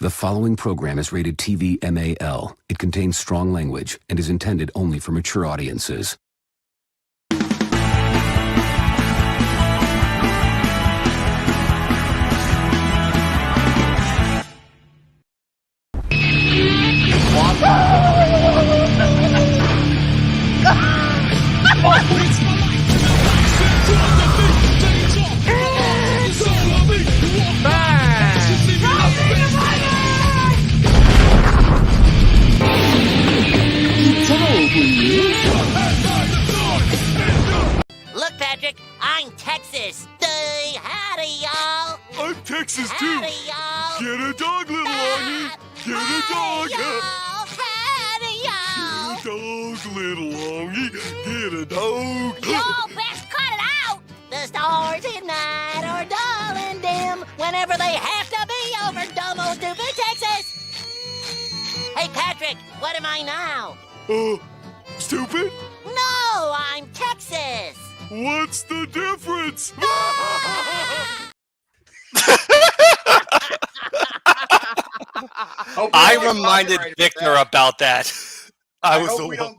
The following program is rated TV MAL. It contains strong language and is intended only for mature audiences. Look, Patrick, I'm Texas. Howdy, y'all. I'm Texas, too. Howdy, y'all. Get a dog, little Longy. Get a dog. Howdy, y'all. Get a dog, little Longy. Get a dog. Y'all best cut it out. The stars at night are dull and dim whenever they have to be over dumb old stupid Texas. Hey, Patrick, what am I now? Stupid? No, I'm Texas. What's the difference? I reminded Victor about that. I hope we don't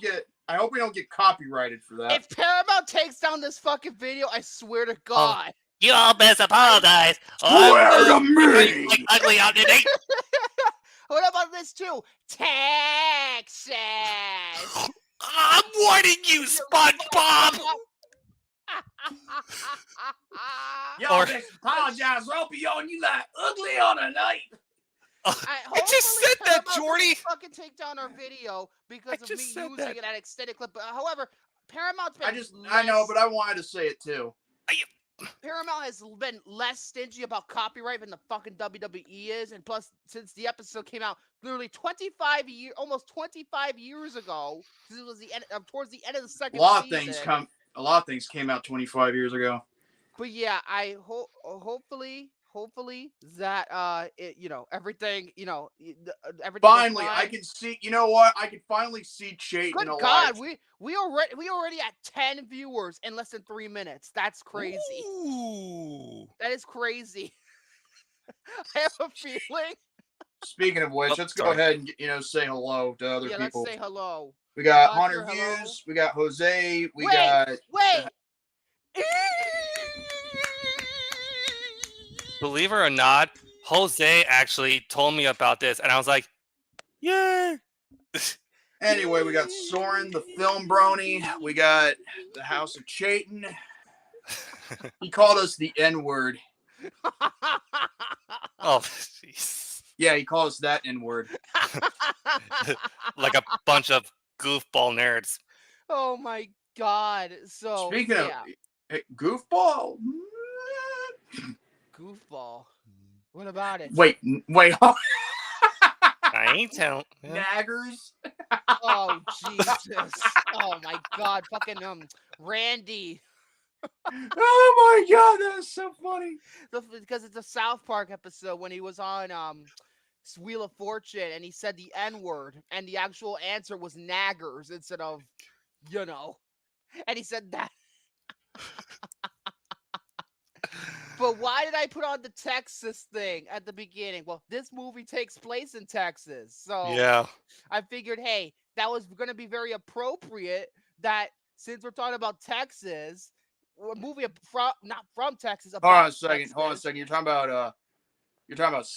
get copyrighted for that. If Paramount takes down this fucking video, I swear to God. You all best apologize. Swear to me! Like ugly out today. What about this too? Texas. I'm warning you, SpongeBob. Y'all just apologize. I'll be on you like ugly on a night. I just said that, Jordy. Fucking take down our video because of me using that. it at extended clip. However, Paramount's been I know, but I wanted to say it too. Paramount has been less stingy about copyright than the fucking WWE is, and plus, since the episode came out, literally almost 25 years ago, because it was the end, towards the end of the second season. A lot of things came out 25 years ago. But yeah, I hopefully that everything everything. Finally, I can see. You know what? I can finally see Chait in a God, live. we already at 10 viewers in less than 3 minutes. That's crazy. Ooh. That is crazy. I have a feeling. Speaking of which, let's go ahead and say hello to other people. Let's say hello. We got Hunter, 100 hello. views. We got Jose. Wait. Believe it or not, Jose actually told me about this, and I was like, yeah. Anyway, we got Soren, the film brony. We got the House of Chayton. He called us the N-word. Oh, jeez. Yeah, he called us that N-word. Like a bunch of goofball nerds. Oh my God. So speaking of goofball. Goofball. What about it? Wait. I ain't telling. Naggers. Oh Jesus! Oh my God! Fucking Randy. Oh my God, that's so funny. Because it's a South Park episode when he was on Wheel of Fortune and he said the N-word and the actual answer was naggers instead of, and he said that. But why did I put on the Texas thing at the beginning? Well, this movie takes place in Texas. So Yeah. I figured, hey, that was going to be very appropriate that since we're talking about Texas, a movie not from Texas. Hold on a second. You're talking about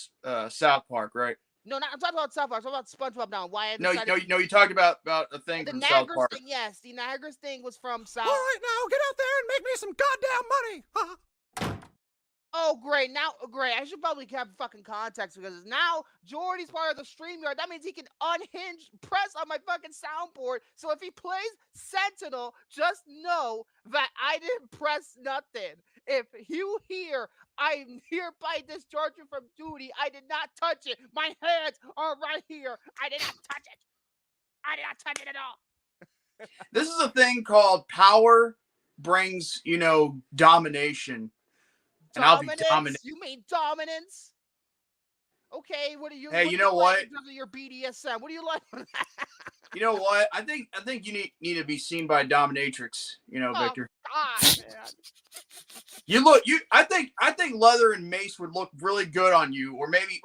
South Park, right? No, I'm talking about South Park. I'm talking about SpongeBob now. Why? No, you talked about a thing from South Park. Thing, yes, the Naggers thing was from South. All right, now get out there and make me some goddamn money. Oh, great. Great. I should probably have fucking context because now Jordy's part of the StreamYard. That means he can press on my fucking soundboard. So if he plays Sentinel, just know that I didn't press nothing. If you hear, I'm hereby discharging from duty, I did not touch it. My hands are right here. I did not touch it. I did not touch it at all. This is a thing called power brings, domination. And Dominance? I'll be dominant. You mean dominance? Okay, what are you? Hey, you know what? In terms of your BDSM, what do you like? You know what? I think you need to be seen by a dominatrix. Victor. God, man. I think leather and mace would look really good on you, or maybe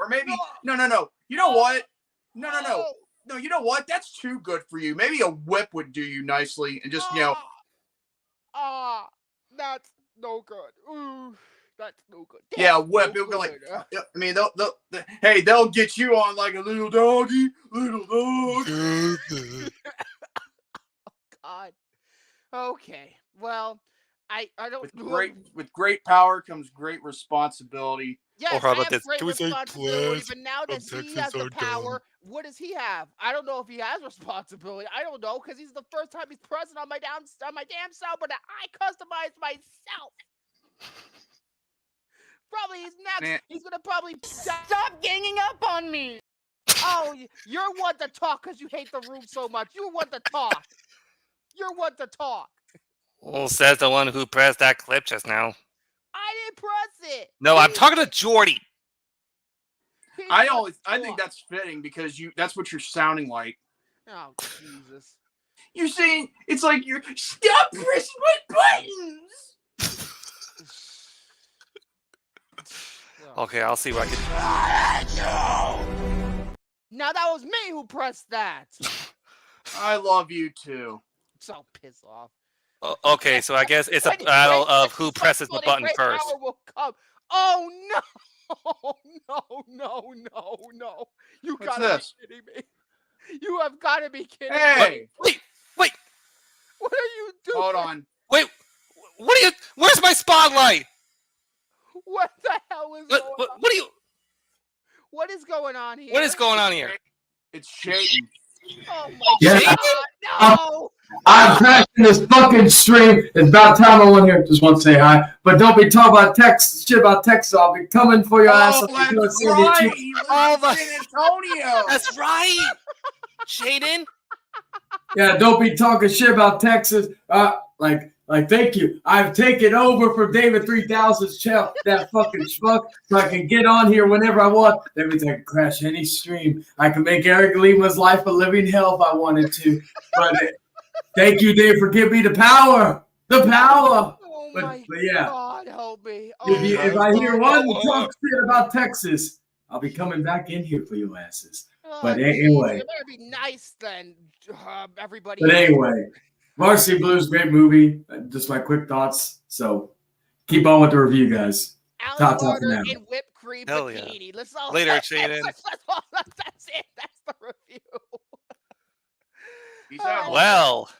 no. You know what? No, you know what? That's too good for you. Maybe a whip would do you nicely, and just that's no good. Ooh, that's no good. Yeah, whip. It'll be like, I mean, they'll get you on like a little dog. God. Okay. Well, I don't. With great power comes great responsibility. Yes, Or how I about have this? great Can we say responsibility, pledge but now that of he Texas has the are power, what does he have? I don't know if he has responsibility. I don't know, because he's the first time he's present on my damn sound, but I customized myself. Probably he's next. Man. He's gonna probably stop ganging up on me. Oh, you're one to talk because you hate the room so much. You're one to talk. You're one to talk. Well, says the one who pressed that clip just now. I didn't press it. No, I'm talking to Jordy. I think that's fitting because that's what you're sounding like. Oh, Jesus. You're saying it's like you're stop pressing my buttons. Okay, I'll see what I can. Now that was me who pressed that. I love you too. So piss off. Okay, so I guess it's a battle of who presses the button first. Will come. Oh no! No! You gotta be kidding me! You have got to be kidding me! Hey! Wait! What are you doing? Hold on! Wait! What are you? Where's my spotlight? What the hell is going on? What are you? What is going on here? What is going on here? It's Shayton. Oh my God! No! I'm crashing this fucking stream. It's about time I went here. Just want to say hi. But don't be talking about shit about Texas. I'll be coming for your ass. That's right. He lives in San Antonio. That's right. Shaden. Yeah, don't be talking shit about Texas. Thank you. I've taken over for David 3000's channel, that fucking schmuck, so I can get on here whenever I want. That means I can crash any stream. I can make Eric Lima's life a living hell if I wanted to. But thank you, Dave, for giving me the power. The power. Oh but yeah. God, help me. If I hear one talk shit about Texas, I'll be coming back in here for you asses. But anyway. You better be nice then, everybody. But anyway. Varsity Blues, great movie. Just my quick thoughts. So keep on with the review, guys. Larter and whipped cream bikini. Yeah. Let's all later, Shaden. That's it. That's the review. Well.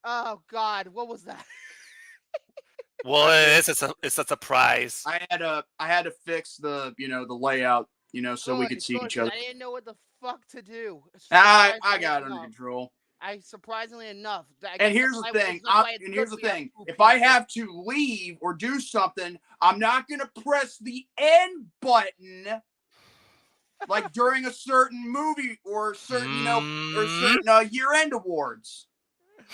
Oh God, what was that? Well, it's a surprise. I had to fix the the layout so we could see each other. I didn't know what the fuck to do. I got it under control. Surprisingly enough. And here's the thing. If I have to leave or do something, I'm not gonna press the end button like during a certain movie or certain or certain year-end awards.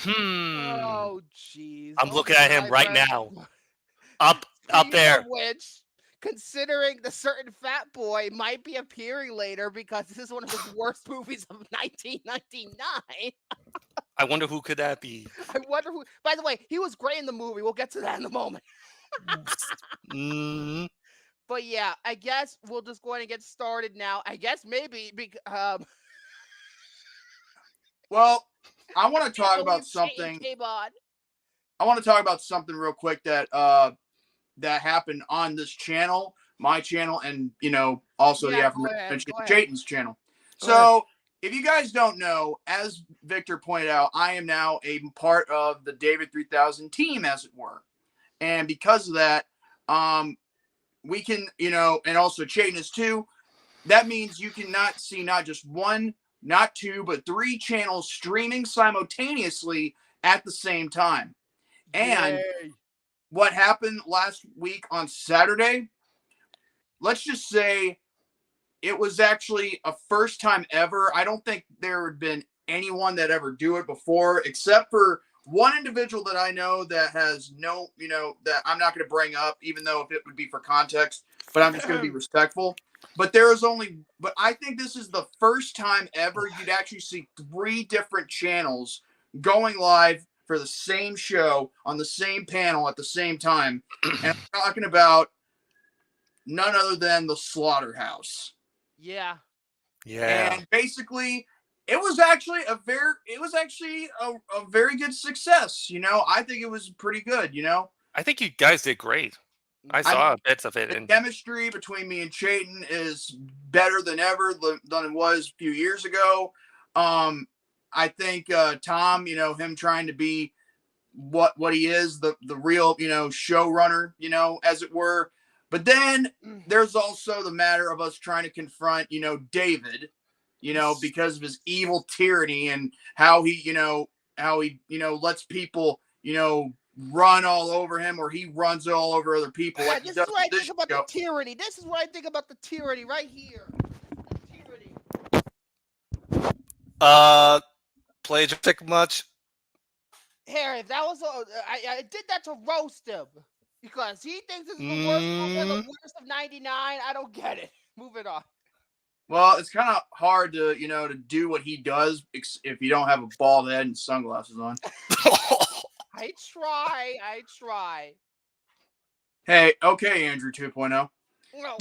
Oh jeez. I'm looking at him right now. Up there. Which, considering the certain fat boy might be appearing later because this is one of his worst movies of 1999. I wonder who could that be. I wonder who. By the way, he was great in the movie. We'll get to that in a moment. But yeah, I guess we'll just go ahead and get started now. I guess maybe Well, I want to talk about something. I want to talk about something real quick that that happened on this channel, my channel, and also the aforementioned Jayton's channel. So if you guys don't know, as Victor pointed out, I am now a part of the David 3000 team, as it were. And because of that, we can, and also Jayton is too. That means you cannot see not just one, not two, but 3 channels streaming simultaneously at the same time. And what happened last week on Saturday, let's just say it was actually a first time ever. I don't think there had been anyone that ever do it before, except for one individual that I know that has that I'm not going to bring up, even though if it would be for context, but I'm just going to be respectful. But I think this is the first time ever you'd actually see 3 different channels going live for the same show on the same panel at the same time. And I'm talking about none other than the Slaughterhouse. Yeah. Yeah. And basically, it was actually a very good success. You know, I think it was pretty good. You know, I think you guys did great. I saw bits of it. the And chemistry between me and Chayton is better than ever than it was a few years ago. I think Tom, you know, him trying to be what he is, the real, you know, showrunner, you know, as it were. But then there's also the matter of us trying to confront, you know, David, you know, because of his evil tyranny and how he lets people, you know, run all over him, or he runs all over other people. Yeah, Like this is what I think about the tyranny. This is what I think about the tyranny right here. Tyranny. Plagiaristic much? Harry, if that was I did that to roast him because he thinks this is the worst movie, the worst of '99. I don't get it. Moving on. Well, it's kind of hard to, you know, to do what he does if you don't have a bald head and sunglasses on. I try. Hey, okay, Andrew 2.0. No.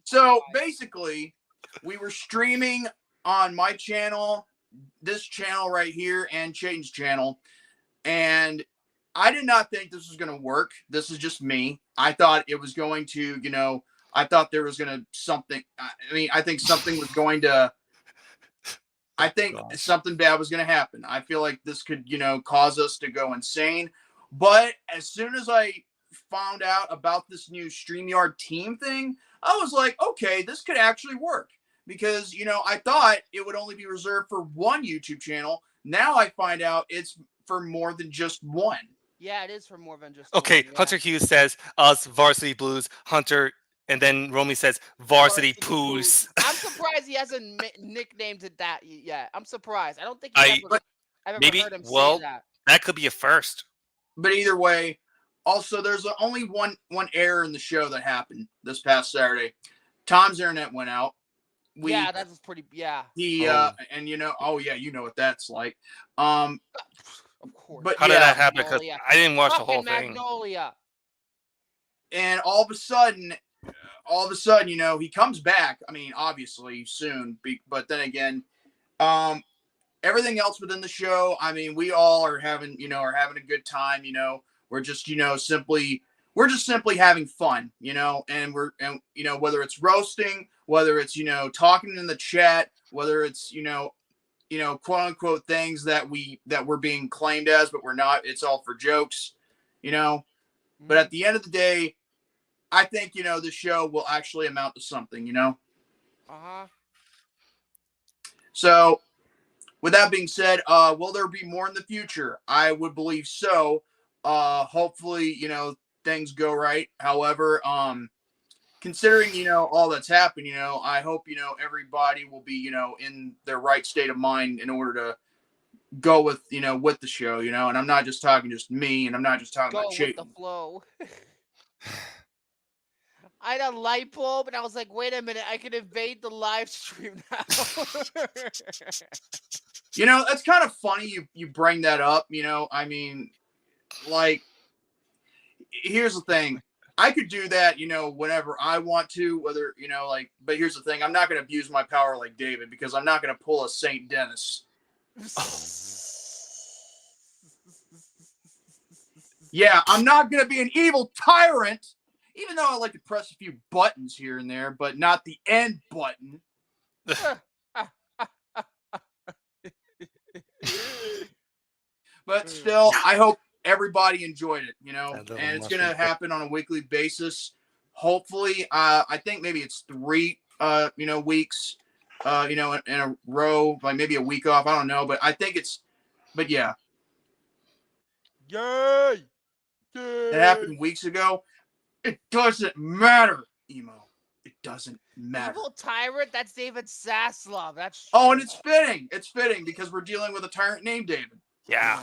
So basically, we were streaming on my channel, this channel right here, and Chayton's channel, and I did not think this was going to work. This is just me. I thought it was going to, you know, I thought there was going to something. I mean, I think something was going to. I think something bad was going to happen. I feel like this could, you know, cause us to go insane. But as soon as I found out about this new StreamYard team thing, I was like, okay, this could actually work. Because, you know, I thought it would only be reserved for one YouTube channel. Now I find out it's for more than just one. Yeah, it is for more than just Okay, one, yeah. Hunter Hughes says us Varsity Blues, Hunter, and then Romy says Varsity Poos. I'm surprised he hasn't nicknamed it that yet. I'm surprised. I don't think I've ever heard him say that. That could be a first. But either way, also there's only one error in the show that happened this past Saturday. Tom's internet went out. Yeah, that was pretty. Yeah. He and you know, you know what that's like. Of course. But how did that happen? Because I didn't watch the whole thing. Magnolia. And all of a sudden, you know, he comes back. I mean, obviously soon, but then again, everything else within the show, I mean, we all are having a good time. You know, we're just, you know, simply having fun, you know, and you know, whether it's roasting, whether it's, you know, talking in the chat, whether it's, you know, quote unquote things that we're being claimed as, but we're not. It's all for jokes, you know. But at the end of the day, I think, you know, the show will actually amount to something, you know. So, with that being said, will there be more in the future? I would believe so. Hopefully, you know, things go right. However, considering, you know, all that's happened, you know, I hope, you know, everybody will be, you know, in their right state of mind in order to go with, you know, with the show, you know. And I'm not just talking just me, and I'm not just talking about Chayton. Go with the flow. I had a light bulb, and I was like, wait a minute, I can invade the live stream now. You know, that's kind of funny you bring that up, you know. I mean, like, here's the thing. I could do that, you know, whenever I want to, whether, you know, like, but here's the thing. I'm not going to abuse my power like David, because I'm not going to pull a St. Dennis. Yeah, I'm not going to be an evil tyrant, even though I like to press a few buttons here and there, but not the end button. But still, I hope everybody enjoyed it, you know, and it's going to happen on a weekly basis. Hopefully, I think maybe it's 3, you know, weeks, you know, in a row, like maybe a week off. I don't know, but I think but yeah. Yay! It happened weeks ago. It doesn't matter, Emo. It doesn't matter. Evil tyrant, that's David Zaslav. That's true. Oh, and it's fitting. It's fitting because we're dealing with a tyrant named David. Yeah.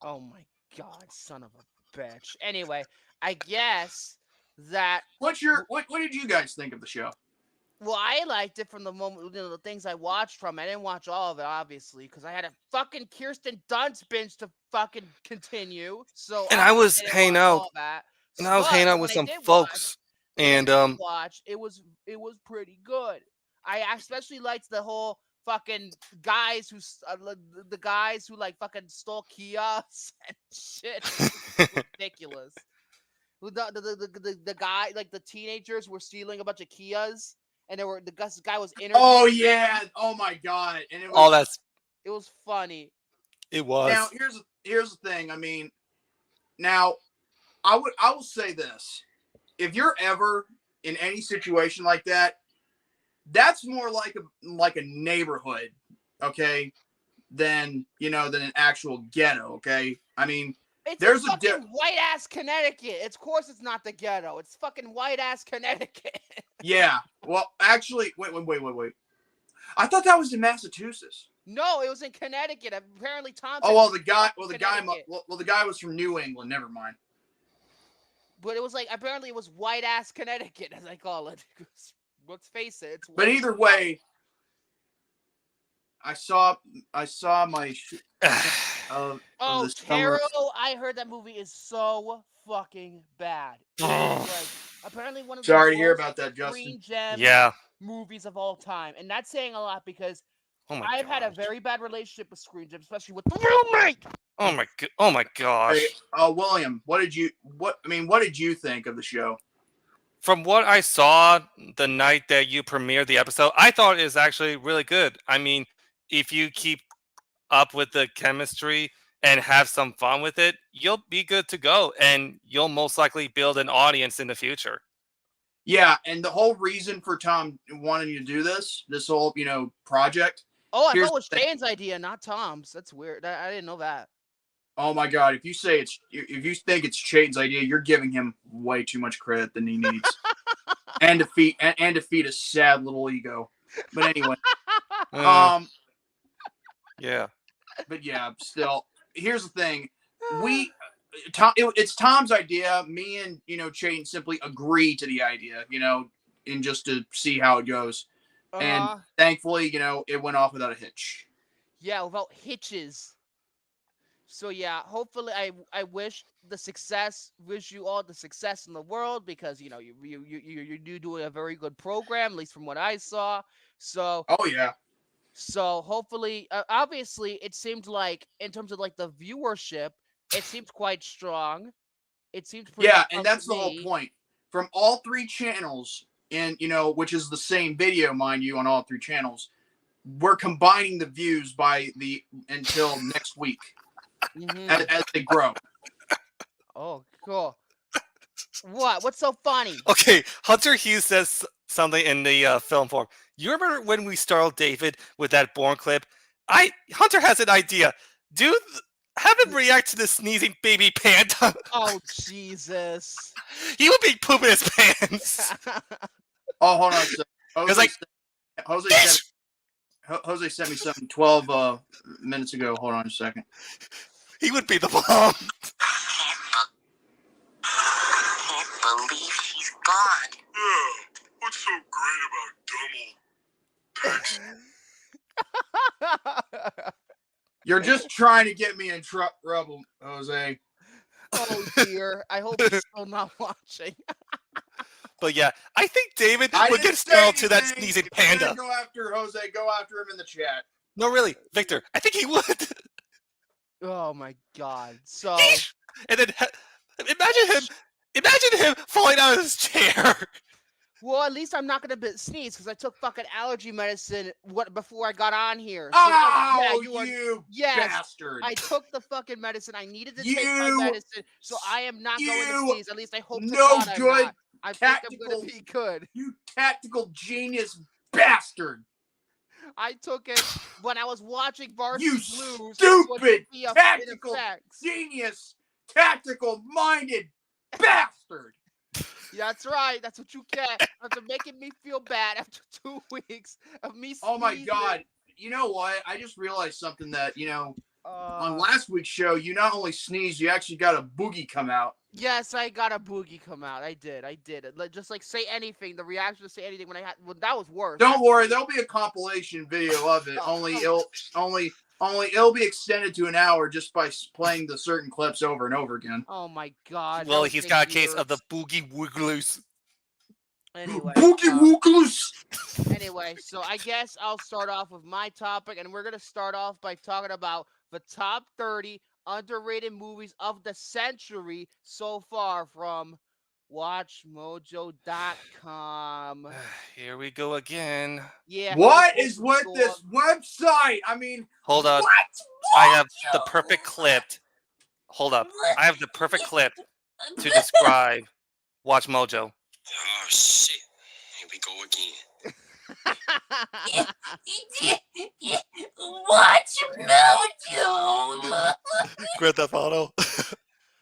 Oh my God, son of a bitch. Anyway, I guess that What did you guys think of the show? Well, I liked it from the moment, the things I watched from it. I didn't watch all of it, obviously, because I had a fucking Kirsten Dunst binge to fucking continue. So And I was didn't hanging watch out, all that. and I was But hanging out with when I some did folks, and watch, it was pretty good. I especially liked the whole fucking guys who the guys who like fucking stole kiosks and shit. Ridiculous. The guy, like the teenagers were stealing a bunch of Kias, and the guy was interviewed. Oh yeah! Oh my god! And it was, all that's It was funny. it was. now here's the thing. I mean, now I will say this: if you're ever in any situation like that, that's more like a neighborhood, okay, than than an actual ghetto. Okay, I mean. It's fucking white ass Connecticut. Of course, it's not the ghetto. It's fucking white ass Connecticut. Yeah. Well, actually, wait. I thought that was in Massachusetts. No, it was in Connecticut. Apparently, Tom. Oh well, the guy was from New England. Never mind. But it was like apparently it was white ass Connecticut, as I call it. Let's face it. It's But either way, I saw my. Oh, Carol! I heard that movie is so fucking bad. Like, apparently one of the Sorry to hear about that, Justin. Yeah. Movies of all time, and that's saying a lot because I've had a very bad relationship with Screen Gems, especially with the roommate. Oh my gosh. Hey, William, what did you think of the show? From what I saw the night that you premiered the episode, I thought it was actually really good. I mean, if you keep up with the chemistry and have some fun with it, you'll be good to go, and you'll most likely build an audience in the future. Yeah, and the whole reason for Tom wanting to do this whole project. Oh, I thought it was Shane's idea, not Tom's. That's weird. I didn't know that. Oh my god! If you think it's Shane's idea, you're giving him way too much credit than he needs, and to feed a sad little ego. But anyway, yeah. But yeah, still, here's the thing: it's Tom's idea. Me and Chayton simply agree to the idea, and just to see how it goes. And thankfully, it went off without a hitch. Yeah, without hitches. So yeah, hopefully, I wish you all the success in the world because you're doing a very good program, at least from what I saw. So. Oh yeah. So hopefully, obviously, it seemed like in terms of like the viewership, it seemed quite strong. It seemed pretty. Yeah, and that's the whole point. From all three channels, and which is the same video, mind you, on all three channels, we're combining the views until next week as they grow. Oh, cool. What? What's so funny? Okay, Hunter Hughes says something in the film form. You remember when we startled David with that Bourne clip? Hunter has an idea. Have him react to the sneezing baby panda. Oh, Jesus. He would be pooping his pants. Oh, hold on a second. Jose sent me something 12 minutes ago. Hold on a second. He would be the bomb. I can't believe she's gone. Yeah, what's so great about dumb old You're just trying to get me in trouble, Jose. Oh dear. I hope he's still not watching. But yeah, I think David would get startled to that sneezing panda. Go after Jose. Go after him in the chat. No, really, Victor. I think he would. Oh my god. So. And then imagine him falling out of his chair. Well, at least I'm not gonna sneeze because I took fucking allergy medicine before I got on here. So, oh, yeah, bastard! I took the fucking medicine. I needed to take my medicine, so I am not going to sneeze. At least I hope. No God good. I'm not. I think I'm gonna be good. You tactical genius bastard! I took it when I was watching Varsity Blues. Stupid tactical genius, tactical minded bastard! That's right. That's what you get after making me feel bad after 2 weeks of me sneezing. Oh my god. You know what? I just realized something that, on last week's show, you not only sneezed, you actually got a boogie come out. Yes, I got a boogie come out. I did. Just like say anything. The reaction to say anything when I had that was worse. Don't worry, there'll be a compilation video of it. Only it'll be extended to an hour just by playing the certain clips over and over again. Oh my god. Well, he's got a case of the boogie wigglers. Anyway. Boogie wooglers. Anyway, so I guess I'll start off with my topic, and we're gonna start off by talking about the top 30 underrated movies of the century so far from WatchMojo.com. Here we go again. Yeah. What is with this website? I mean, hold on. What? I have the perfect clip. Hold up. I have the perfect clip to describe Watch Mojo. Oh shit! Here we go again. Watch Mojo. Grand Theft Auto.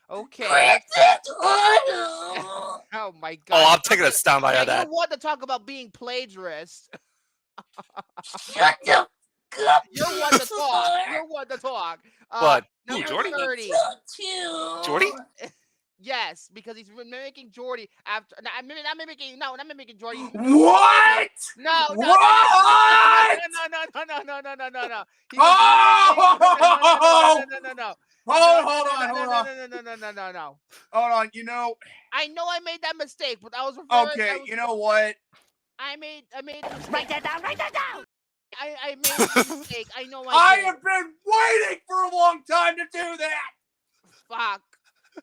Okay. Grand Theft Auto. Oh my god. Oh, I'm taking a soundbite of that. You want to talk about being plagiarist? Shut the fuck up. You're one to talk. You're one to talk. What? Who, Number Jordy? 30. Jordy? Yes, because he's mimicking Jordy after. Not mimicking Jordy. What? No. What? No. No. Hold on. No. Hold on. You know. I know I made that mistake, but I was Okay. You know what? I made a mistake. Write that down. I made a mistake. I know I did. have been waiting for a long time to do that. Fuck.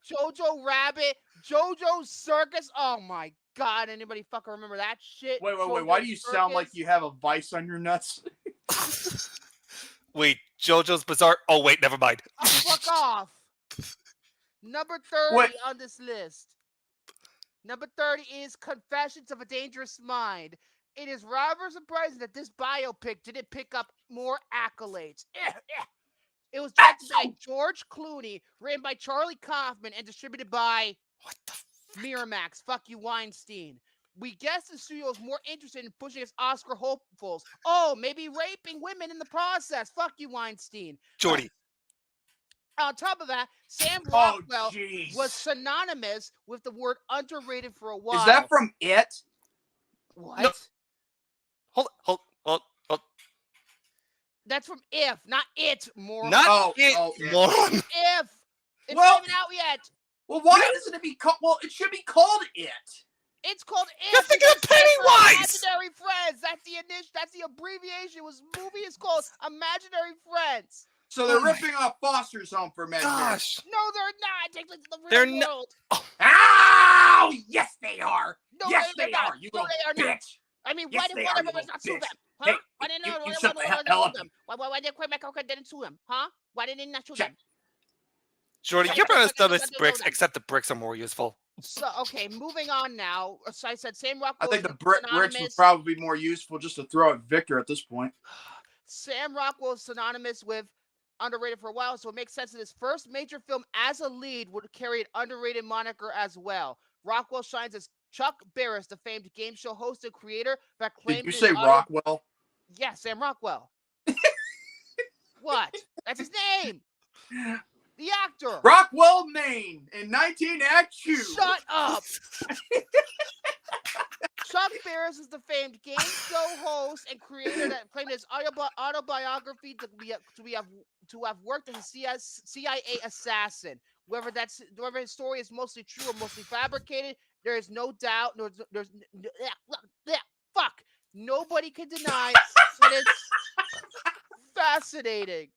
Jojo Rabbit, JoJo's Circus. Oh my god, anybody fucking remember that shit? Wait. Why do you sound like you have a vice on your nuts? Wait, JoJo's Bizarre. Oh, wait, never mind. Oh, fuck off. Number 30 on this list. Number 30 is Confessions of a Dangerous Mind. It is rather surprising that this biopic didn't pick up more accolades. It was directed by George Clooney, written by Charlie Kaufman, and distributed by Miramax. Fuck you, Weinstein. We guess the studio is more interested in pushing its Oscar hopefuls. Oh, maybe raping women in the process. Fuck you, Weinstein. Jordy. On top of that, Sam Rockwell was synonymous with the word underrated for a while. Is that from It? What? No. Hold. That's from If, not It, moron. Not It, moron. If. It's Well- not even out yet. Well, why doesn't it be called? Well, it should be called It. It's called If. You're thinking of Pennywise. Imaginary Friends. That's the abbreviation. Movie is called Imaginary Friends. So they're ripping off Foster's Home for imaginary. Gosh. No, they're not. Take like the real They're world. not. Ow! Yes, they are. No, Yes, they're they not. are. You No, little they are not. bitch. I mean, Yes, why did they Warner are, you Brothers not sue little them? bitch. Huh? Hey, Why didn't you Warner shut the Brothers hell sue up. them? Why did Quentin McCullough didn't sue them? Huh? Why didn't they not sue them? Jordy, you're better than this bricks, except the bricks are more useful. So, okay, moving on now. So I said Sam I Rockwell. think the is bricks would synonymous- probably be more useful just to throw at Victor at this point. Sam Rockwell is synonymous with underrated for a while, so it makes sense that his first major film as a lead would carry an underrated moniker as well. Rockwell shines as Chuck Barris, the famed game show host and creator that claimed. Did you say Rockwell? Yeah, Sam Rockwell. What? That's his name. The actor. Rockwell, Maine, in 1982. Shut up. Chuck Barris is the famed game show host and creator that claimed his autobiography to have worked as a CIA assassin. Whether his story is mostly true or mostly fabricated, there is no doubt. Fuck. Nobody can deny that it's fascinating.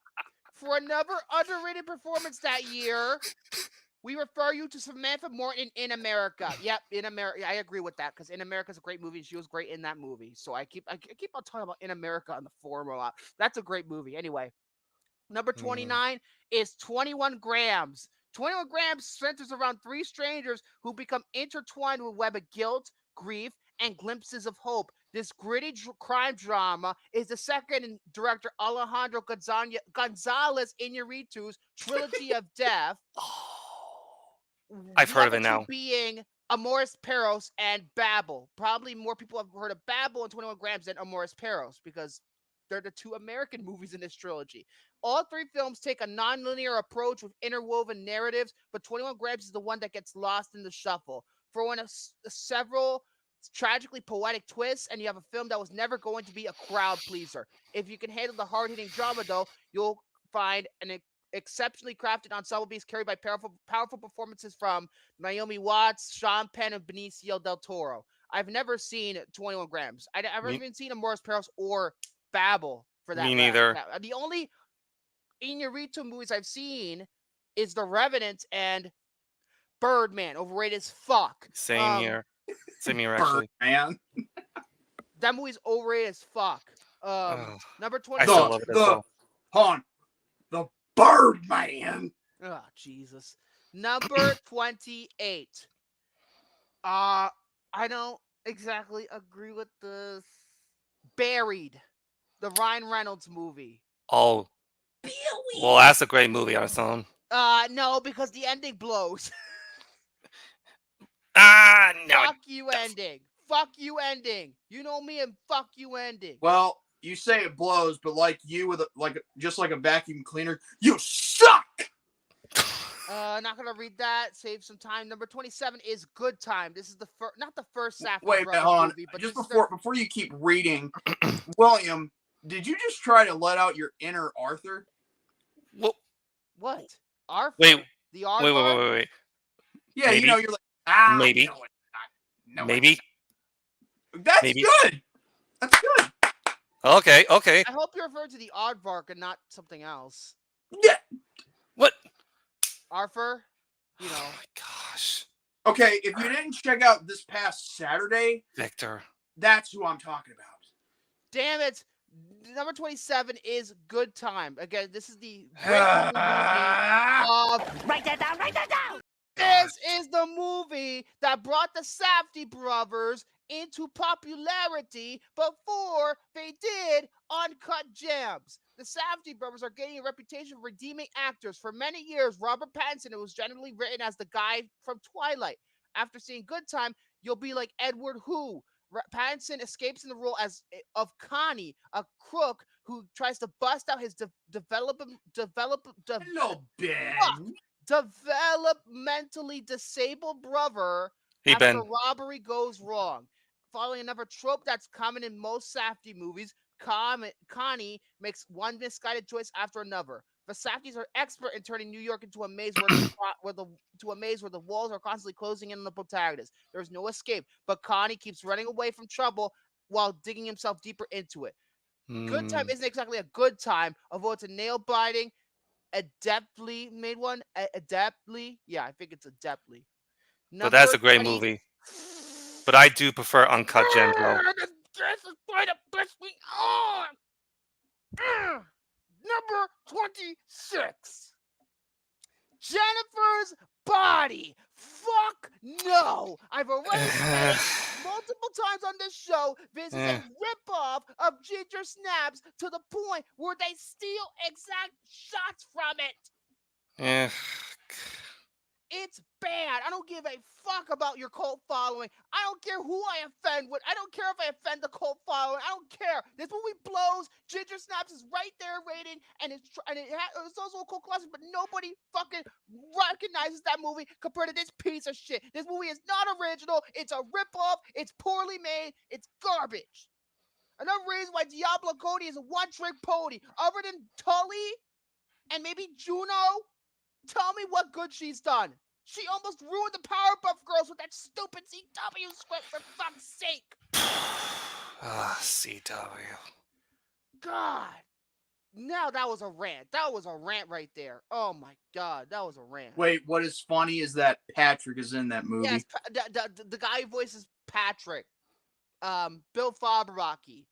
For another underrated performance that year, we refer you to Samantha Morton in America. Yep, In America. I agree with that because In America is a great movie and she was great in that movie. So I keep on talking about In America on the forum a lot. That's a great movie. Anyway, number 29 is 21 Grams. 21 Grams centers around three strangers who become intertwined with a web of guilt, grief, and glimpses of hope. This gritty crime drama is the second in director Alejandro Gonzalez Iñárritu's trilogy of death. I've heard of it now. Being Amores Perros and Babel. Probably more people have heard of Babel and 21 Grams than Amores Perros because they're the two American movies in this trilogy. All three films take a non-linear approach with interwoven narratives, but 21 Grams is the one that gets lost in the shuffle. For one of several tragically poetic twists, and you have a film that was never going to be a crowd pleaser. If you can handle the hard-hitting drama, though, you'll find an exceptionally crafted ensemble piece carried by powerful performances from Naomi Watts, Sean Penn, and Benicio del Toro. I've never seen 21 Grams. I've never even seen Amores Perros or Babel for that. Me neither. The only Iñárritu movies I've seen is The Revenant and Birdman, overrated as fuck. Same here. Same here, actually. Birdman. That movie's overrated as fuck. Number 20. I still love it as well. The Birdman. Oh, Jesus. Number 28. I don't exactly agree with this. Buried. The Ryan Reynolds movie. Oh. Well, that's a great movie on its own. No, because the ending blows. No. Fuck you ending. Fuck you ending. You know me and fuck you ending. Well, you say it blows, but like you with just like a vacuum cleaner, you suck. Not gonna read that. Save some time. Number 27 is Good Time. This is the first, not the first Safdie Wait, Brothers hold on. movie, but Just this before you keep reading, William, did you just try to let out your inner Arthur? What? Arthur? Wait. The Arthur? Wait. Yeah, Maybe. you're like, Maybe. No, Maybe. That's Maybe. good. That's good. Okay. I hope you're referring to the Aardvark and not something else. Yeah. What? Arthur? You know. Oh my gosh. Okay, if you didn't check out this past Saturday, Victor. that's who I'm talking about. Damn it. Number 27 is Good Time. Again, this is the Write that down. This is the movie that brought the Safdie brothers into popularity before they did Uncut Gems. The Safdie brothers are gaining a reputation for redeeming actors. For many years, Robert Pattinson was generally written as the guy from Twilight. After seeing Good Time, you'll be like Edward Who. Pattinson escapes in the role of Connie, a crook who tries to bust out his developmentally disabled brother after robbery goes wrong. Following another trope that's common in most Safdie movies, Connie makes one misguided choice after another. The Safdies are expert in turning New York into a maze where the walls are constantly closing in on the protagonist. There's no escape, but Connie keeps running away from trouble while digging himself deeper into it. Good Time isn't exactly a good time, although it's a nail-biting, adeptly made one. Adeptly? Yeah, I think it's adeptly. But that's a great movie. But I do prefer Uncut Gems, though. This is quite a piss me on. Number 26. Jennifer's Body. Fuck no. I've already said it multiple times on this show. This is a ripoff of Ginger Snaps to the point where they steal exact shots from it. It's bad. I don't give a fuck about your cult following. I don't care who I offend with. I don't care if I offend the cult following. I don't care. This movie blows. Ginger Snaps is right there rated, and it's also a cult classic, but nobody fucking recognizes that movie compared to this piece of shit. This movie is not original. It's a ripoff. It's poorly made. It's garbage. Another reason why Diablo Cody is a one-trick pony, other than Tully and maybe Juno. Tell me what good she's done. She almost ruined the Powerpuff Girls with that stupid CW script, for fuck's sake. CW. God. Now that was a rant. That was a rant right there. Oh my God, that was a rant. Wait, what is funny is that Patrick is in that movie. Yes, the guy who voices Patrick. Bill Faberaki.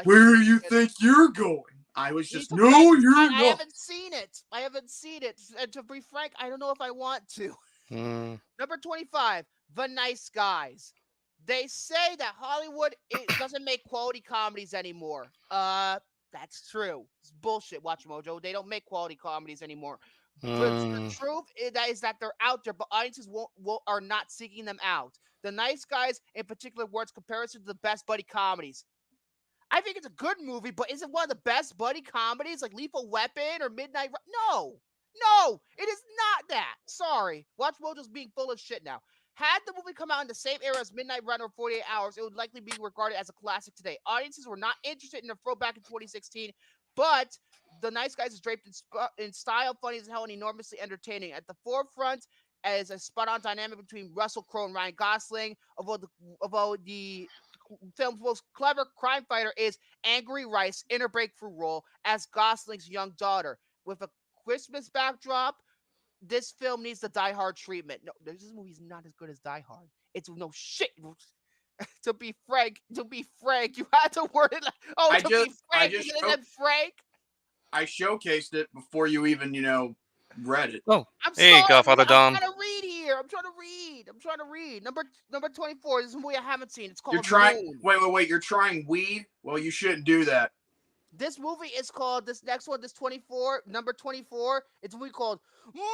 Where do you think you're going? I was just, no, you're not. I haven't seen it. And to be frank, I don't know if I want to. Number 25, The Nice Guys. They say that Hollywood doesn't make quality comedies anymore. That's true. It's bullshit, Watch Mojo. They don't make quality comedies anymore. The truth is that they're out there, but audiences are not seeking them out. The Nice Guys, in particular, warrants comparison to the best buddy comedies. I think it's a good movie, but is it one of the best buddy comedies like Lethal Weapon or Midnight? No, it is not that. Sorry, Watch Mojo's being full of shit now. Had the movie come out in the same era as Midnight Run or 48 Hours, it would likely be regarded as a classic today. Audiences were not interested in a throwback in 2016, but The Nice Guys is draped in style, funny as hell, and enormously entertaining. At the forefront is a spot-on dynamic between Russell Crowe and Ryan Gosling. Although the film's most clever crime fighter is Angry Rice in her breakthrough role as Gosling's young daughter. With a Christmas backdrop, this film needs the Die Hard treatment. No, this movie's not as good as Die Hard. It's no shit. To be frank, you had to word it like, Frank. I showcased it before you even, read it. Oh, there you go, Father Dom. I'm trying to read here. I'm trying to read. Number 24. This is a movie I haven't seen. It's called You're trying. Moon. Wait. You're trying weed? Well, you shouldn't do that. This movie is called, this next one, this 24, number 24, it's a movie called Moon!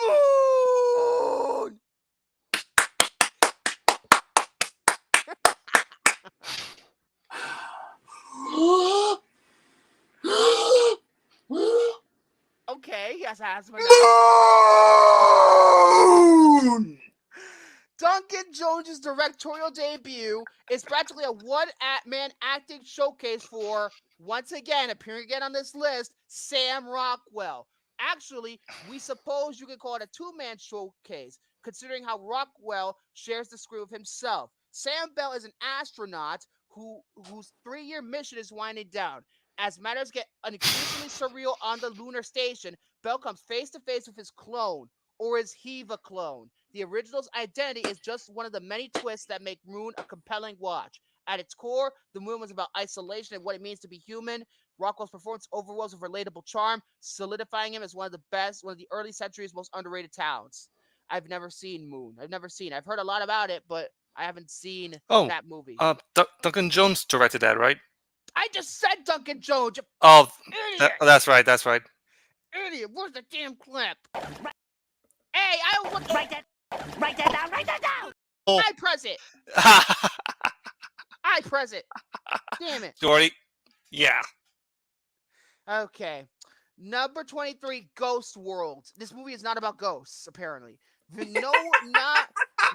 Okay, yes, asthma. Moon! Duncan Jones' directorial debut is practically a one-man acting showcase for, once again, appearing again on this list, Sam Rockwell. Actually, we suppose you could call it a two-man showcase, considering how Rockwell shares the screen with himself. Sam Bell is an astronaut whose 3-year mission is winding down. As matters get increasingly surreal on the lunar station, Bell comes face-to-face with his clone, or is Hiva clone. The original's identity is just one of the many twists that make Moon a compelling watch. At its core, the movie was about isolation and what it means to be human. Rockwell's performance overwhelms with relatable charm, solidifying him as one of the early century's most underrated talents. I've never seen Moon. I've heard a lot about it, but I haven't seen that movie. Duncan Jones directed that, right? I just said Duncan Jones. Oh, idiot. That's right. Idiot, where's the damn clip? Hey, I want Write that down. Oh. I press it. I press it. Damn it. Jordy. Yeah. Okay. Number 23, Ghost World. This movie is not about ghosts, apparently. Not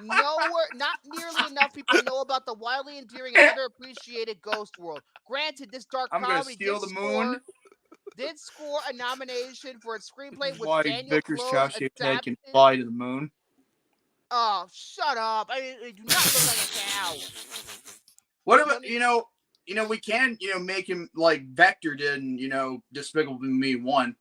nearly enough people know about the wildly endearing and underappreciated Ghost World. Granted, this dark comedy did score a nomination for a screenplay with Daniel Close adapted. Can fly to the moon. Oh, shut up! I do not look like a cow. What about we can make him like Vector did in Despicable Me 1.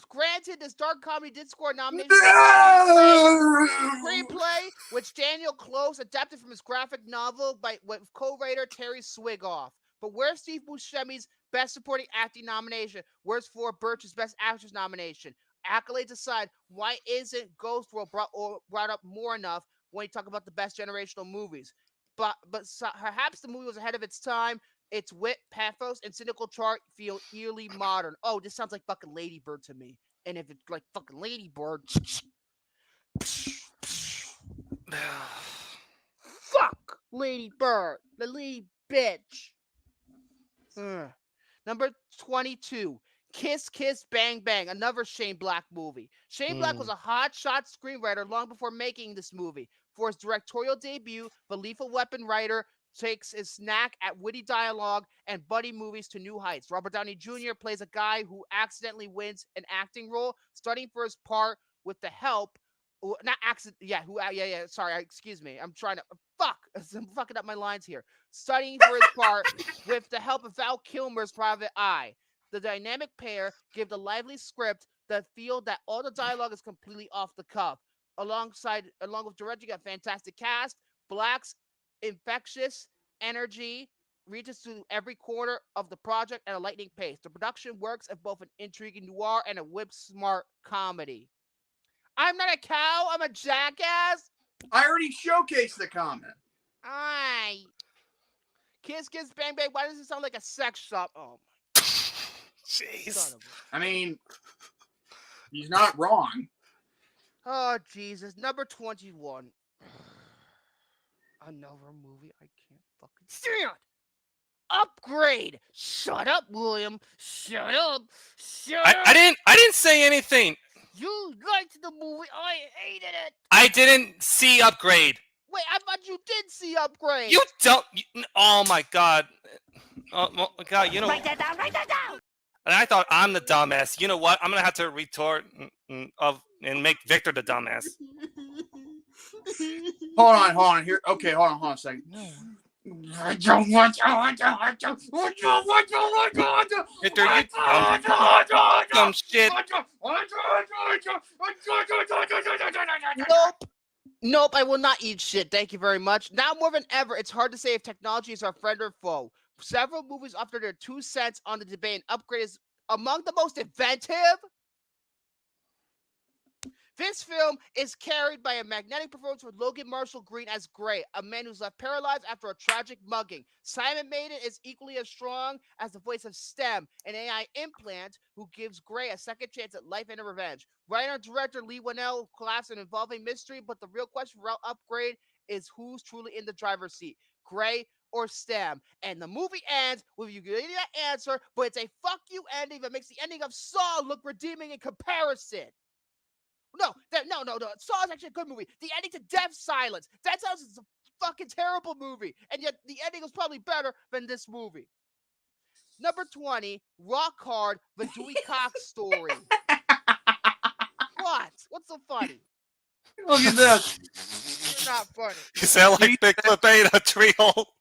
Granted, this dark comedy did score a nomination for screenplay, which Daniel Close adapted from his graphic novel with co-writer Terry Swigoff. But where's Steve Buscemi's Best Supporting Acting nomination? Where's Flora Birch's Best Actress nomination? Accolades aside, why isn't Ghost World brought up more enough when you talk about the best generational movies? But perhaps the movie was ahead of its time. Its wit, pathos, and cynical chart feel eerily modern. Oh, this sounds like fucking Lady Bird to me. And if it's like fucking Lady Bird, fuck Lady Bird, the lady bitch. Number 22, Kiss Kiss Bang Bang, another Shane Black movie. Shane Black was a hotshot screenwriter long before making this movie. For his directorial debut, the Lethal Weapon writer takes his knack at witty dialogue and buddy movies to new heights. Robert Downey Jr. plays a guy who accidentally wins an acting role, studying for his part with the help. Sorry, excuse me. I'm fucking up my lines here. Studying for his part with the help of Val Kilmer's private eye. The dynamic pair give the lively script the feel that all the dialogue is completely off the cuff. Along with directing a fantastic cast, Black's infectious energy reaches through every corner of the project at a lightning pace. The production works as both an intriguing noir and a whip-smart comedy. I'm not a cow. I'm a jackass. I already showcased the comment. Aye. Kiss Kiss Bang Bang. Why does it sound like a sex shop? Oh my. Jeez. I mean, he's not wrong. Oh Jesus. Number 21. Another movie I can't fucking stand. Upgrade. Shut up, William. Shut up. Shut up. I didn't say anything. You liked the movie. I hated it. I didn't see Upgrade. Wait, I thought you did see Upgrade. You don't. Oh my god. Oh my god. You know. Write that down. Write that down. And I thought I'm the dumbass. You know what? I'm gonna have to retort and make Victor the dumbass. Hold on. Here. Okay, hold on a second. I don't want to. Victor, you dumb shit. Nope, I will not eat shit. Thank you very much. Now more than ever, it's hard to say if technology is our friend or foe. Several movies offer their 2 cents on the debate, and Upgrade is among the most inventive. This film is carried by a magnetic performance with Logan Marshall Green as Gray, a man who's left paralyzed after a tragic mugging. Simon Maiden is equally as strong as the voice of STEM, an AI implant who gives Gray a second chance at life and revenge. Writer and director Lee Winnell collapse an involving mystery, but the real question for Upgrade is who's truly in the driver's seat, Gray or STEM. And the movie ends with you getting that answer, but it's a fuck you ending that makes the ending of Saw look redeeming in comparison. No. Saw is actually a good movie. The ending to Death Silence. Death Silence is a fucking terrible movie, and yet the ending was probably better than this movie. Number 20, Rock Hard, the Dewey Cox story. What? What's so funny? Look at this. You're not funny. You sound like Big Debate a tree hole.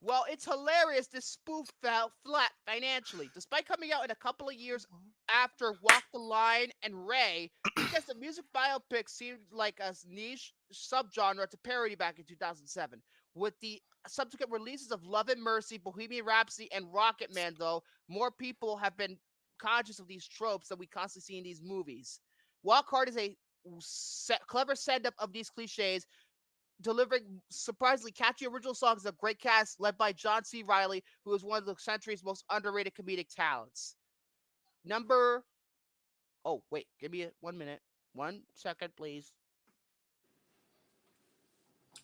Well, it's hilarious this spoof fell flat financially. Despite coming out in a couple of years after Walk the Line and Ray, because the music biopic seemed like a niche subgenre to parody back in 2007. With the subsequent releases of Love and Mercy, Bohemian Rhapsody, and Rocketman, though, more people have been conscious of these tropes that we constantly see in these movies. Walk Hard is a clever send-up of these cliches, delivering surprisingly catchy original songs of great cast led by John C. Reilly, who is one of the century's most underrated comedic talents. Oh, wait, give me 1 minute. 1 second, please.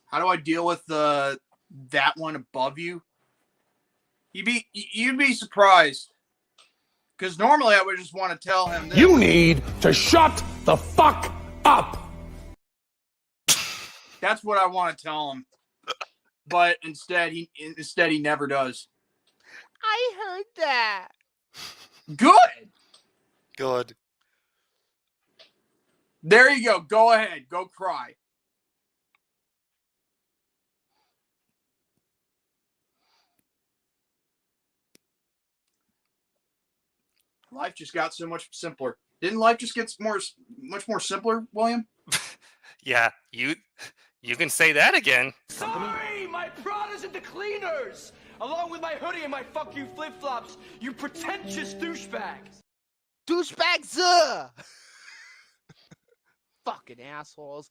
How do I deal with that one above you? You'd be surprised. Because normally I would just want to tell him this. You need to shut the fuck up. That's what I want to tell him. But instead he never does. I heard that. Good. There you go. Go ahead. Go cry. Life just got so much simpler. Didn't life just get much more simpler, William? Yeah, you can say that again. Sorry, my Prada's in the cleaners, along with my hoodie and my fuck you flip-flops, you pretentious douchebags. Douchebags! Fucking assholes.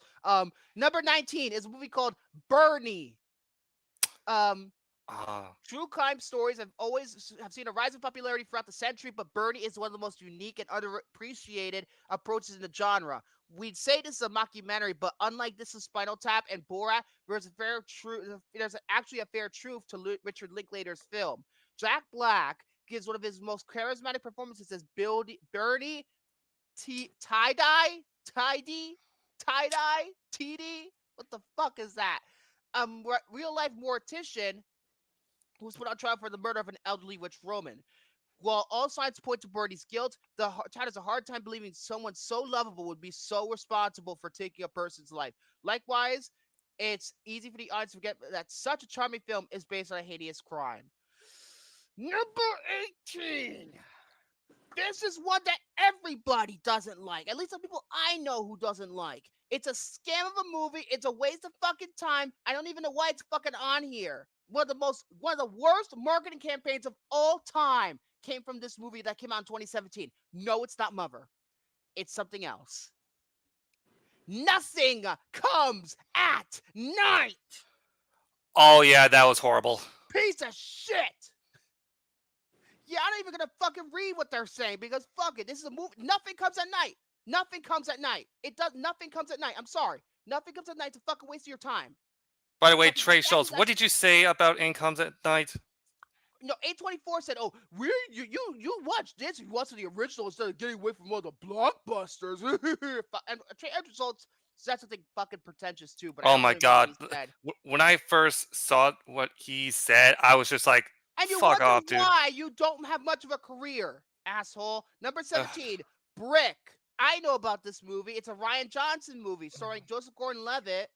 Number 19 is a movie called Bernie. True crime stories have seen a rise in popularity throughout the century, but Bernie is one of the most unique and underappreciated approaches in the genre. We'd say this is a mockumentary, but unlike this is Spinal Tap and Borat, there's actually a fair truth to Richard Linklater's film. Jack Black gives one of his most charismatic performances as Bernie Tie-Dye? TD? What the fuck is that? Real-life mortician who's put on trial for the murder of an elderly rich Roman. While all signs point to Bernie's guilt, the town has a hard time believing someone so lovable would be so responsible for taking a person's life. Likewise, it's easy for the audience to forget that such a charming film is based on a heinous crime. Number 18. This is one that everybody doesn't like. At least some people I know who doesn't like. It's a scam of a movie. It's a waste of fucking time. I don't even know why it's fucking on here. One of the worst marketing campaigns of all time came from this movie that came out in 2017. No, it's not Mother. It's something else. Nothing Comes at Night. Oh yeah, that was horrible. Piece of shit. Yeah, I'm not even gonna fucking read what they're saying because fuck it. This is a movie. Nothing Comes at Night. Nothing Comes at Night. Nothing Comes at Night. I'm sorry. Nothing Comes at Night. It's a fucking waste of your time. By the way, Trey Schultz, what did you say about Incomes at Night? No, A24 said, "Oh, you watch this? You watch the original instead of getting away from all the blockbusters." And Trey Schultz said something fucking pretentious too. But I Oh don't my really know what god! he said. When I first saw what he said, I was just like, And you "Fuck wonder off, dude." why you don't have much of a career, asshole. Number 17, Brick. I know about this movie. It's a Ryan Johnson movie starring Joseph Gordon-Levitt.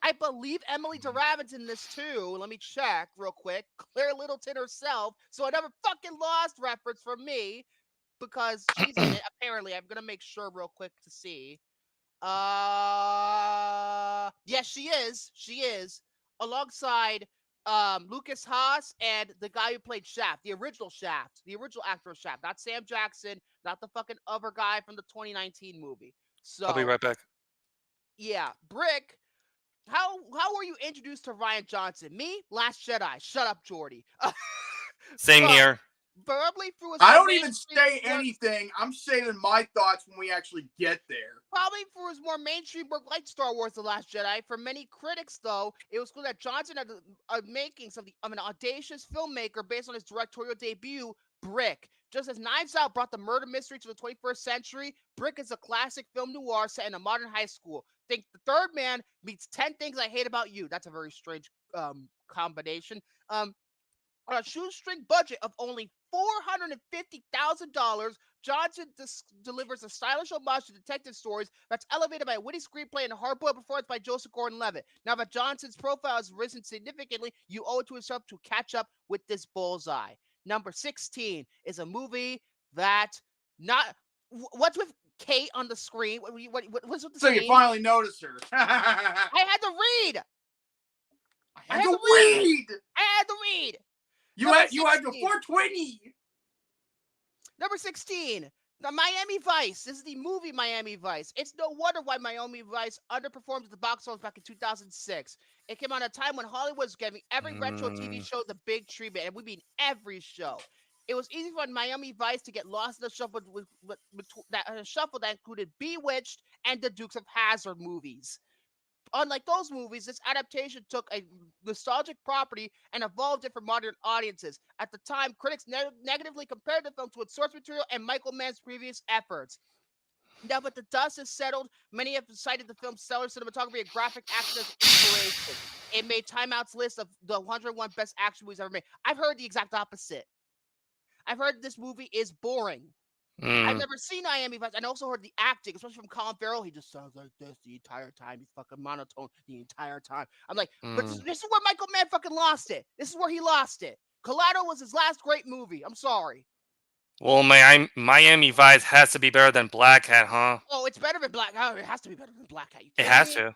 I believe Emily DeRavin's in this too. Let me check real quick. Claire Littleton herself. So another fucking Lost reference for me because she's in it. Apparently, I'm gonna make sure real quick to see. Yes, she is. She is alongside Lucas Haas and the guy who played Shaft, the original actor of Shaft, not Sam Jackson, not the fucking other guy from the 2019 movie. So I'll be right back. yeah, Brick. How were you introduced to Ryan Johnson? Me, Last Jedi. Shut up, Jordy. Same here. Probably through his I more don't even mainstream say work- anything. I'm saving my thoughts when we actually get there. Probably for his more mainstream work like Star Wars: The Last Jedi. For many critics, though, it was clear that Johnson had the makings of an audacious filmmaker based on his directorial debut, Brick. Just as Knives Out brought the murder mystery to the 21st century, Brick is a classic film noir set in a modern high school. Think The Third Man meets 10 Things I Hate About You. That's a very strange combination. On a shoestring budget of only $450,000, Johnson delivers a stylish homage to detective stories that's elevated by a witty screenplay and a hard-boiled performance by Joseph Gordon-Levitt. Now that Johnson's profile has risen significantly, you owe it to yourself to catch up with this bullseye. Number 16 is a movie that what's with Kate on the screen? What's with the So scene? you finally noticed her. I had to read. I had to read. I had to read. You Number had the 16. 420. Number 16, the Miami Vice. This is the movie Miami Vice. It's no wonder why Miami Vice underperformed at the box office back in 2006. It came out at a time when Hollywood was giving every retro TV show the big treatment, and we mean every show. It was easy for Miami Vice to get lost in a shuffle that included Bewitched and the Dukes of Hazzard movies. Unlike those movies, this adaptation took a nostalgic property and evolved it for modern audiences. At the time, critics negatively compared the film to its source material and Michael Mann's previous efforts. Now that the dust has settled, many have cited the film's stellar cinematography and graphic action as inspiration. It made Time Out's list of the 101 best action movies ever made. I've heard the exact opposite. I've heard this movie is boring. I've never seen Miami Vice. I also heard the acting, especially from Colin Farrell. He just sounds like this the entire time. He's fucking monotone the entire time. I'm like, but this is where Michael Mann fucking lost it. This is where he lost it. Collateral was his last great movie. I'm sorry. Well, Miami Vice has to be better than Black Hat, huh? Oh, it's better than Black Hat. Oh, it has to be better than Black Hat. It has to.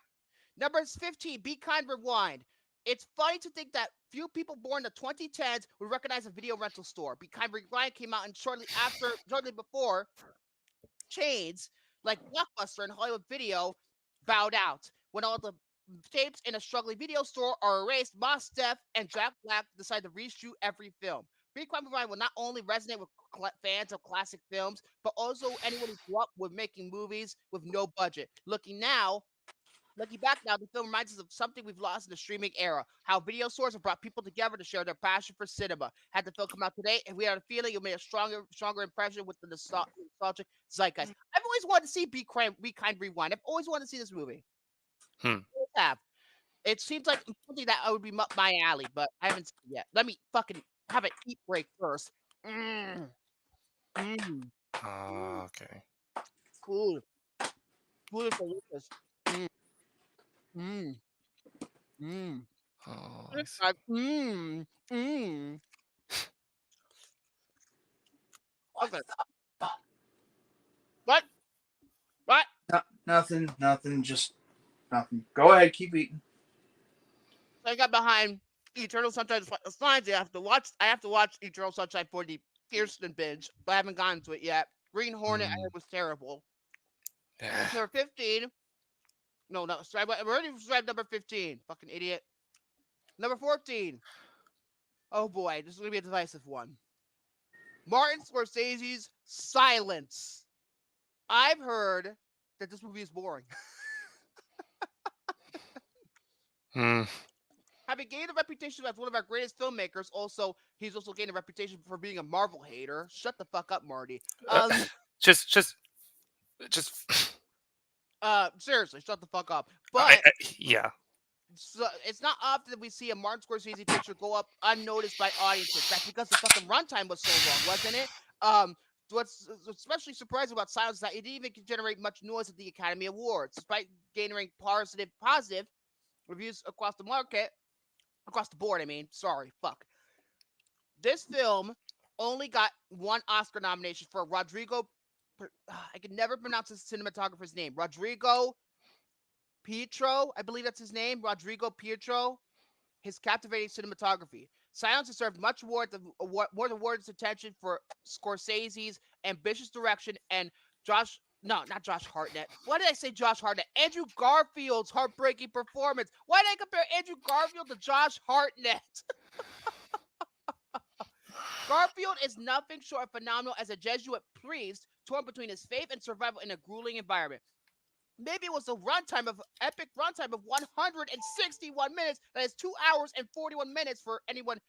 Number 15, Be Kind, Rewind. It's funny to think that few people born in the 2010s would recognize a video rental store. Be Kind, Rewind came out, and shortly before, chains like Blockbuster and Hollywood Video bowed out. When all the tapes in a struggling video store are erased, Mos Def and Jack Black decide to reshoot every film. Be Kind, Rewind will not only resonate with fans of classic films, but also anyone who grew up with making movies with no budget. Looking back now, the film reminds us of something we've lost in the streaming era. How video stores have brought people together to share their passion for cinema. Had the film come out today, and we had a feeling it made a stronger impression with the nostalgic zeitgeist. I've always wanted to see Be Kind, Rewind. I've always wanted to see this movie. It seems like something that would be up my alley, but I haven't seen it yet. Let me fucking have an eat break first. Okay. Food is delicious. Oh, It's like, Okay. What? Nothing. Just nothing. Go ahead. Keep eating. I got behind Eternal Sunshine of the Spotless Mind. I have to watch Eternal Sunshine for the Kirsten binge, but I haven't gotten to it yet. Green Hornet, I heard was terrible. Number 15. No, I already subscribed number 15. Fucking idiot. Number 14. Oh boy, this is gonna be a divisive one. Martin Scorsese's Silence. I've heard that this movie is boring. Hmm. Having gained a reputation as one of our greatest filmmakers, he's also gained a reputation for being a Marvel hater. Shut the fuck up, Marty. Just. Seriously, shut the fuck up. But Yeah. so, it's not often that we see a Martin Scorsese picture go up unnoticed by audiences. That's because the fucking runtime was so long, wasn't it? What's especially surprising about Silence is that it didn't even generate much noise at the Academy Awards, despite gaining positive reviews across the board. I mean, sorry, fuck. This film only got one Oscar nomination for Rodrigo. I can never pronounce his cinematographer's name. Rodrigo Pietro, I believe that's his name. Rodrigo Pietro. His captivating cinematography. Silence deserved much more than award's attention for Scorsese's ambitious direction and not Josh Hartnett. Why did I say Josh Hartnett? Andrew Garfield's heartbreaking performance. Why did I compare Andrew Garfield to Josh Hartnett? Garfield is nothing short of phenomenal as a Jesuit priest torn between his faith and survival in a grueling environment. Maybe it was the epic runtime of 161 minutes, that is 2 hours and 41 minutes for anyone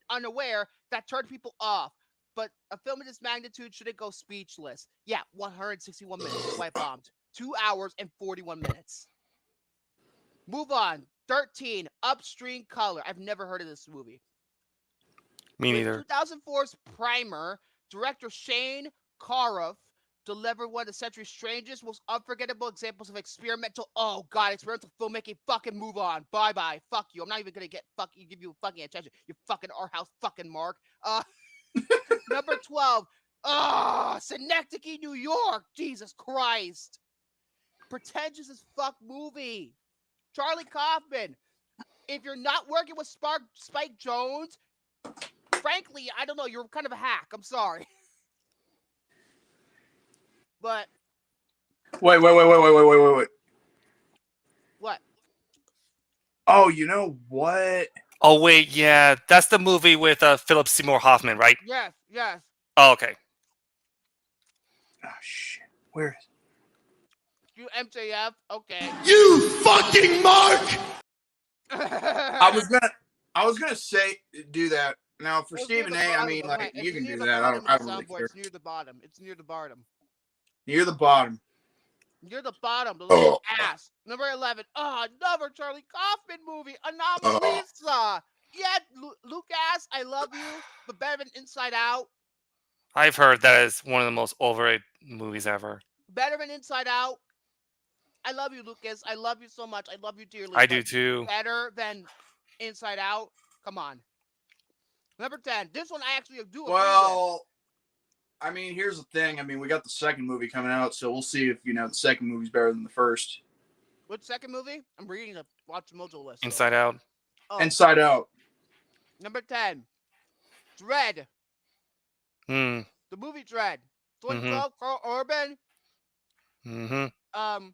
unaware, that turned people off. But a film of this magnitude shouldn't go speechless. Yeah, 161 minutes, white bombed. 2 hours and 41 minutes. Move on. 13, Upstream Color. I've never heard of this movie. Me neither. 2004's Primer, director Shane Carruth delivered one of the century's strangest, most unforgettable examples of experimental filmmaking. Fucking move on. Bye-bye. Fuck you. I'm not even gonna give you fucking attention. You fucking art house fucking mark. Number 12. Synecdoche, New York. Jesus Christ. Pretentious as fuck movie. Charlie Kaufman. If you're not working with Spike Jonze, frankly, I don't know. You're kind of a hack. I'm sorry. But Wait. What? Oh, you know what? Oh wait, yeah, that's the movie with Philip Seymour Hoffman, right? Yes. Oh, okay. Oh shit. Where is You MJF? Okay. You fucking Mark! I was gonna say do that. Now for Stephen A, I mean, like, you can do that. I don't really care. It's near the bottom. Near the bottom. Near the bottom. The little ass. Number 11. Another Charlie Kaufman movie. Anomalisa. Yeah, Lucas, I love you, but better than Inside Out. I've heard that is one of the most overrated movies ever. Better than Inside Out. I love you, Lucas. I love you so much. I love you dearly. I do too. Better than Inside Out. Come on. Number 10. This one I actually do agree with. I mean, here's the thing. I mean, we got the second movie coming out, so we'll see if, the second movie's better than the first. Which second movie? I'm reading the Watch Mojo list. Inside Out. Oh. Inside Out. Number 10. Dread. The movie Dread. 2012, Carl Urban. Mm-hmm.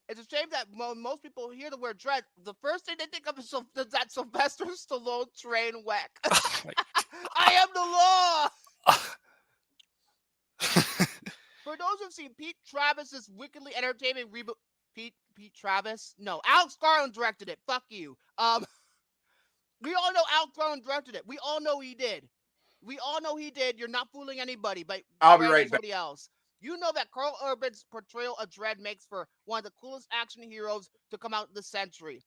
It's a shame that most people hear the word Dread. The first thing they think of is that Sylvester Stallone train wreck. I am the law! For those who've seen Pete Travis's wickedly entertaining reboot, Pete Travis? No, Alex Garland directed it. Fuck you. We all know Alex Garland directed it. We all know he did. You're not fooling anybody, but I'll be right back. Somebody else. You know that Carl Urban's portrayal of Dredd makes for one of the coolest action heroes to come out this century.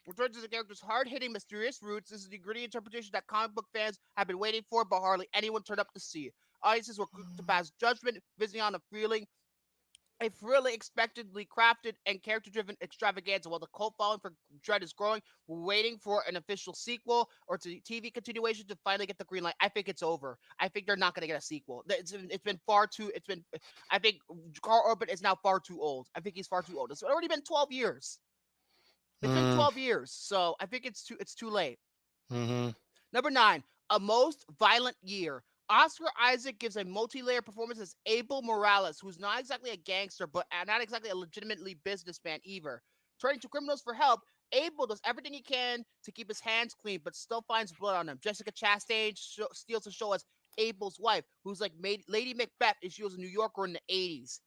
Returns to the character's hard-hitting, mysterious roots. This is the gritty interpretation that comic book fans have been waiting for, but hardly anyone turned up to see. Audiences were quick to pass judgment, visiting on a thrilling, expectedly crafted and character-driven extravaganza. While the cult following for Dredd is growing, we're waiting for an official sequel or TV continuation to finally get the green light. I think it's over. I think they're not going to get a sequel. It's been far too. I think Carl Urban is now far too old. I think he's far too old. It's already been 12 years. It's been 12 years, so I think it's too late. Mm-hmm. Number 9, A Most Violent Year. Oscar Isaac gives a multi-layer performance as Abel Morales, who's not exactly a gangster, but not exactly a legitimately businessman either. Turning to criminals for help, Abel does everything he can to keep his hands clean, but still finds blood on them. Jessica Chastain steals the show as Abel's wife, who's like Lady Macbeth, and she was a New Yorker in the 80s.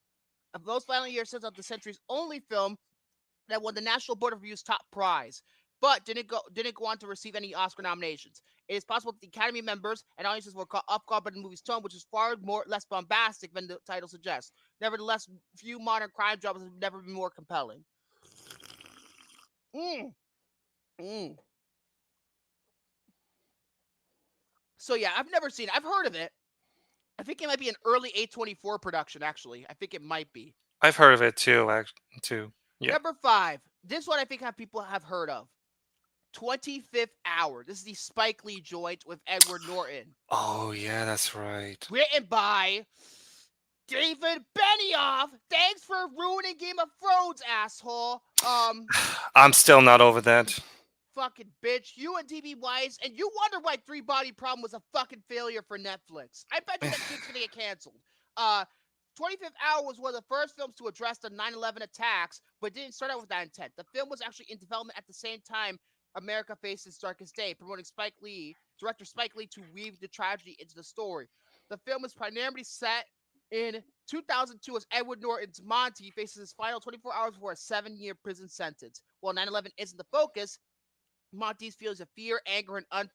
A Most Violent Year sets out the century's only film that won the National Board of Review's top prize. but didn't go on to receive any Oscar nominations. It is possible that the Academy members and audiences were caught off guard by the movie's tone, which is far less bombastic than the title suggests. Nevertheless, few modern crime dramas have never been more compelling. So yeah, I've never seen it. I've heard of it. I think it might be an early A24 production, actually. I think it might be. I've heard of it too, Yeah. Number 5. This one I think people have heard of. 25th Hour. This is the Spike Lee joint with Edward Norton. Oh, yeah, that's right. Written by David Benioff. Thanks for ruining Game of Thrones, asshole. I'm still not over that. Fucking bitch. You and DB Wise, and you wonder why Three Body Problem was a fucking failure for Netflix. I bet you that shit's gonna get canceled. 25th Hour was one of the first films to address the 9/11 attacks, but didn't start out with that intent. The film was actually in development at the same time America faced its darkest day, promoting director Spike Lee to weave the tragedy into the story. The film is primarily set in 2002 as Edward Norton's Monty faces his final 24 hours before a 7-year prison sentence. While 9/11 isn't the focus, Monty's feelings of fear, anger, and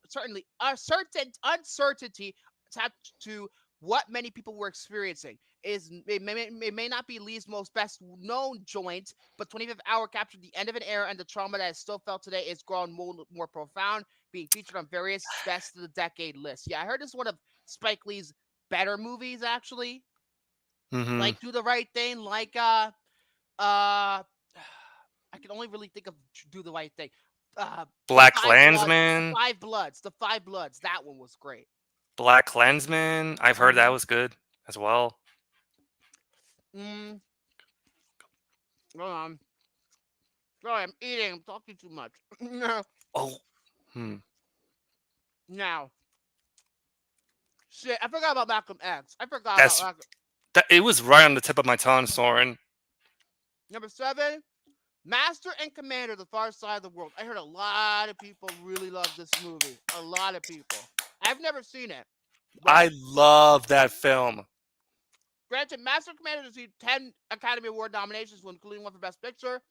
certainly uncertainty attached to what many people were experiencing. It may not be Lee's best known joint, but 25th Hour captured the end of an era, and the trauma that is still felt today is grown more profound, being featured on various best of the decade lists. Yeah, I heard this is one of Spike Lee's better movies, actually. Mm-hmm. Like Do the Right Thing, like I can only really think of Do the Right Thing. Black Klansman. The Five Bloods. That one was great. Black Klansman. I've heard that was good as well. Sorry, I'm eating. I'm talking too much. Oh. Now. Shit, I forgot about Malcolm X. It was right on the tip of my tongue, Soren. Number 7. Master and Commander, The Far Side of the World. I heard a lot of people really love this movie. A lot of people. I've never seen it. I love that film. Granted, Master and Commander received 10 Academy Award nominations, including one for Best Picture.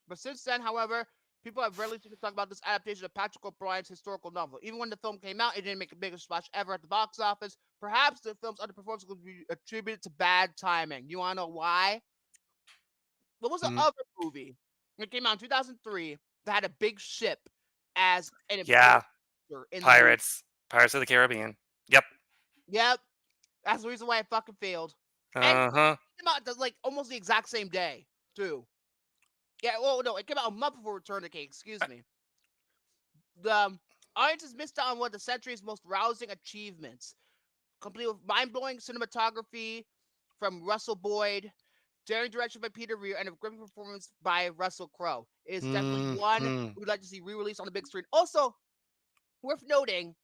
But since then, however, people have rarely seen to talk about this adaptation of Patrick O'Brien's historical novel. Even when the film came out, it didn't make a bigger splash ever at the box office. Perhaps the film's underperformance could be attributed to bad timing. You want to know why? What was the other movie? It came out in 2003 that had a big ship as an Pirates of the Caribbean. Yep. That's the reason why it fucking failed. Uh-huh. And it came out like almost the exact same day too. Yeah, well, no, it came out a month before Return of the King. Excuse me. The audiences missed out on one of the century's most rousing achievements, complete with mind-blowing cinematography from Russell Boyd, daring direction by Peter Weir, and a gripping performance by Russell Crowe. It is definitely one we'd like to see re-released on the big screen. Also, worth noting,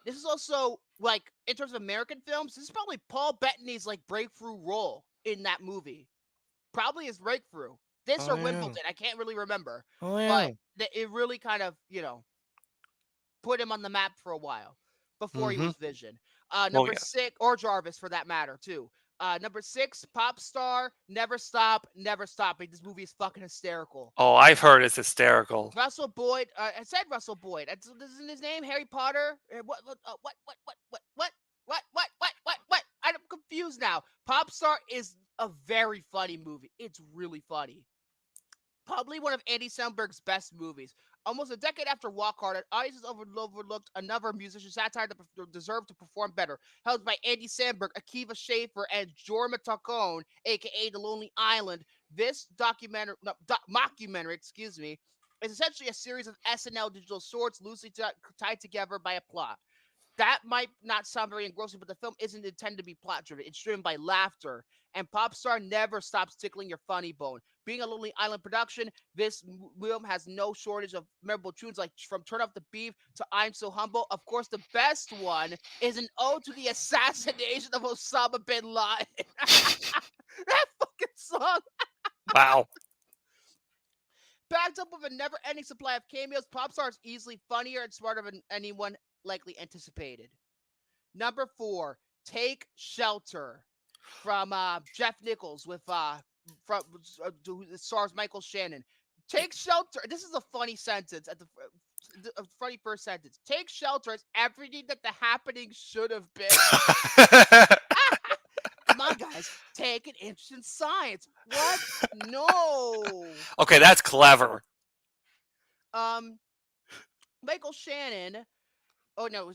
this is also, like, in terms of American films, this is probably Paul Bettany's, like, breakthrough role in that movie. Probably his breakthrough. This or Wimbledon. I can't really remember. But it really kind of, put him on the map for a while before he was Vision. Number 6, or Jarvis for that matter, too. Number 6, Pop Star, Never Stop, Never Stop. This movie is fucking hysterical. Oh, I've heard it's hysterical. Russell Boyd. I said Russell Boyd. This isn't his name. Harry Potter. What? I'm confused now. Pop Star is a very funny movie. It's really funny. Probably one of Andy Samberg's best movies. Almost a decade after Walk Hard, audiences overlooked another musician satire that deserved to perform better. Held by Andy Samberg, Akiva Schaffer, and Jorma Taccone, a.k.a. The Lonely Island. This mockumentary, is essentially a series of SNL digital shorts loosely tied together by a plot. That might not sound very engrossing, but the film isn't intended to be plot-driven. It's driven by laughter, and Popstar never stops tickling your funny bone. Being a Lonely Island production, this film has no shortage of memorable tunes like from Turn Up the Beef to I'm So Humble. Of course, the best one is an ode to the assassination of Osama bin Laden. That fucking song. Wow. Backed up with a never-ending supply of cameos, Popstar is easily funnier and smarter than anyone likely anticipated. Number 4, Take Shelter from Jeff Nichols with who stars Michael Shannon. Take shelter. This is a funny sentence at the funny first sentence. Take shelter as everything that the happening should have been. Come on, guys. Take an interest in science. What? No. Okay, that's clever. Michael Shannon. Oh no,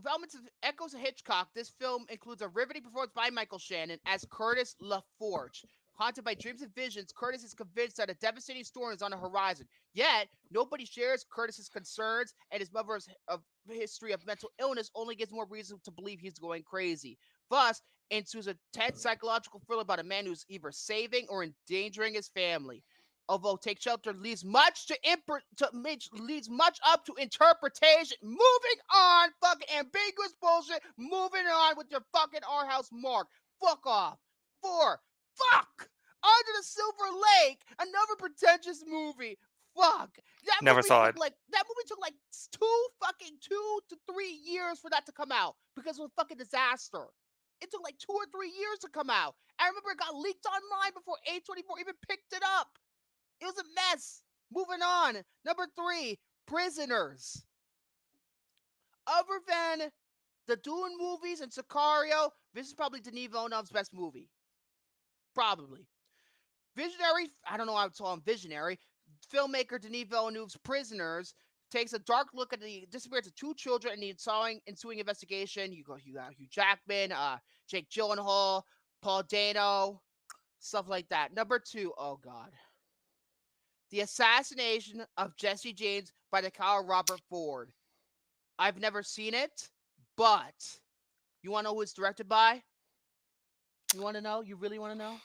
Elements of Echoes of Hitchcock. This film includes a riveting performance by Michael Shannon as Curtis LaForge. Haunted by dreams and visions, Curtis is convinced that a devastating storm is on the horizon. Yet, nobody shares Curtis's concerns, and his mother's history of mental illness only gives more reason to believe he's going crazy. Thus, ensues a tense psychological thriller about a man who's either saving or endangering his family. Although Take Shelter leaves much leaves much up to interpretation. Moving on, fucking ambiguous bullshit. Moving on with your fucking art house mark. Fuck off. 4. Fuck! Under the Silver Lake, another pretentious movie. Fuck. Never saw it. That movie took like 2 to 3 years for that to come out because it was a fucking disaster. It took like 2 or 3 years to come out. I remember it got leaked online before A24 even picked it up. It was a mess. Moving on. Number 3, Prisoners. Other than the Dune movies and Sicario, this is probably Denis Villeneuve's best movie. Probably. Visionary, I don't know how to call him visionary. Filmmaker Denis Villeneuve's Prisoners takes a dark look at the disappearance of 2 children and the ensuing investigation. You got Hugh Jackman, Jake Gyllenhaal, Paul Dano, stuff like that. Number 2, oh God. The Assassination of Jesse James by the Kyle Robert Ford. I've never seen it, but you want to know who it's directed by? You want to know? You really want to know?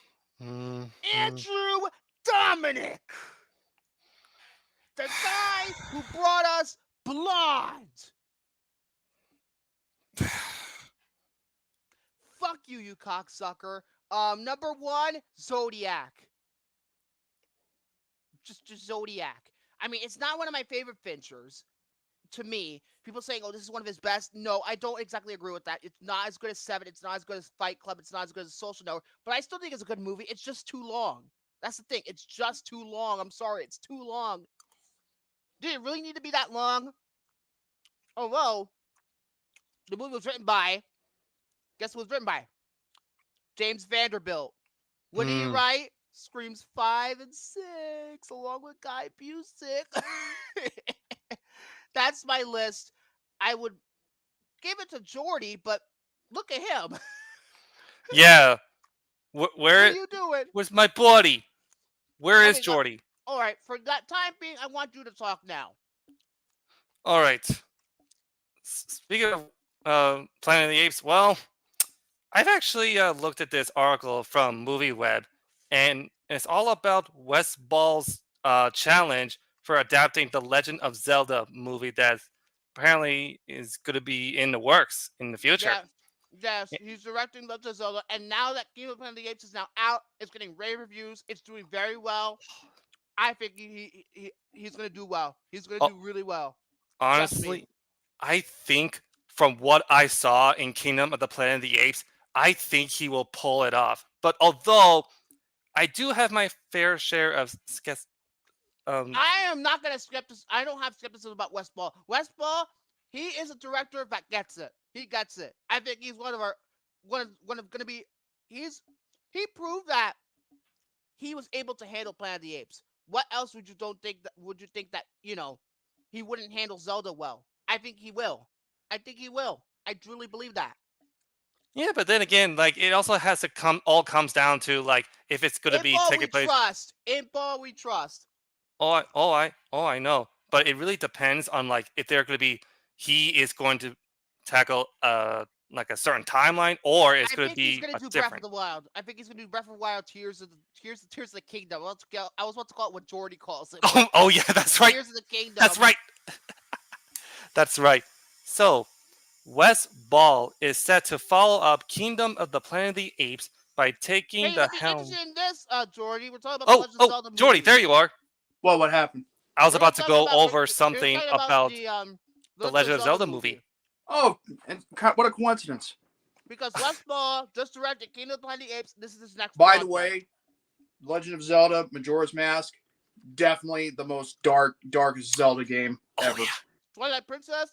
Andrew Dominic! The guy who brought us Blonde! Fuck you, you cocksucker. Number 1, Zodiac. Just Zodiac. I mean, it's not one of my favorite Finchers. To me, people saying, "Oh, this is one of his best." No, I don't exactly agree with that. It's not as good as Seven. It's not as good as Fight Club. It's not as good as Social Network. But I still think it's a good movie. It's just too long. That's the thing. It's just too long. I'm sorry. It's too long. Did it really need to be that long? Although, the movie was written by, guess who it was written by? James Vanderbilt. What did he write? Screams 5 and 6, along with Guy Busick. That's my list. I would give it to Jordy, but look at him. Yeah. What are you doing? Where's my buddy? Where is Jordy? All right. For that time being, I want you to talk now. All right. Speaking of Planet of the Apes, well, I've actually looked at this article from MovieWeb, and it's all about Wes Ball's challenge for adapting the Legend of Zelda movie that apparently is going to be in the works in the future. Yes, he's directing Legend of Zelda, and now that Kingdom of the Planet of the Apes is now out, it's getting rave reviews. It's doing very well. I think he's going to do well. He's going to do really well. Honestly, I think from what I saw in Kingdom of the Planet of the Apes, I think he will pull it off. But although I do have my fair share of I am not going to skepticism. I don't have skepticism about Wes Ball. Wes Ball, he is a director that gets it. He gets it. I think he's one of going to be. He proved that he was able to handle Planet of the Apes. What else would you think that he wouldn't handle Zelda well? I think he will. I truly believe that. Yeah, but then again, like it also has to comes down to like if it's going to be taking place. In Ball, we trust. I know, but it really depends on like if they're going to be. He is going to tackle like a certain timeline, or it's going to be he's gonna do different. Breath of the Wild. I think he's going to do Breath of the Wild. Tears of the Kingdom. I was about to call it what Jordy calls it. Oh yeah, that's right. Tears of the Kingdom. That's right. That's right. So, Wes Ball is set to follow up Kingdom of the Planet of the Apes by taking the helm. In this, Jordy, we're talking about the Legend of Zelda Jordy, there you are. Well, what happened? I was about to go over something about the Legend of Zelda movie. Oh, and what a coincidence. Because Wes Ball just directed Kingdom of the Planet of the Apes. This is his next By the way, Legend of Zelda, Majora's Mask, definitely the most darkest Zelda game ever. Yeah. Twilight Princess?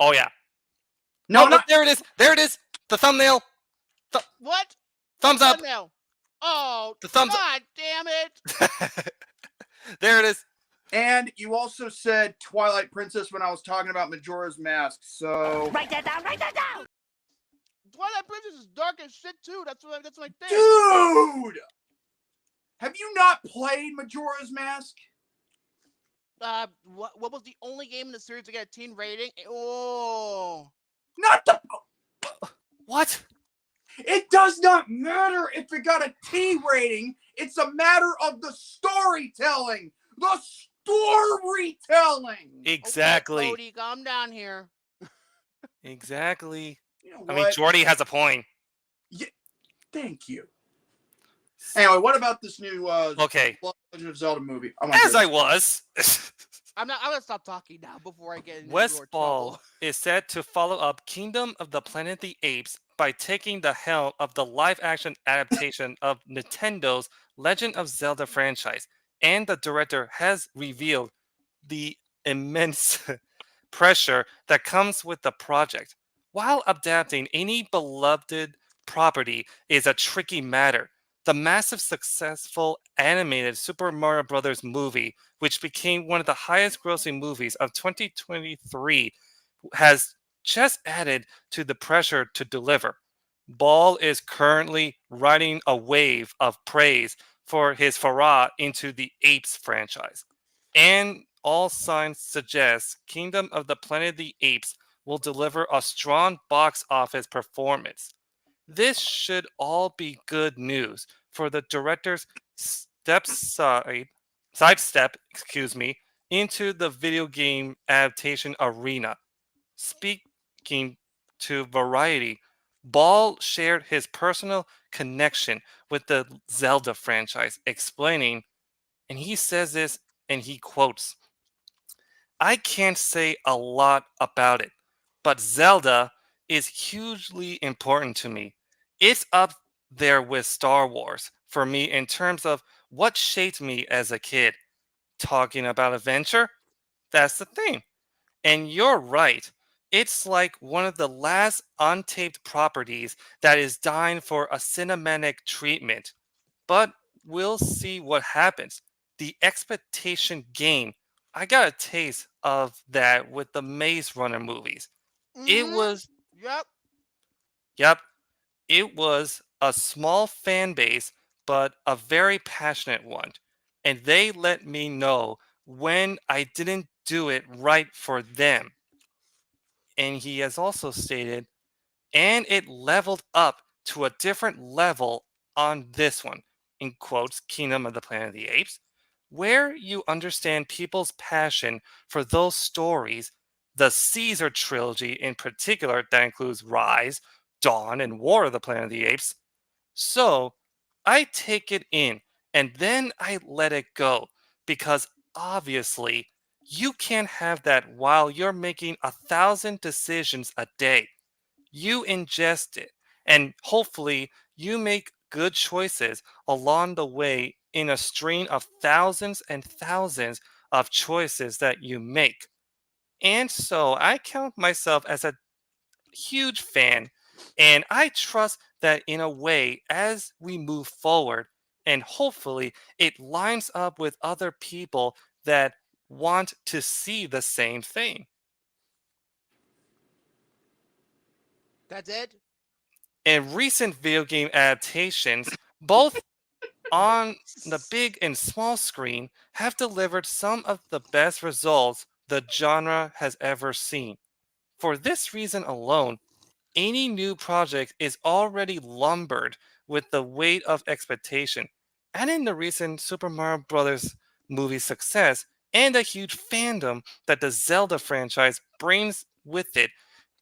Oh yeah. No, Oh, not there it is. There it is. The thumbnail. What? Thumbs up. Thumbnail. Oh, The thumbs God damn it. There it is. And you also said Twilight Princess when I was talking about Majora's Mask. So Write that down. Write that down. Twilight Princess is dark as shit too. That's my thing. dude, have you not played Majora's Mask? What was the only game in the series to get a teen rating? Oh, Not the. What? It does not matter if it got a T rating. It's a matter of the storytelling. The storytelling. Exactly. Okay, Cody, calm down here. Exactly. You know I mean, what? Jordy has a point. Yeah, thank you. Anyway, what about this new Okay. Legend of Zelda movie? As I was. I'm gonna stop talking now before I get into Wes your Ball trouble. is set to follow up Kingdom of the Planet of the Apes by taking the helm of the live-action adaptation of Nintendo's Legend of Zelda franchise, and the director has revealed the immense pressure that comes with the project. While adapting any beloved property is a tricky matter, the massive successful animated Super Mario Bros. Movie, which became one of the highest grossing movies of 2023, has just added to the pressure to deliver. Ball is currently riding a wave of praise for his foray into the Apes franchise. And all signs suggest Kingdom of the Planet of the Apes will deliver a strong box office performance. This should all be good news for the director's sidestep, into the video game adaptation arena. Speaking to Variety, Ball shared his personal connection with the Zelda franchise, explaining, and he says this and he quotes, "I can't say a lot about it, but Zelda is hugely important to me. It's up there with Star Wars for me in terms of what shaped me as a kid. Talking about adventure, that's the thing. And you're right. It's like one of the last untaped properties that is dying for a cinematic treatment. But we'll see what happens. The expectation game. I got a taste of that with the Maze Runner movies. It was, Yep. it was a small fan base, but a very passionate one. And they let me know when I didn't do it right for them. And he has also stated, and it leveled up to a different level on this one, in quotes, Kingdom of the Planet of the Apes, where you understand people's passion for those stories, the Caesar trilogy in particular, that includes Rise, Dawn, and War of the Planet of the Apes. So I take it in and then I let it go because obviously you can't have that while you're making 1,000 decisions a day. You ingest it, and hopefully you make good choices along the way in a string of thousands and thousands of choices that you make. And so I count myself as a huge fan, and I trust that in a way as we move forward, and hopefully it lines up with other people that want to see the same thing. That's it? In recent video game adaptations, both on the big and small screen, have delivered some of the best results the genre has ever seen. For this reason alone, any new project is already lumbered with the weight of expectation. And in the recent Super Mario Bros. Movie success and the huge fandom that the Zelda franchise brings with it,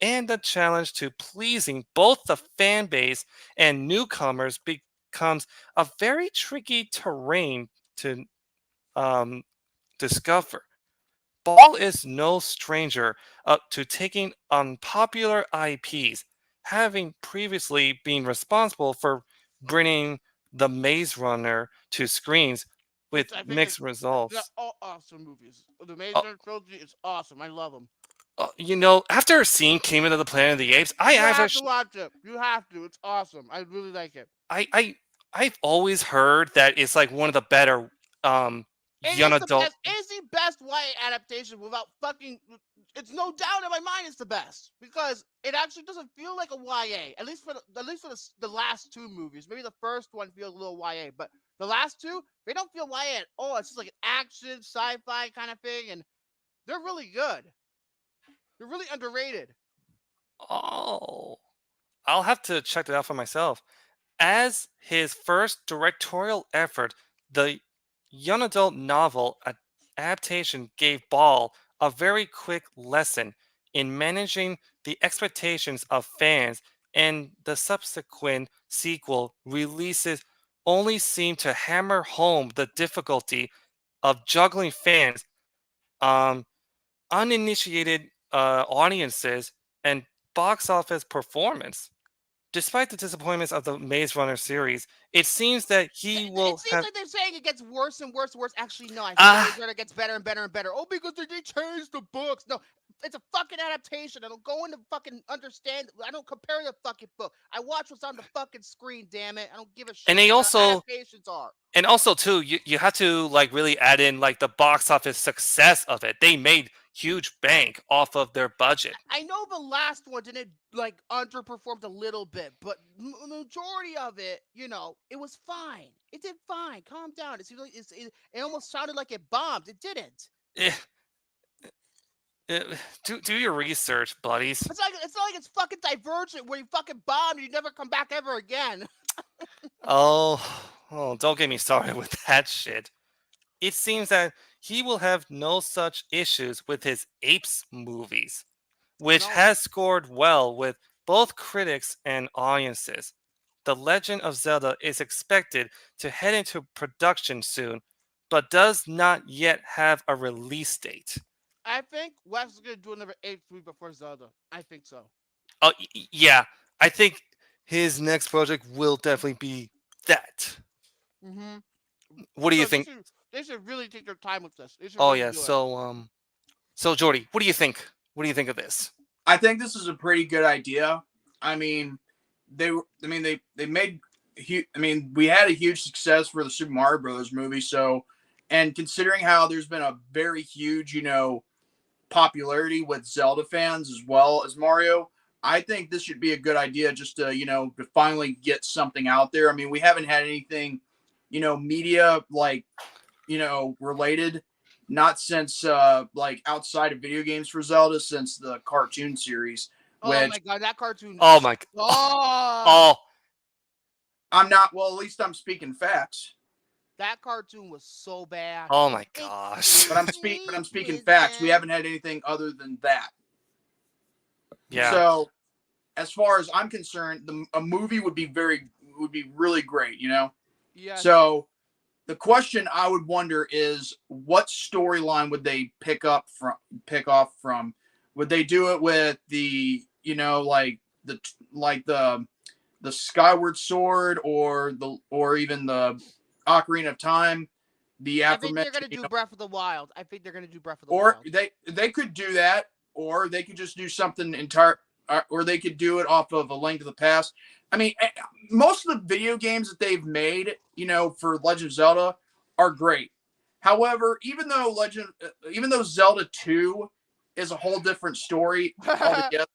and the challenge to pleasing both the fan base and newcomers becomes a very tricky terrain to discover. Ball is no stranger to taking unpopular IPs, having previously been responsible for bringing the Maze Runner to screens with I think mixed they're results. all awesome movies. The Maze trilogy is awesome. I love them. After seeing Kingdom of the Planet of the Apes, You have to watch it. You have to. It's awesome. I really like it. I've always heard that it's like one of the better young adult. It's the best YA adaptation without fucking. It's no doubt in my mind it's the best because it actually doesn't feel like a YA. At least for the last two movies. Maybe the first one feels a little YA, but the last two they don't feel YA at all. It's just like an action sci-fi kind of thing, and they're really good. They're really underrated. Oh, I'll have to check that out for myself. As his first directorial effort, the young adult novel adaptation gave Ball a very quick lesson in managing the expectations of fans, and the subsequent sequel releases only seem to hammer home the difficulty of juggling fans, uninitiated audiences, and box office performance. Despite the disappointments of the Maze Runner series, it seems that he will It seems have. like they're saying it gets worse and worse and worse. Actually, no. I think Maze Runner gets better and better and better. Oh, because they changed the books. No, it's a fucking adaptation. I don't go into fucking understand. I don't compare the fucking book. I watch what's on the fucking screen. Damn it! I don't give a shit. And they what also, adaptations are. and also too, you have to like really add in like the box office success of it. They made huge bank off of their budget. I know the last one didn't like underperformed a little bit, but majority of it, it was fine. It did fine. Calm down. It seems like it almost sounded like it bombed. It didn't. Do your research, buddies. It's not like it's fucking Divergent where you fucking bomb and you never come back ever again. Oh, don't get me started with that shit. It seems that he will have no such issues with his Apes movies, which has scored well with both critics and audiences. The Legend of Zelda is expected to head into production soon, but does not yet have a release date. I think Wes is going to do another Apes movie before Zelda. I think so. Oh, yeah. I think his next project will definitely be that. Mm-hmm. What do you think? They should really take their time with this. Oh yeah. So Jordy, what do you think? What do you think of this? I think this is a pretty good idea. I mean, they made. We had a huge success for the Super Mario Brothers movie. So, and considering how there's been a very huge, popularity with Zelda fans as well as Mario, I think this should be a good idea just to, to finally get something out there. I mean, we haven't had anything, media like, related, not since like outside of video games for Zelda, since the cartoon series. Oh my god, that cartoon! Oh my god! Oh, I'm not. Well, at least I'm speaking facts. That cartoon was so bad. Oh my gosh! But I'm speaking facts. We haven't had anything other than that. Yeah. So, as far as I'm concerned, a movie would be really great. Yeah. So, the question I would wonder is, what storyline would they pick off from? Would they do it with the the Skyward Sword or even the Ocarina of Time? I think they're gonna do Breath of the Wild. Or they could do that, or they could just do something entire, or they could do it off of A Link to the Past. I mean, most of the video games that they've made, for Legend of Zelda, are great. However, even though Zelda 2 is a whole different story altogether,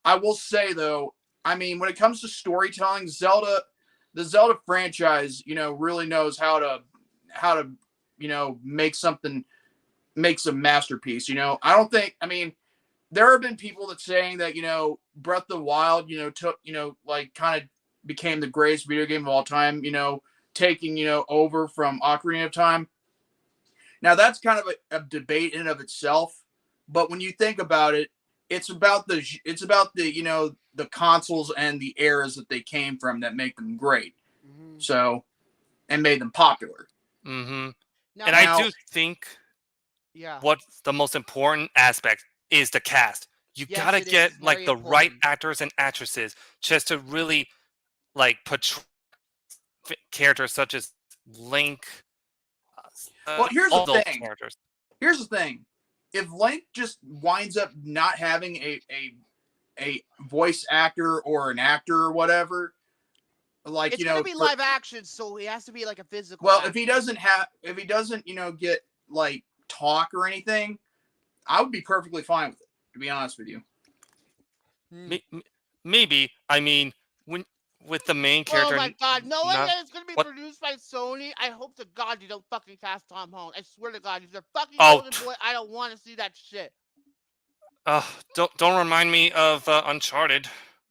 I will say though, I mean, when it comes to storytelling, the Zelda franchise, really knows how to make some masterpiece. There have been people that saying that, Breath of the Wild, took, kind of became the greatest video game of all time, taking, over from Ocarina of Time. Now that's kind of a debate in and of itself, but when you think about it, it's about the the consoles and the eras that they came from that make them great. Mm-hmm. So, and made them popular. Mm-hmm. I do think what's the most important aspect is the cast. You gotta get like the right actors and actresses just to really like portray characters such as Link, Well, here's all the those thing. characters. Here's the thing. If Link just winds up not having a voice actor or an actor or whatever, like It's gonna be live action, so he has to be like a physical. Well, actor. if he doesn't, get like talk or anything, I would be perfectly fine with it. To be honest with you. Maybe. I mean, with the main character. Oh my God! Knowing not- that it's gonna be what? produced by Sony, I hope to God you don't fucking cast Tom Holland. I swear to God, if they're fucking Oh, Golden Boy, I don't want to see that shit. Don't remind me of Uncharted.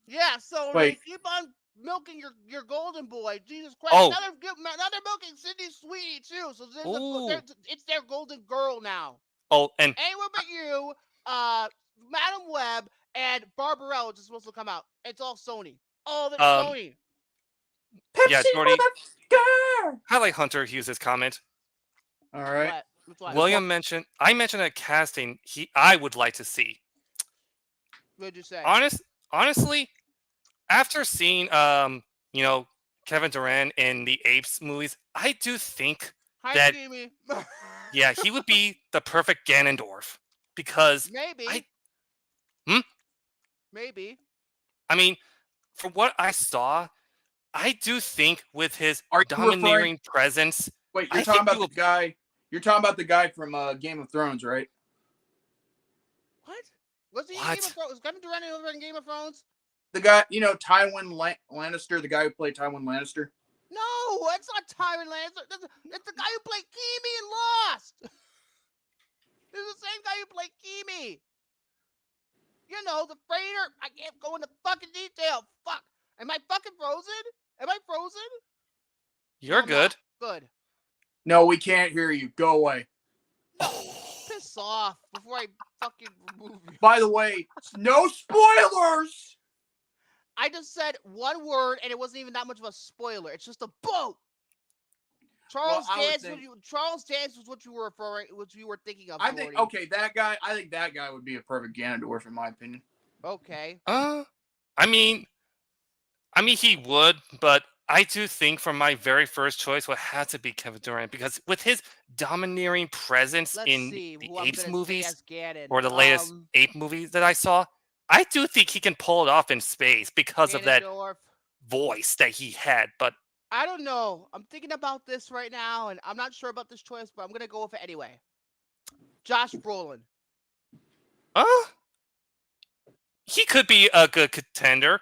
Yeah, so Wait. keep on milking your Golden Boy. Jesus Christ! Oh. Now they're milking Sydney Sweeney too. So Ooh. it's their Golden Girl now. Oh, and Anyone but you, Madam Web, and Barbarella is supposed to come out. It's all Sony. All of it's Sony. yeah, Jordy. Highlight Hunter Hughes' comment. All right. What? William mentioned. I mentioned a casting I would like to see. What'd you say? Honestly, after seeing Kevin Durant in the Apes movies, I do think that Jimmy. yeah, he would be the perfect Ganondorf because Maybe. Maybe. I mean, from what I saw, I do think with his Are you domineering presence. Wait, you're talking about the guy. You're talking about the guy from Game of Thrones, right? What? Was he in Game of Thrones? Was Kevin Durant over in Game of Thrones? The guy, Tywin Lannister, the guy who played Tywin Lannister. No, it's not Tywin Lannister. It's the guy who played Kimi in Lost. It's the same guy who played Kimi. You know, the freighter. I can't go into fucking detail. Fuck. Am I fucking frozen? Am I frozen? You're good. Good. No, we can't hear you. Go away. Piss off before I fucking remove you. By the way, no spoilers. I just said one word, and it wasn't even that much of a spoiler. It's just a boat. Charles Dance was what you were referring, what you were thinking of. I think that guy. I think that guy would be a perfect Ganondorf, in my opinion. Okay. I mean, he would, but I do think from my very first choice would have to be Kevin Durant because with his domineering presence in the Apes movies or the latest Ape movies that I saw, I do think he can pull it off in space because of that voice that he had. But I don't know. I'm thinking about this right now, and I'm not sure about this choice, but I'm gonna go with it anyway. Josh Brolin. He could be a good contender.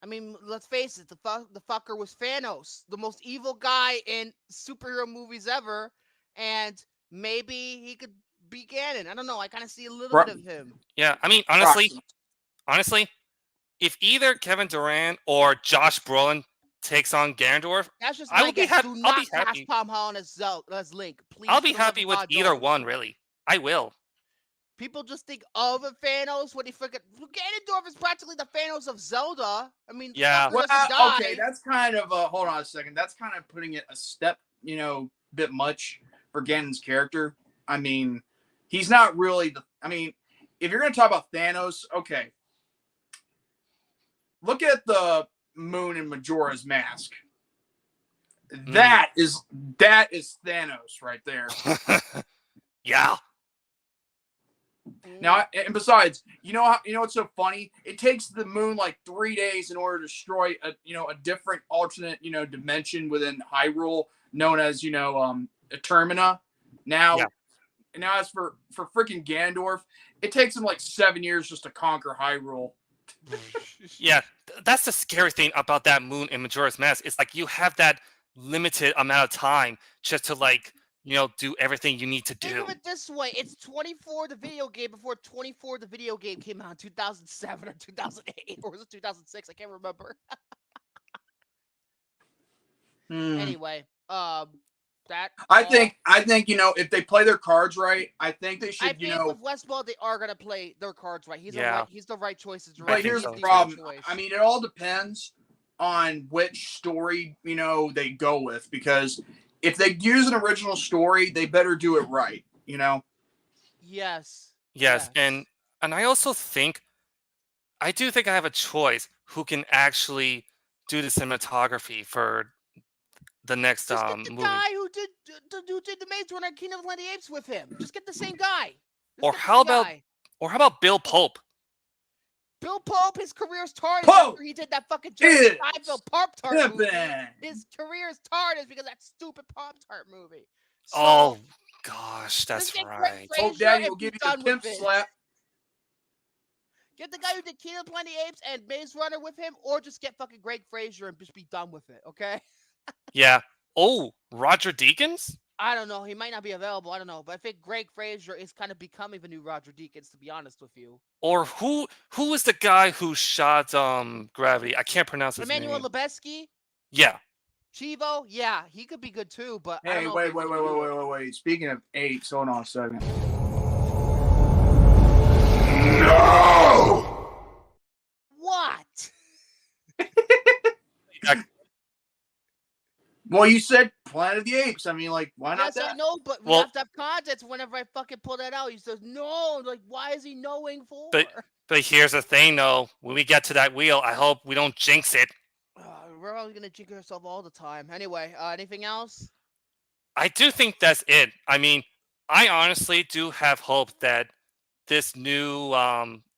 I mean, let's face it, the fucker was Thanos, the most evil guy in superhero movies ever, and maybe he could be Ganon. I don't know. I kind of see a little bit of him. Yeah, I mean, honestly, if either Kevin Durant or Josh Brolin takes on Ganondorf, that's just I will be happy. Do not cast Tom Holland as Link, please. I'll be happy with either one, really. I will. People just think of a Thanos when they forget. Ganondorf is practically the Thanos of Zelda. I mean, yeah. Well, okay, that's kind of hold on a second. That's kind of putting it a step, bit much for Ganon's character. I mean, he's not really if you're going to talk about Thanos, okay. Look at the moon in Majora's Mask. That is Thanos right there. Yeah. Now, and besides, you know what's so funny? It takes the moon like 3 days in order to destroy a different alternate dimension within Hyrule, known as Termina. Now as for freaking Ganondorf, it takes him like 7 years just to conquer Hyrule. Yeah, that's the scary thing about that moon in Majora's Mask. It's like you have that limited amount of time just to do everything you need to do. Think of it this way. It's 24 the video game before 24 the video game came out in 2007 or 2008 or was it 2006? I can't remember. Anyway, I think if they play their cards right, I think they should. I think with Westball they are gonna play their cards right. He's the right choice. But here's the problem. I mean, it all depends on which story they go with, because if they use an original story, they better do it right. Yes. And I also think I have a choice who can actually do the cinematography for the next Just get the movie. guy who did the Maze Runner and Kingdom of the Planet of the Apes with him. Just get the same guy. Or how about Bill Pope? Bill Pope, his career's tarnished Pope after he did that fucking Jerry is Seinfeld Pop-Tart movie. pimpin'. His career's tarnished because of that stupid Pop-Tart movie. So, Oh gosh, that's just get right. Greg Hope Fraser Daddy and will be give you a done pimp with it. slap. Get the guy who did Kingdom of the Planet of the Apes and Maze Runner with him, or just get fucking Greg Fraser and just be done with it, okay? Yeah. Oh, Roger Deakins? I don't know. He might not be available. I don't know. But I think Greg Fraser is kind of becoming the new Roger Deakins, to be honest with you. Or who was the guy who shot Gravity? I can't pronounce his Emmanuel name. Lubezki? Yeah. Chivo? Yeah, he could be good too, but I Hey, don't know. wait. Speaking of apes, hold on a second. What? Well, you said Planet of the Apes. I mean, like, why not Yes, that? I know, but we have to have context whenever I fucking pull that out. He says, no, like, why is he knowing for? But here's the thing, though. When we get to that wheel, I hope we don't jinx it. We're always going to jinx ourselves all the time. Anyway, anything else? I do think that's it. I mean, I honestly do have hope that this new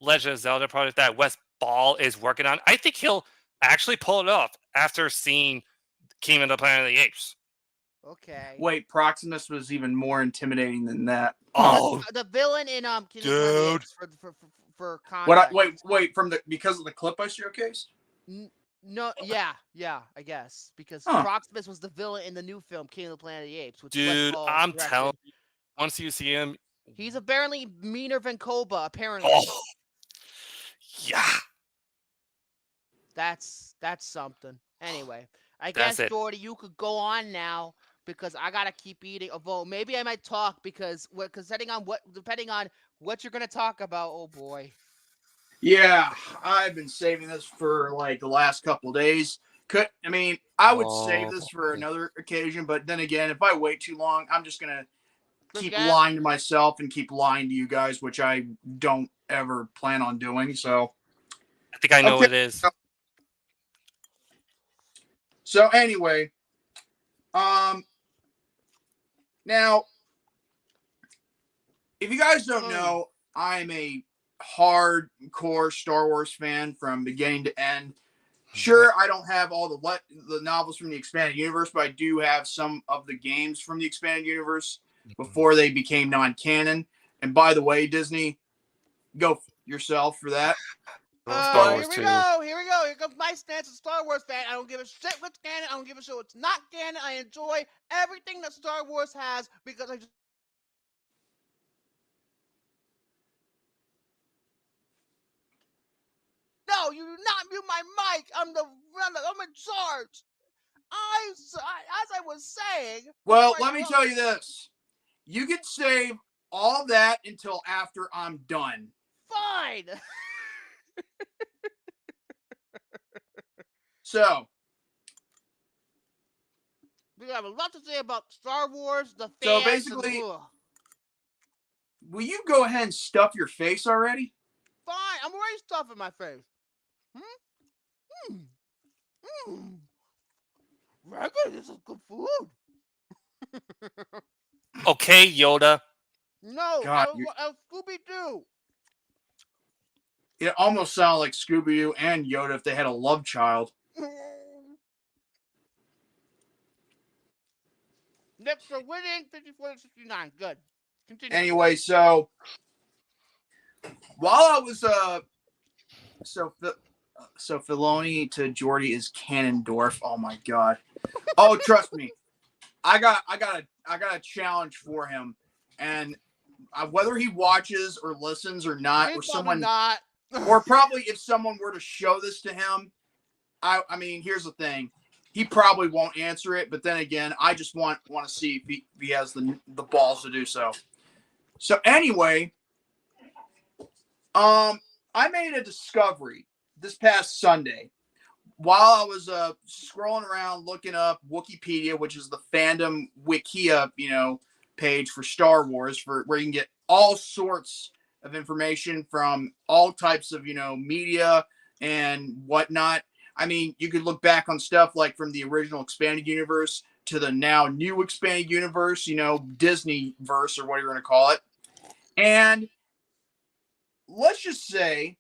Legend of Zelda project that Wes Ball is working on, I think he'll actually pull it off after seeing Kingdom of the Planet of the Apes. Okay. Wait, Proximus was even more intimidating than that. Oh, the villain in dude. For context. Wait, because of the clip I showcased? No, yeah, I guess because Huh. Proximus was the villain in the new film King of the Planet of the Apes. Which Dude, Wes Ball I'm directed. telling you, once you see him, He's apparently meaner than Koba. Apparently. oh, yeah. That's something. Anyway, I That's guess it. Jordy, you could go on now because I gotta keep eating. Although maybe I might talk because depending on what you're gonna talk about. Oh boy. Yeah, I've been saving this for like the last couple of days. I would save this for another occasion, but then again, if I wait too long, I'm just gonna keep lying to myself and keep lying to you guys, which I don't ever plan on doing. So I think I know what it is. So anyway, now, if you guys don't know, I'm a hardcore Star Wars fan from beginning to end. Sure, I don't have all the novels from the expanded universe, but I do have some of the games from the expanded universe before they became non-canon. And by the way, Disney, go yourself for that. Here we go. Here comes my stance as a Star Wars fan. I don't give a shit what's canon. I don't give a shit what's not canon. I enjoy everything that Star Wars has because I just. No, you do not mute my mic. I'm in charge. As I was saying. Well, let me tell you this. You can save all that until after I'm done. Fine. So, we have a lot to say about Star Wars, the fans. So basically, will you go ahead and stuff your face already? Fine, I'm already stuffing my face. Reggie, this is good food. Okay, Yoda. No, God, Scooby-Doo. It almost sounded like Scooby-Doo and Yoda if they had a love child. Next for winning, 54-69. Good. Continue. Anyway, so while I was so Filoni to Jordy is Ganondorf. Oh my god. Oh, trust me. I got a challenge for him, and whether he watches or listens or not, He's or someone not. or probably if someone were to show this to him, I mean, here's the thing. He probably won't answer it, but then again, I just want to see if he has the balls to do so. So anyway, I made a discovery this past Sunday while I was scrolling around looking up Wikipedia, which is the fandom Wikia, page for Star Wars, where you can get all sorts of information from all types of media and whatnot. I mean, you could look back on stuff like from the original expanded universe to the now new expanded universe, Disney verse or whatever you're going to call it. And let's just say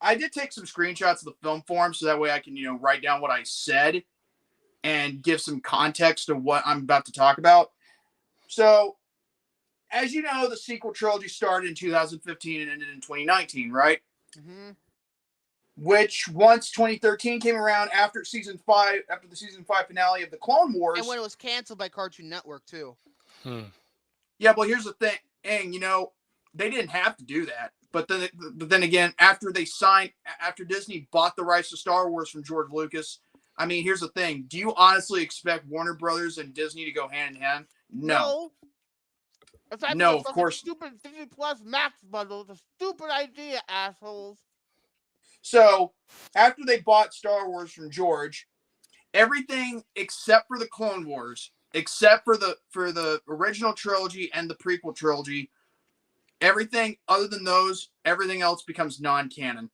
I did take some screenshots of the film form so that way I can, write down what I said and give some context to what I'm about to talk about. So, as you know, the sequel trilogy started in 2015 and ended in 2019, right? Mm-hmm. Which, once 2013 came around after the season 5 finale of the Clone Wars, and when it was canceled by Cartoon Network too. Yeah, well, here's the thing, they didn't have to do that, but then again, after Disney bought the rights to Star Wars from George Lucas, I mean, here's the thing: do you honestly expect Warner Brothers and Disney to go hand in hand? No. No, of course. Stupid 50+ Max bundle. It's a stupid idea, assholes. So, after they bought Star Wars from George, everything except for the Clone Wars, except for the original trilogy and the prequel trilogy, everything other than those, everything else becomes non-canon.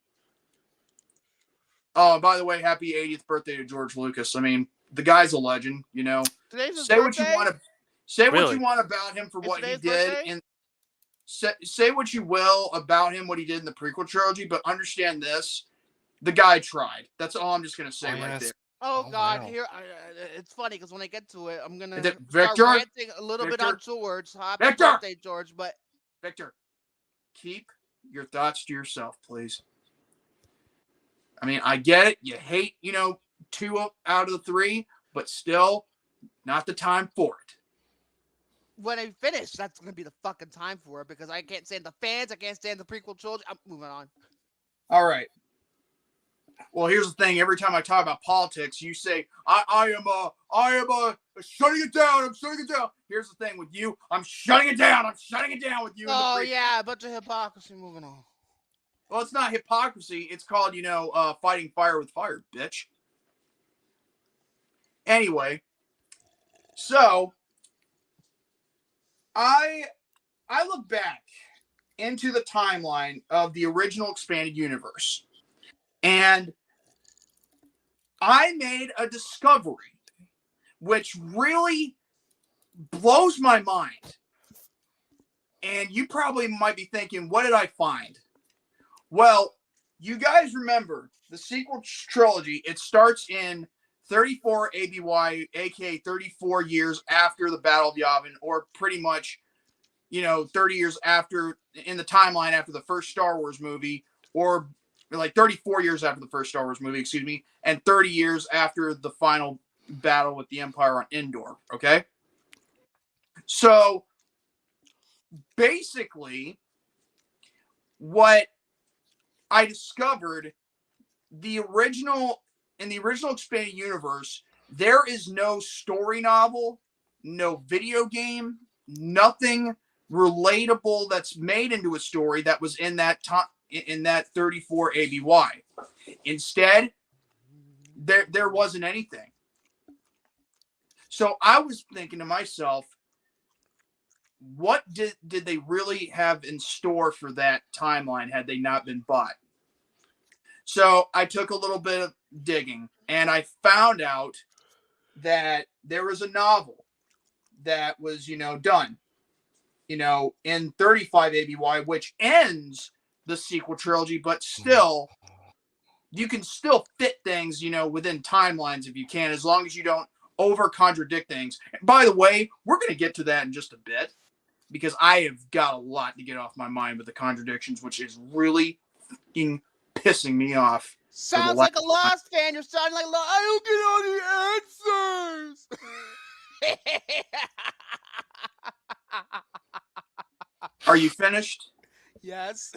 Oh, by the way, happy 80th birthday to George Lucas. I mean, the guy's a legend, Today's his Say birthday? what you want to say Really? what you want about him for It's what he today's did birthday? and say what you will about him, what he did in the prequel trilogy, but understand this: the guy tried. That's all I'm just gonna say right there. Oh God! Wow. Here, it's funny because when I get to it, I'm gonna Victor? start ranting a little bit on George. Happy Victor! birthday, George! But Victor, keep your thoughts to yourself, please. I mean, I get it. You hate, 2 out of the 3, but still, not the time for it. when I finish, that's gonna be the fucking time for it because I can't stand the fans. I can't stand the prequel trilogy. I'm moving on. All right. Well, here's the thing. Every time I talk about politics, you say, I am shutting it down. I'm shutting it down. Here's the thing with you. I'm shutting it down. I'm shutting it down with you. Oh, yeah. A bunch of hypocrisy. Moving on. Well, it's not hypocrisy. It's called, fighting fire with fire, bitch. Anyway. So, I look back into the timeline of the original expanded universe. And I made a discovery which really blows my mind. And you probably might be thinking, what did I find? Well, you guys remember the sequel trilogy. It starts in 34 ABY, aka 34 years after the Battle of Yavin, or pretty much, 30 years after, in the timeline after the first Star Wars movie, or like 34 years after the first Star Wars movie, and 30 years after the final battle with the Empire on Endor, okay? So, basically, what I discovered, in the original expanded universe, there is no story novel, no video game, nothing relatable that's made into a story that was in that 34 ABY. Instead, there wasn't anything. So I was thinking to myself, what did they really have in store for that timeline had they not been bought? So I took a little bit of digging, and I found out that there was a novel that was, done, in 35 ABY, which ends the sequel trilogy, but still, you can still fit things, within timelines if you can, as long as you don't over-contradict things. And by the way, we're going to get to that in just a bit, because I have got a lot to get off my mind with the contradictions, which is really fucking pissing me off. Sounds like a Lost fan. You're sounding like I don't get all the answers. Are you finished? Yes.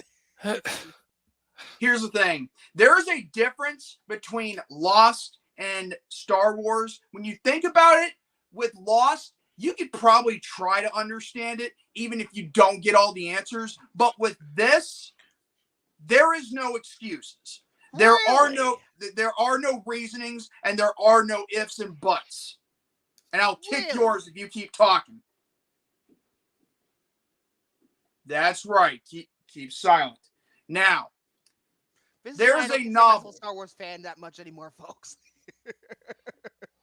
Here's the thing. There is a difference between Lost and Star Wars. When you think about it, with Lost, you could probably try to understand it, even if you don't get all the answers. But with this, there is no excuses. There are no reasonings, and there are no ifs and buts. And I'll kick yours if you keep talking. That's right. Keep silent. Now, there's a novel. Star Wars fan that much anymore, folks.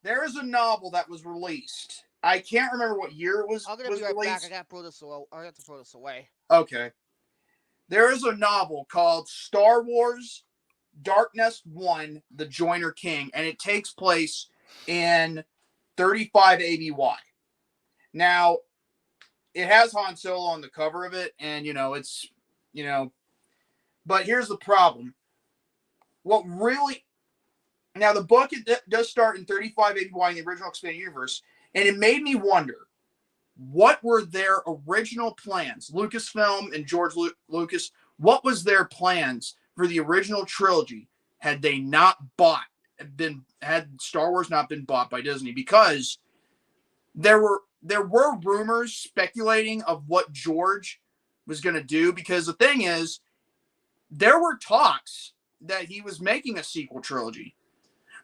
there is a novel that was released. I can't remember what year it was. I'm gonna was be right released. back. I have to throw this away. Okay. There is a novel called Star Wars Dark Nest 1, The Joiner King, and it takes place in 35 ABY. Now, it has Han Solo on the cover of it, and, but here's the problem. Now, the book it does start in 35 ABY in the original expanded universe, and it made me wonder, what were their original plans? Lucasfilm and George Lucas, what was their plans for the original trilogy had they not had Star Wars not been bought by Disney? Because there were rumors speculating of what George was going to do, because the thing is, there were talks that he was making a sequel trilogy.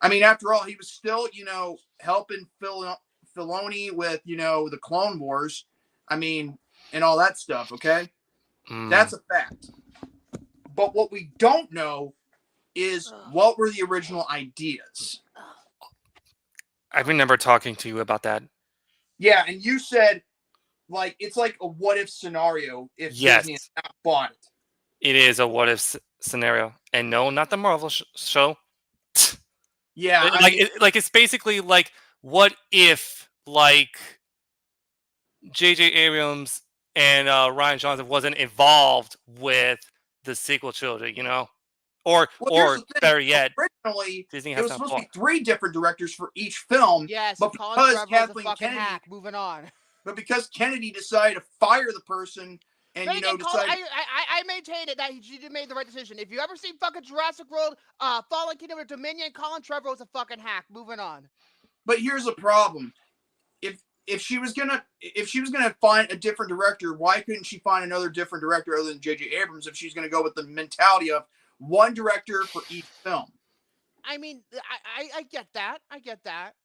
I mean, after all, he was still, helping Filoni with, the Clone Wars. I mean, and all that stuff, okay? That's a fact. But what we don't know is what were the original ideas. I remember talking to you about that. Yeah, and you said, it's like a what-if scenario if Disney had not bought it. It is a what-if scenario. And no, not the Marvel show. Yeah, it's basically like, what if J.J. Abrams and Rian Johnson wasn't involved with the sequel trilogy, or better yet, originally Disney it has was supposed to be 3 bought. different directors for each film. Yes, but Colin because Trevorrow was a Kathleen fucking Kennedy, hack. Moving on. But because Kennedy decided to fire the person. And I maintain it that she did made the right decision. If you ever see fucking Jurassic World, Fallen Kingdom or Dominion, Colin Trevorrow was a fucking hack. Moving on. But here's the problem: if she was gonna find a different director, why couldn't she find another different director other than J.J. Abrams if she's gonna go with the mentality of one director for each film? I mean, I get that. I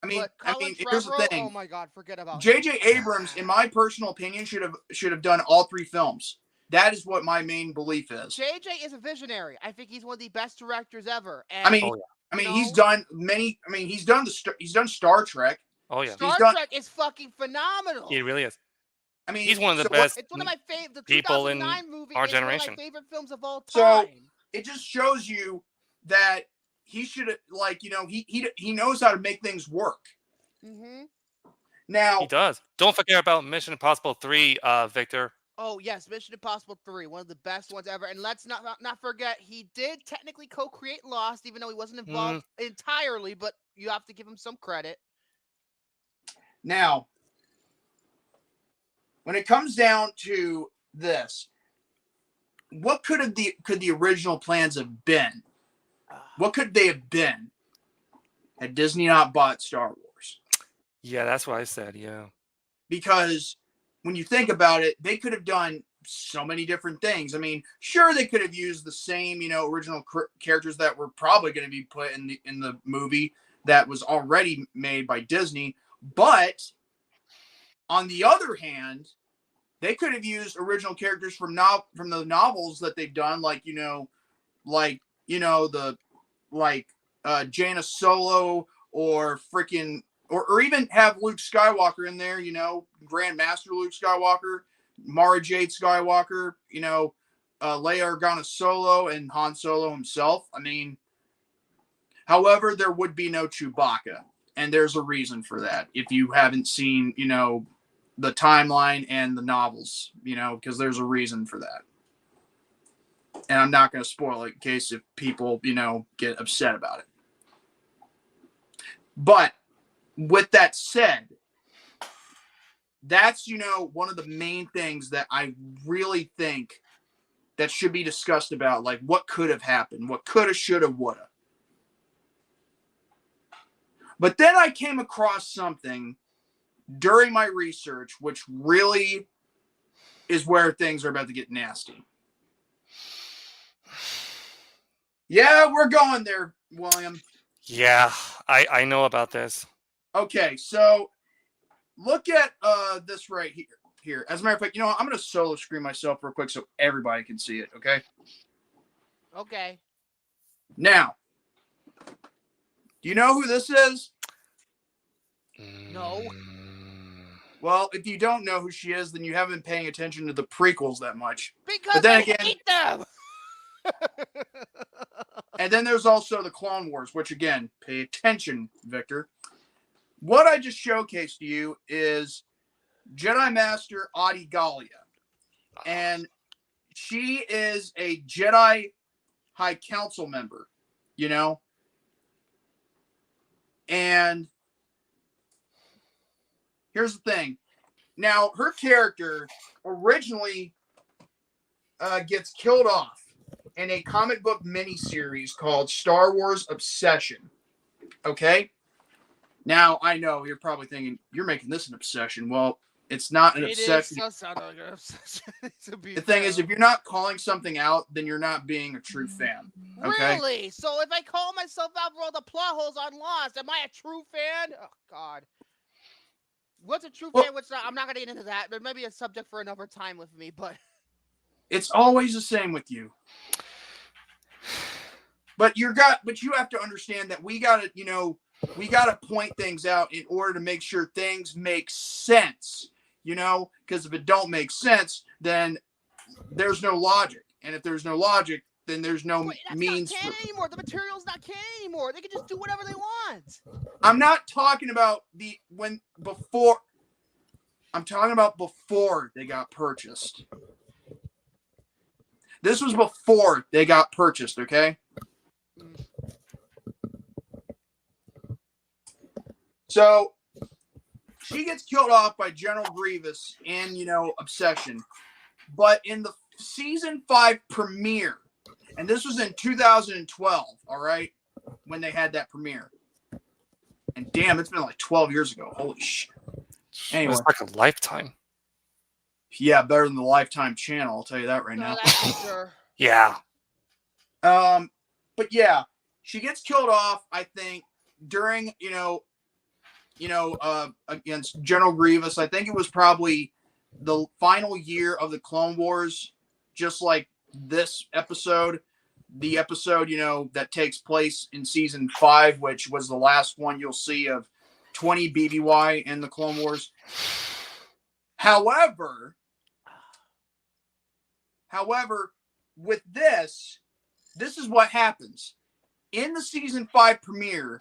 mean, Trevorrow, here's the thing. Oh my God, forget about J.J. Abrams, in my personal opinion, should have done all 3 films. That is what my main belief is. J.J. is a visionary. I think he's one of the best directors ever. And, he's done many. I mean, he's done Star Trek. Oh yeah, Star Trek is fucking phenomenal. It really is. I mean, he's one of the best. It's one of my favorite. The people 2009 in movie our is generation. one of my favorite films of all time. So it just shows you that he should he knows how to make things work. Mm-hmm. Now he does. Don't forget about Mission Impossible 3, Victor. Oh yes, Mission Impossible 3, one of the best ones ever. And let's not forget, he did technically co-create Lost, even though he wasn't involved entirely. But you have to give him some credit. Now, when it comes down to this, what could the original plans have been? What could they have been had Disney not bought Star Wars? Yeah, that's what I said. Yeah, because when you think about it, they could have done so many different things. I mean, sure, they could have used the same, original characters that were probably going to be put in the movie that was already made by Disney. But on the other hand, they could have used original characters from the novels that they've done, Jaina Solo or freaking. Or even have Luke Skywalker in there, Grand Master Luke Skywalker, Mara Jade Skywalker, Leia Organa Solo, and Han Solo himself. I mean, however, there would be no Chewbacca. And there's a reason for that. If you haven't seen, the timeline and the novels, because there's a reason for that. And I'm not going to spoil it in case if people, get upset about it. But with that said, that's, one of the main things that I really think that should be discussed about, like what could have happened, what could have, should have, would have. But then I came across something during my research, which really is where things are about to get nasty. Yeah, we're going there, William. Yeah, I know about this. Okay, so look at this right here. As a matter of fact, I'm going to solo screen myself real quick so everybody can see it, okay? Okay. Now, do you know who this is? No. Well, if you don't know who she is, then you haven't been paying attention to the prequels that much. Because But then I again, hate them. and then there's also the Clone Wars, which again, pay attention, Victor. What I just showcased to you is Jedi Master Adi Gallia. And she is a Jedi High Council member, you know? And here's the thing. Now, her character originally gets killed off in a comic book miniseries called Star Wars Obsession. Okay? Now, I know you're probably thinking, you're making this an obsession. Well, it's not an obsession. It does sound like an obsession. The thing is, if you're not calling something out, then you're not being a true fan. Okay? Really? So if I call myself out for all the plot holes on Lost, am I a true fan? Oh, God. What's a true fan? What's not? I'm not going to get into that. There may be a subject for another time with me, but... It's always the same with you. But you have to understand that we got to point things out in order to make sure things make sense. Because if it don't make sense, then there's no logic. And if there's no logic, then there's no means. That's not canon anymore. The material's not canon anymore. They can just do whatever they want. I'm not talking about I'm talking about before they got purchased. This was before they got purchased, okay? So she gets killed off by General Grievous in, Obsession. But in the season 5 premiere, and this was in 2012, all right, when they had that premiere. And damn, it's been like 12 years ago. Holy shit. Anyway. It's like a lifetime. Yeah, better than the Lifetime channel, I'll tell you that right now. That's for sure. Yeah. But yeah, she gets killed off, I think, during, against General Grievous. I think it was probably the final year of the Clone Wars, just like this episode. The episode, that takes place in season 5, which was the last one you'll see of 20 BBY in the Clone Wars. However, with this is what happens. In the season 5 premiere,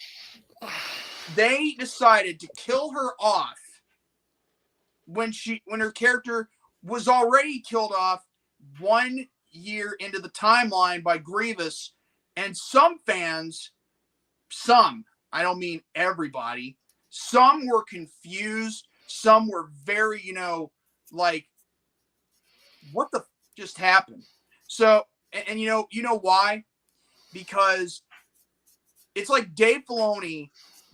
they decided to kill her off when her character was already killed off 1 year into the timeline by Grievous. And some fans, I don't mean everybody, some were confused. Some were very, like, what the just happened? So, and you know why? Because it's like Dave Filoni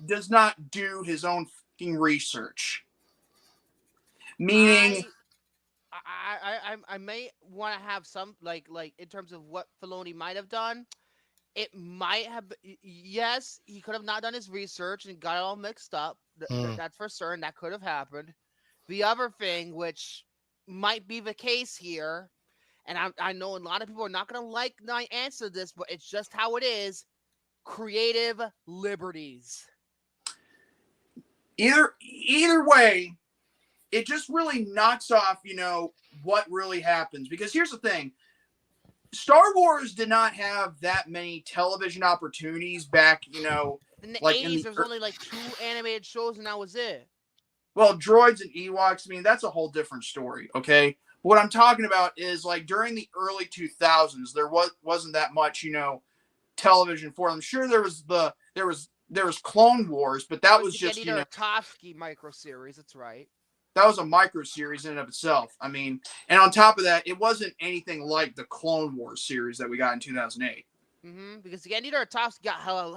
does not do his own fucking research. Meaning, I may want to have some like in terms of what Filoni might have done. It might have, yes, he could have not done his research and got it all mixed up. That's for certain. That could have happened. The other thing, which might be the case here, and I know a lot of people are not going to like my answer to this, but it's just how it is. Creative liberties. Either way, it just really knocks off, what really happens. Because here's the thing. Star Wars did not have that many television opportunities back, in the 80s, there was only like 2 animated shows, and that was it. Well, droids and Ewoks, that's a whole different story, okay? What I'm talking about is, like, during the early 2000s, there wasn't that much, television for them. Sure, there was Clone Wars, but that was just, a Tarkovsky micro series. That's right. That was a micro series in and of itself. And on top of that, it wasn't anything like the Clone Wars series that we got in 2008. Because again, Tarkovsky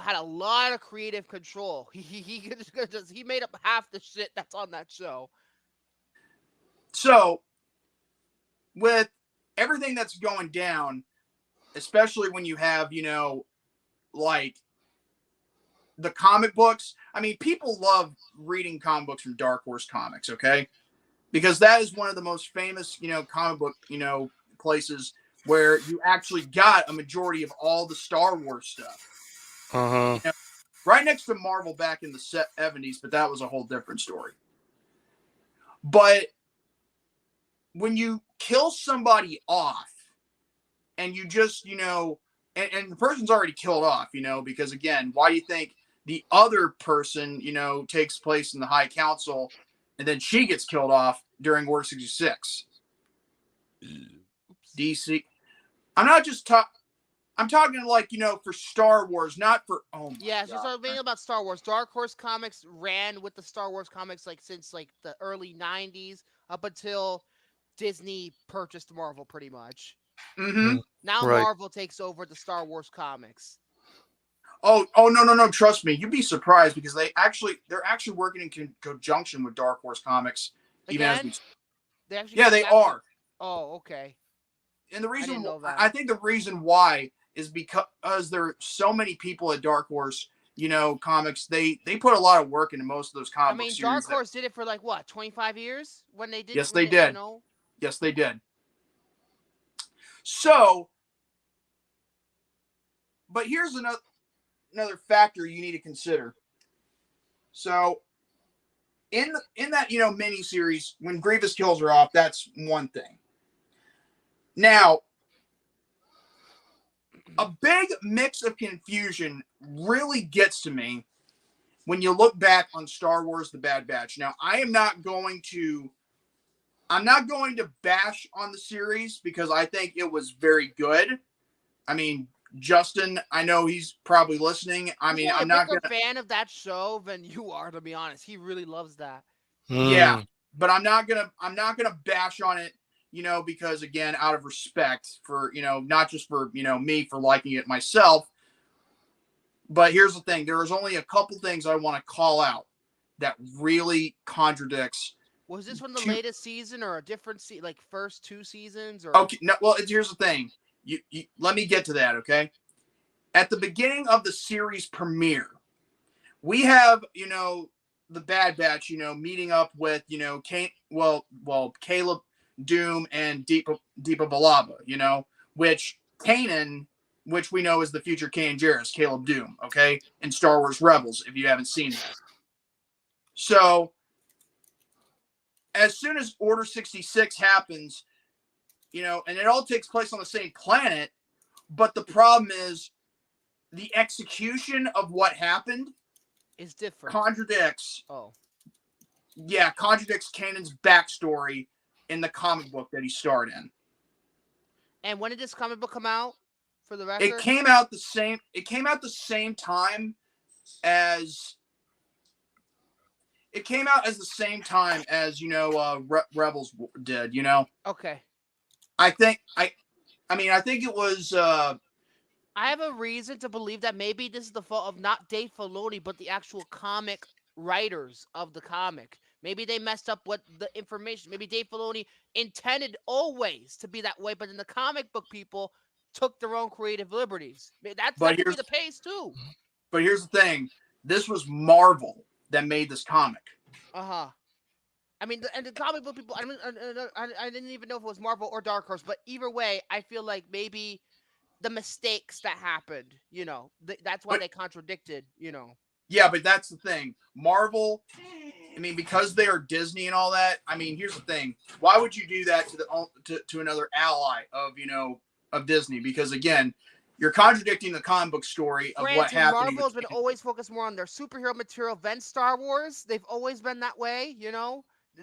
had a lot of creative control. He made up half the shit that's on that show. So, with everything that's going down, especially when you have, like the comic books. People love reading comic books from Dark Horse Comics, okay? Because that is one of the most famous, comic book, places where you actually got a majority of all the Star Wars stuff. right next to Marvel back in the 70s, but that was a whole different story. But when you kill somebody off and you just, and the person's already killed off, because again, why do you think the other person, takes place in the High Council and then she gets killed off during Order 66? DC. I'm not just talking. I'm talking like, for Star Wars, not for. Oh my yeah, God. so being about Star Wars. Dark Horse Comics ran with the Star Wars comics since the early 90s up until Disney purchased Marvel, pretty much. Mm-hmm. Now Right. Marvel takes over the Star Wars comics. Oh no! Trust me, you'd be surprised because they're actually working in conjunction with Dark Horse Comics. Again? They are. Oh, okay. And the reason didn't know that. I think the reason why is because there are so many people at Dark Horse, comics. They put a lot of work into most of those comic series. Dark Horse did it for 25 years when they did. Yes, they did. Yes, they did. So, but here's another factor you need to consider. So, in that mini series, when Grievous kills her off, that's one thing. Now, a big mix of confusion really gets to me when you look back on Star Wars: The Bad Batch. Now, I'm not going to bash on the series because I think it was very good. I mean, Justin, I know he's probably listening. I mean, I'm not a fan of that show than you are, to be honest. He really loves that. Yeah, but I'm not gonna bash on it, because again, out of respect for, not just for, me for liking it myself. But here's the thing: there is only a couple things I want to call out that really contradicts. Was this from the latest season or a different first two seasons? Or okay, no. Well, here's the thing. You let me get to that. Okay, at the beginning of the series premiere, we have the Bad Batch, meeting up with Caleb Doom and Deepa Balaba, which Kanan, which we know is the future Kanan Jarrus, Caleb Doom, okay, in Star Wars Rebels, if you haven't seen that. So, as soon as Order 66 happens, and it all takes place on the same planet, but the problem is the execution of what happened is different. Contradicts Kanan's backstory in the comic book that he starred in. And when did this comic book come out? For the record, it came out the same time as Rebels did. Okay. I think it was. I have a reason to believe that maybe this is the fault of not Dave Filoni, but the actual comic writers of the comic. Maybe they messed up with the information. Maybe Dave Filoni intended always to be that way, but then the comic book people took their own creative liberties. That could be the case too. But here's the thing: this was Marvel that made this comic. I mean, and the comic book people. I didn't even know if it was Marvel or Dark Horse, but either way, I feel like maybe the mistakes that happened, that's why they contradicted, Yeah, but that's the thing. Marvel, I mean, because they are Disney and all that. I mean, here's the thing: why would you do that to another ally of Disney? Because again, you're contradicting the comic book story of what happened. Marvel's been always focused more on their superhero material than Star Wars. They've always been that way,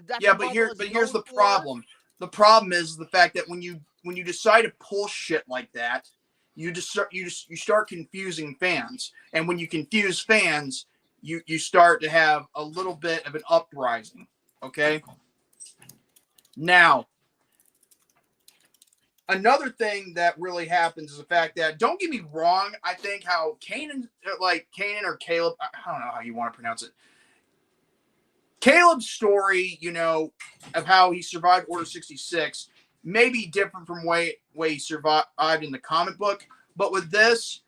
That's but here's the problem. The problem is the fact that when you decide to pull shit like that, you start confusing fans, and when you confuse fans, you start to have a little bit of an uprising. Okay. Now, another thing that really happens is the fact that, don't get me wrong, I think how Kanan or Caleb, I don't know how you want to pronounce it. Caleb's story, of how he survived Order 66 may be different from way he survived in the comic book. But with this,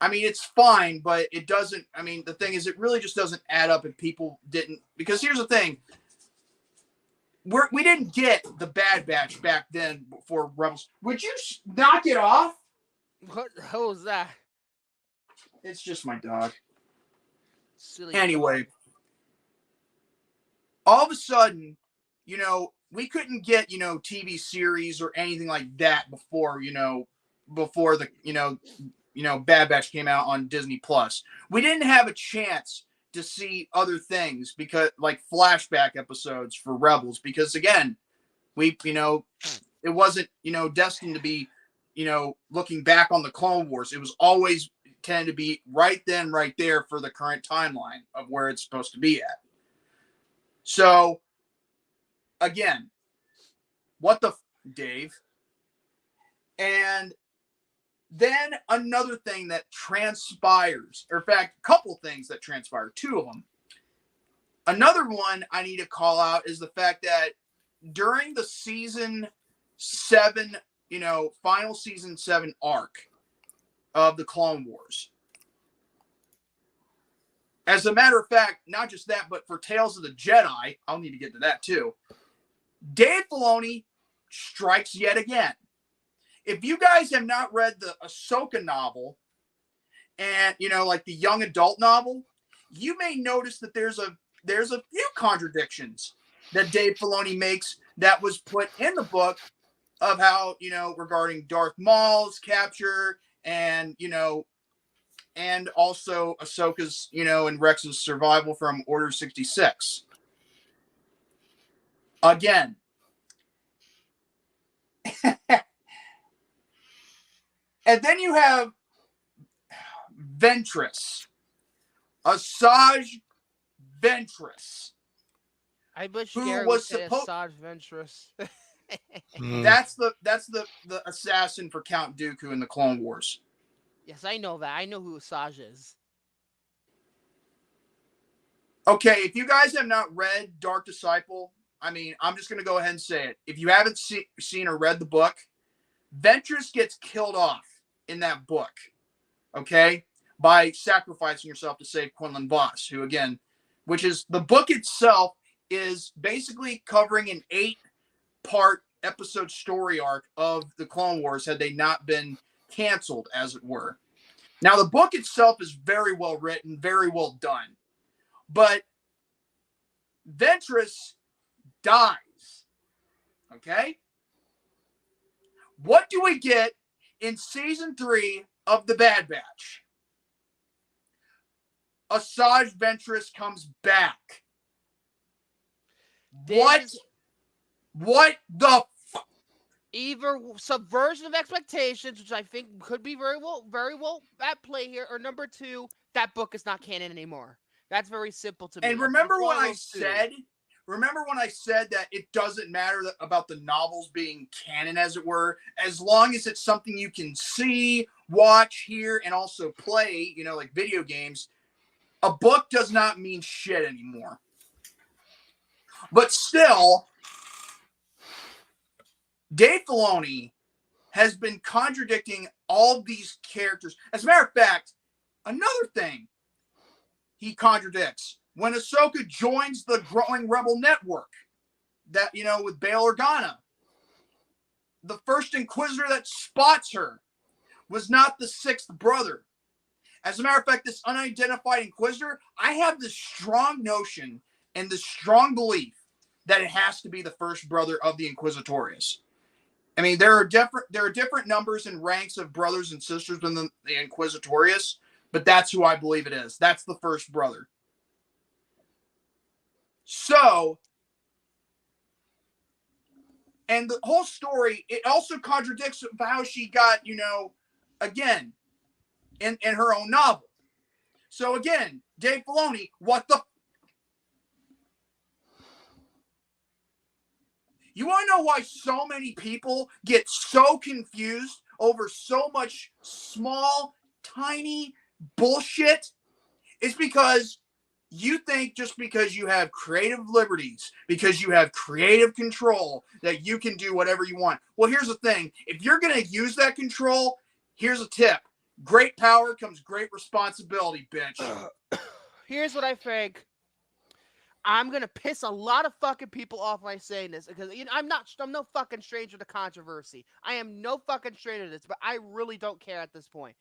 I mean, it's fine, but it doesn't. I mean, the thing is, it really just doesn't add up if people didn't. Because here's the thing. We didn't get the Bad Batch back then before Rebels. Would you knock it off? What the hell was that? It's just my dog. Silly Anyway, dog. all of a sudden, you know, we couldn't get, you know, TV series or anything like that before, before the, Bad Batch came out on Disney Plus. We didn't have a chance to see other things because, like, flashback episodes for Rebels, because again, it wasn't, destined to be, looking back on the Clone Wars. It was always tended to be right then, right there for the current timeline of where it's supposed to be at. So, again, what the Dave? And then another thing that transpires, or in fact, a couple things that transpire, two of them. Another one I need to call out is the fact that during the season 7, final season 7 arc of the Clone Wars, as a matter of fact, not just that, but for Tales of the Jedi, I'll need to get to that too, Dave Filoni strikes yet again. If you guys have not read the Ahsoka novel and, like the young adult novel, you may notice that there's a few contradictions that Dave Filoni makes that was put in the book of how, regarding Darth Maul's capture and, and also Ahsoka's, and Rex's survival from Order 66. Again. And then you have Ventress. Asajj Ventress. I wish who Gary was would say Asajj Ventress. That's the assassin for Count Dooku in the Clone Wars. Yes, I know that. I know who Asajj is. Okay, if you guys have not read Dark Disciple, I mean, I'm just going to go ahead and say it. If you haven't seen or read the book, Ventress gets killed off in that book, okay, by sacrificing yourself to save Quinlan Voss, who, again, which is the book itself is basically covering an 8-part episode story arc of the Clone Wars had they not been canceled, as it were. Now, the book itself is very well written, very well done, but Ventress dies, okay? What do we get in season 3 of The Bad Batch? Asajj Ventress comes back. What the fuck? Either subversion of expectations, which I think could be very well at play here, or number 2, that book is not canon anymore. That's very simple to me. And remember when I said that it doesn't matter about the novels being canon, as it were, as long as it's something you can see, watch, hear, and also play, like video games. A book does not mean shit anymore. But still, Dave Filoni has been contradicting all these characters. As a matter of fact, another thing he contradicts, when Ahsoka joins the growing Rebel network, that, with Bail Organa, the first Inquisitor that spots her was not the 6th brother. As a matter of fact, this unidentified Inquisitor, I have this strong notion and this strong belief that it has to be the first brother of the Inquisitorius. I mean, there are different numbers and ranks of brothers and sisters within the Inquisitorius, but that's who I believe it is. That's the first brother. So, and the whole story, it also contradicts how she got, again, in her own novel. So again, Dave Filoni, what the? You want to know why so many people get so confused over so much small, tiny bullshit? It's because you think just because you have creative liberties, because you have creative control, that you can do whatever you want. Well, here's the thing. If you're going to use that control, here's a tip. Great power comes great responsibility, bitch. Here's what I think. I'm going to piss a lot of fucking people off by saying this, because I'm no fucking stranger to controversy. I am no fucking stranger to this, but I really don't care at this point.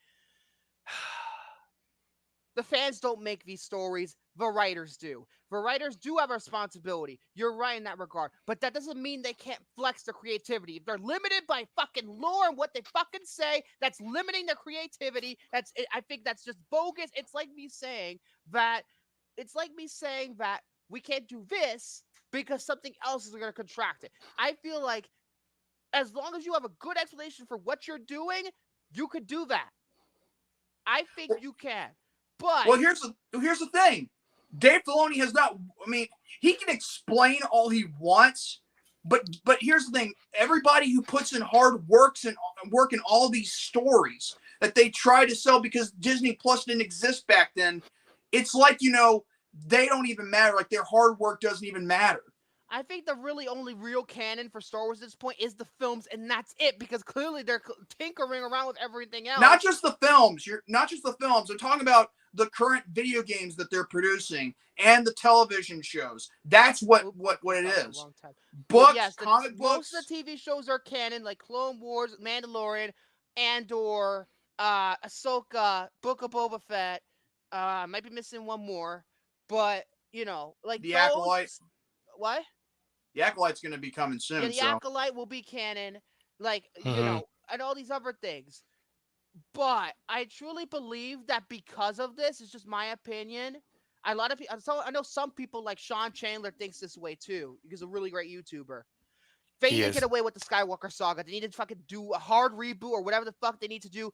The fans don't make these stories. The writers do. The writers do have a responsibility. You're right in that regard. But that doesn't mean they can't flex their creativity. If they're limited by fucking lore and what they fucking say, that's limiting their creativity. I think that's just bogus. It's like me saying that we can't do this because something else is going to contract it. I feel like as long as you have a good explanation for what you're doing, you could do that. I think you can. But well, here's the thing. Dave Filoni has not. I mean, he can explain all he wants, but here's the thing. Everybody who puts in hard work in all these stories that they try to sell because Disney Plus didn't exist back then, it's like, you know, they don't even matter. Like, their hard work doesn't even matter. I think the really only real canon for Star Wars at this point is the films, and that's it, because clearly they're tinkering around with everything else. Not just the films. I'm talking about the current video games that they're producing and the television shows. That's what it is. Books, yes, comic books. Most of the TV shows are canon, like Clone Wars, Mandalorian, Andor, Ahsoka, Book of Boba Fett. Might be missing one more, but you know, like the Acolyte. What? The Acolyte's going to be coming soon. Yeah, the Acolyte will be canon, like you know, and all these other things. But I truly believe that because of this, it's just my opinion. A lot of people, I know some people like Sean Chandler thinks this way too. He's a really great YouTuber. They need to get away with the Skywalker saga. They need to fucking do a hard reboot or whatever the fuck they need to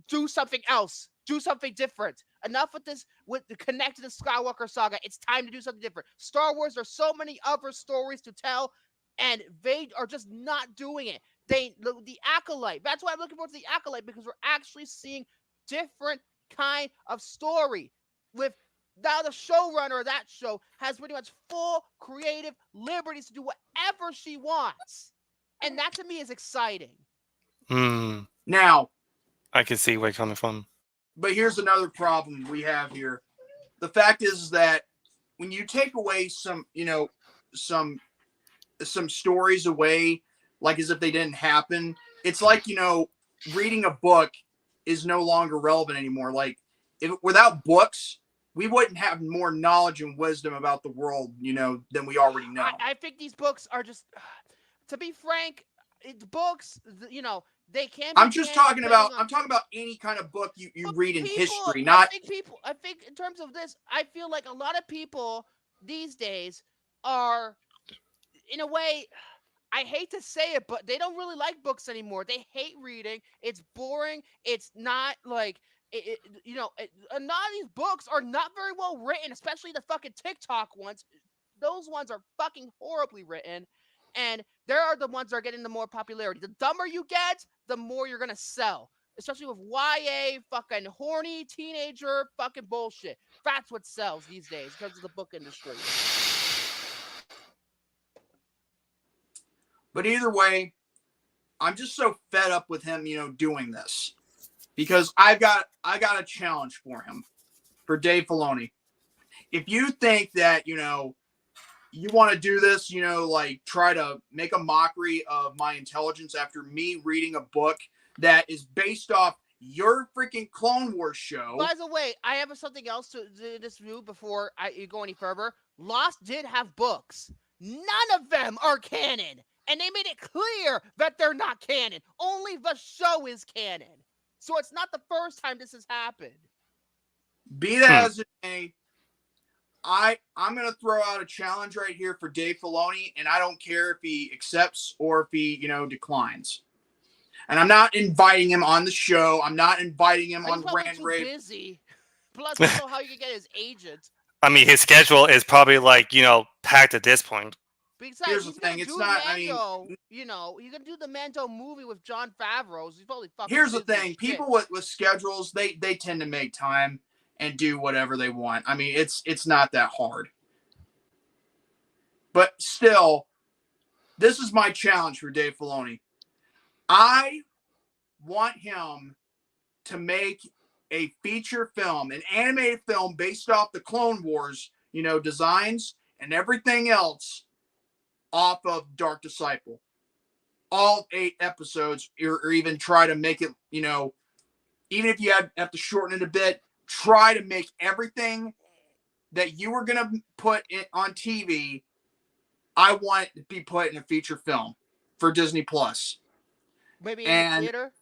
do something else. Do something different. Enough with this, with the connected to Skywalker saga. It's time to do something different. Star Wars, there's so many other stories to tell, and they are just not doing it. The Acolyte. That's why I'm looking forward to the Acolyte, because we're actually seeing different kind of story. With now the showrunner of that show has pretty much full creative liberties to do whatever she wants, and that to me is exciting. Now, I can see where you're coming from. But here's another problem we have here. The fact is that when you take away some stories away, like as if they didn't happen, it's like, you know, reading a book is no longer relevant anymore. Like, without books, we wouldn't have more knowledge and wisdom about the world, you know, than we already know. I think these books are just, to be frank, books, you know, they can. I'm talking about any kind of book you read in history, not. I think in terms of this, I feel like a lot of people these days are, in a way, I hate to say it, but they don't really like books anymore. They hate reading. It's boring. It's not like a lot of these books are not very well written, especially the fucking TikTok ones. Those ones are fucking horribly written. And there are the ones that are getting the more popularity. The dumber you get, the more you're going to sell. Especially with YA, fucking horny teenager fucking bullshit. That's what sells these days because of the book industry. But either way, I'm just so fed up with him, you know, doing this. Because I got a challenge for him, for Dave Filoni. If you think that, you know, you want to do this, you know, like try to make a mockery of my intelligence after me reading a book that is based off your freaking Clone Wars show. By the way, I have something else to this review before you go any further. Lost did have books. None of them are canon. And they made it clear that they're not canon. Only the show is canon. So it's not the first time this has happened. Be that as it may, I'm going to throw out a challenge right here for Dave Filoni, and I don't care if he accepts or if he, you know, declines. And I'm not inviting him on the show. I'm not inviting him on Rant Rave. He's busy. Plus, I don't know how you can get his agent. I mean, his schedule is probably like, you know, packed at this point. Besides, here's the thing. It's not, Mando, you know, you can do the Mando movie with Jon Favreau. He's probably fucking Here's the busy thing. as People shit. with schedules, they tend to make time and do whatever they want. I mean, it's not that hard. But still, this is my challenge for Dave Filoni. I want him to make a feature film, an animated film based off the Clone Wars, you know, designs and everything else off of Dark Disciple. All 8 episodes, or even try to make it, you know, even if you have to shorten it a bit, try to make everything that you were going to put on TV, I want it to be put in a feature film for Disney Plus. Maybe in the theater?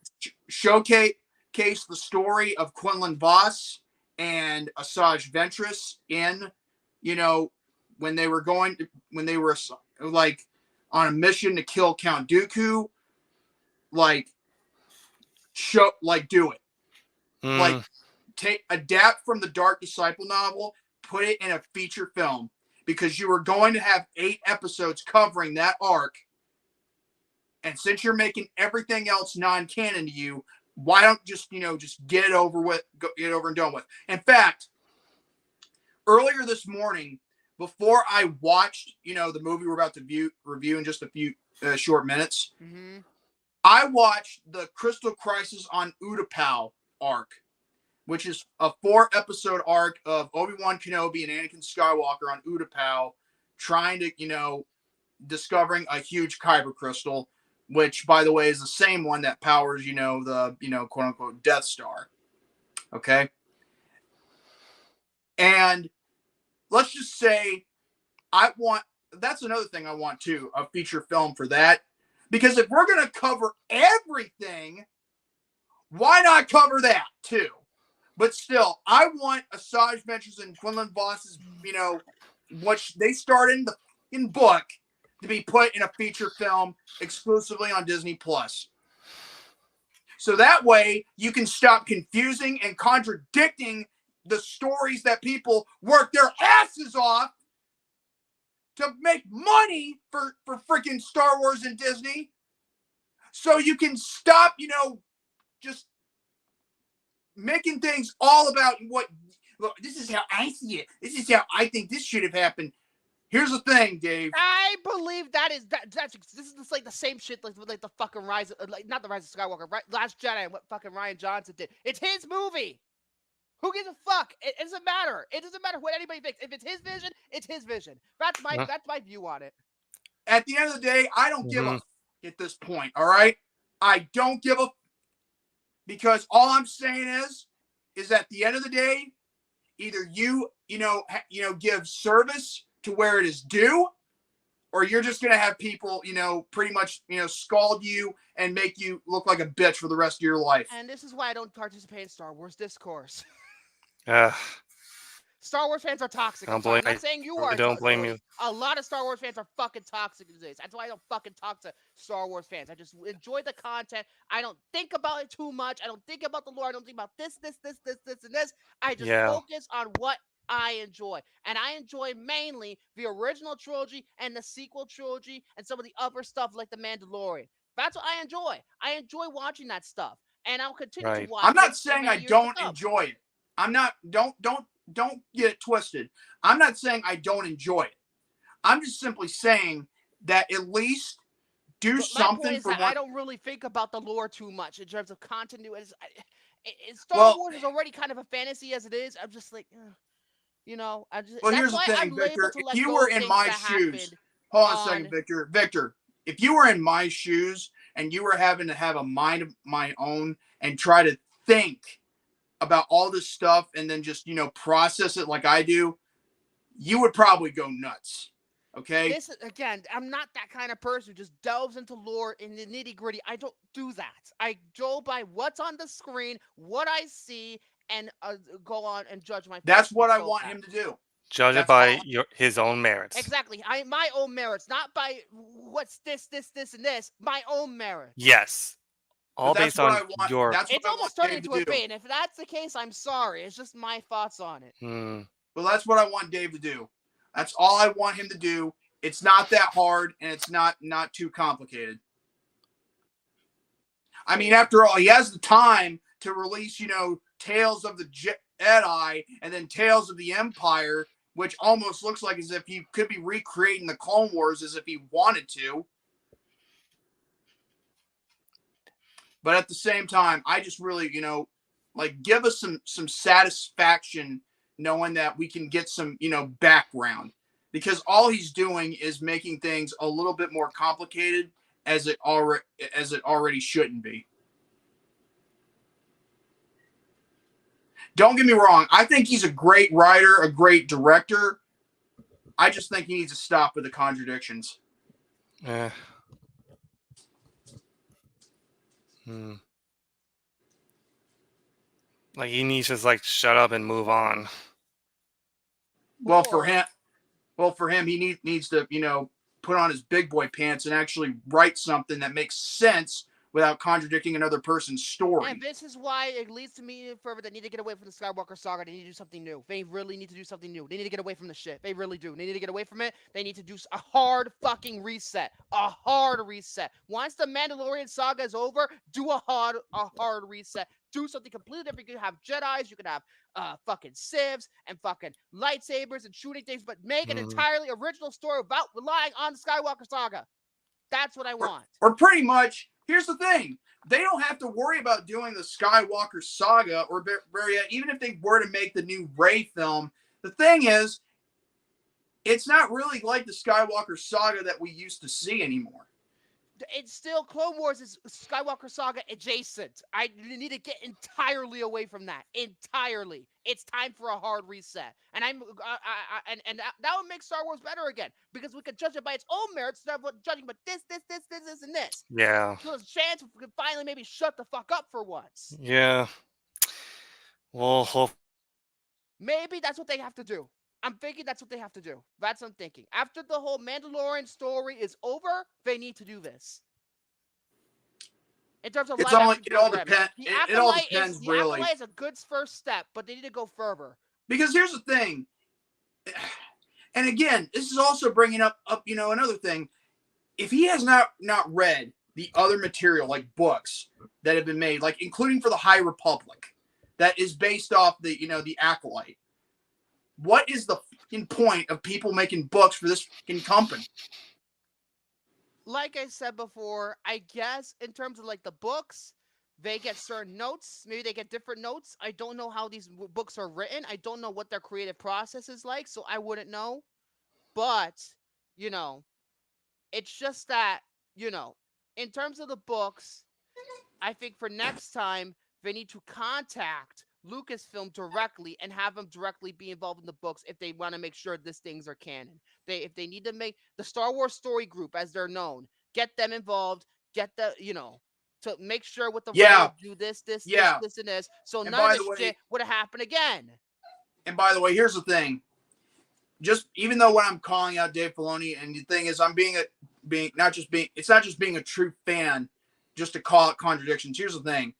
Showcase the story of Quinlan Vos and Asajj Ventress in, when they were like on a mission to kill Count Dooku, do it. Adapt from the Dark Disciple novel, put it in a feature film, because you are going to have 8 episodes covering that arc. And since you're making everything else non-canon to you, why don't just get it over with, get it over and done with. In fact, earlier this morning, before I watched, the movie we're about to review in just a few short minutes, I watched the Crystal Crisis on Utapau arc, which is a 4-episode arc of Obi-Wan Kenobi and Anakin Skywalker on Utapau, trying to, discovering a huge kyber crystal, which, by the way, is the same one that powers, the, quote unquote Death Star. Okay. And let's just say that's another thing I want too, a feature film for that. Because if we're going to cover everything, why not cover that too? But still, I want Asajj Ventress and Quinlan Vos's, what they started in book, to be put in a feature film exclusively on Disney Plus. So that way you can stop confusing and contradicting the stories that people work their asses off to make money for freaking Star Wars and Disney. So you can stop, just making things all about look, this is how I see it. This is how I think this should have happened. Here's the thing, Dave. I believe this is like the same shit like the fucking Rise, not the Rise of Skywalker, right? Last Jedi, and what fucking Rian Johnson did. It's his movie. Who gives a fuck? It doesn't matter. It doesn't matter what anybody thinks. If it's his vision, it's his vision. That's my view on it. At the end of the day, I don't give a at this point. All right, I don't give a, because all I'm saying is at the end of the day, either you give service to where it is due, or you're just going to have people, pretty much, scald you and make you look like a bitch for the rest of your life. And this is why I don't participate in Star Wars discourse. Star Wars fans are toxic. I'm not saying you are. Don't blame you. A lot of Star Wars fans are fucking toxic these days. That's why I don't fucking talk to Star Wars fans. I just enjoy the content. I don't think about it too much. I don't think about the lore. I don't think about this, and this. I just focus on what I enjoy. And I enjoy mainly the original trilogy and the sequel trilogy and some of the other stuff like The Mandalorian. That's what I enjoy. I enjoy watching that stuff. And I'll continue to watch it. I'm not saying I don't enjoy it. I'm not, don't get it twisted. I'm not saying I don't enjoy it. I'm just simply saying that at least do something for one. I don't really think about the lore too much in terms of continuity. Star Wars is already kind of a fantasy as it is. I'm just like, I just. Well, here's the thing, Victor. If you were in my shoes, hold on a second, Victor. Victor, if you were in my shoes and you were having to have a mind of my own and try to think about all this stuff and then just, process it like I do, you would probably go nuts. Okay. Again, I'm not that kind of person who just delves into lore in the nitty gritty. I don't do that. I go by what's on the screen, what I see, and go on and judge my. That's what I want him to do. Judge it by his own merits. Exactly. My own merits, not by what's this, and this. My own merits. Yes. All based on your. It's almost turned into a bait, and if that's the case, I'm sorry. It's just my thoughts on it. Well, that's what I want Dave to do. That's all I want him to do. It's not that hard, and it's not too complicated. I mean, after all, he has the time to release, Tales of the Jedi and then Tales of the Empire, which almost looks like as if he could be recreating the Clone Wars as if he wanted to. But at the same time, I just really, give us some satisfaction knowing that we can get some, background, because all he's doing is making things a little bit more complicated as it already shouldn't be. Don't get me wrong. I think he's a great writer, a great director. I just think he needs to stop with the contradictions. Yeah. Like he needs to just like shut up and move on. Well, for him, he needs to, put on his big boy pants and actually write something that makes sense without contradicting another person's story. And this is why it leads to me further. They need to get away from the Skywalker saga. They need to do something new. They really need to do something new. They need to get away from the shit. They really do. They need to get away from it. They need to do a hard fucking reset. A hard reset. Once the Mandalorian saga is over, do a hard reset. Do something completely different. You can have Jedis, you can have fucking Siths and fucking lightsabers and shooting things, but make an entirely original story without relying on the Skywalker saga. That's what I want. Or pretty much, here's the thing. They don't have to worry about doing the Skywalker saga or even if they were to make the new Rey film. The thing is, it's not really like the Skywalker saga that we used to see anymore. It's still Clone Wars is Skywalker saga adjacent. I need to get entirely away from that. Entirely. It's time for a hard reset. And that would make Star Wars better again because we could judge it by its own merits instead of judging but this, and this. Yeah. So there's a chance we could finally maybe shut the fuck up for once. Yeah. Well, maybe that's what they have to do. I'm thinking that's what they have to do. That's what I'm thinking. After the whole Mandalorian story is over, they need to do this. In terms of it all depends. It all depends, really. The Acolyte is a good first step, but they need to go further. Because here's the thing, and again, this is also bringing up another thing. If he has not read the other material, like books that have been made, like including for the High Republic, that is based off the the Acolyte. What is the fucking point of people making books for this fucking company? Like I said before, I guess in terms of like the books, they get certain notes. Maybe they get different notes. I don't know how these books are written. I don't know what their creative process is like, so I wouldn't know. But, it's just that, in terms of the books, I think for next time, they need to contact Lucasfilm directly and have them directly be involved in the books if they want to make sure these things are canon. If they need to make the Star Wars story group, as they're known, get them involved, get the to make sure with the do this, and this, so none of this shit would have happened again. And by the way, here's the thing. Just even though when I'm calling out Dave Filoni, and the thing is, I'm it's not just being a true fan, just to call out contradictions. Here's the thing.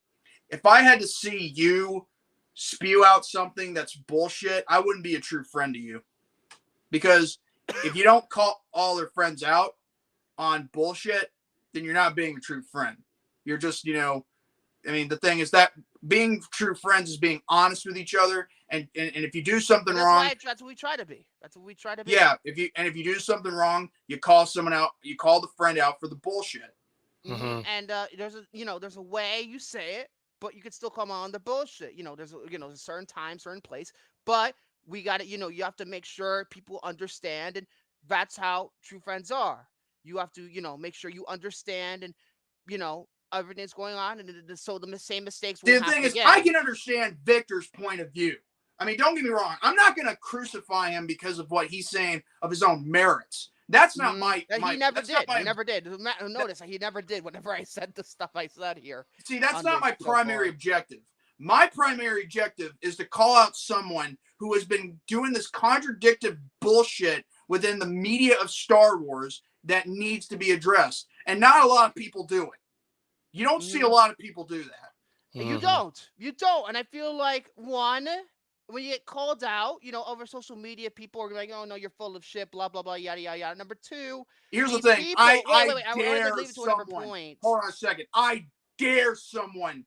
If I had to see you spew out something that's bullshit, I wouldn't be a true friend to you. Because if you don't call all their friends out on bullshit, then you're not being a true friend. You're just, the thing is that being true friends is being honest with each other. And if you do something wrong, that's what we try to be. That's what we try to be. Yeah. If you do something wrong, you call someone out, you call the friend out for the bullshit. Mm-hmm. And there's a way you say it, but you could still come on the bullshit. There's a certain time, certain place, but we got to, you have to make sure people understand, and that's how true friends are. You have to, make sure you understand, and everything's going on, and so the same mistakes won't happen again. The thing is, I can understand Victor's point of view. I mean, don't get me wrong. I'm not going to crucify him because of what he's saying of his own merits. That's not my. He never did. He never did. Notice he never did. Whenever I said the stuff I said here. See, that's not my primary objective. My primary objective is to call out someone who has been doing this contradictive bullshit within the media of Star Wars that needs to be addressed, and not a lot of people do it. You don't see a lot of people do that. You don't, and I feel like when you get called out, over social media, people are like, "Oh no, you're full of shit," blah blah blah, yada yada yada. Number two, here's the thing: people, I dare someone. Hold on a second. I dare someone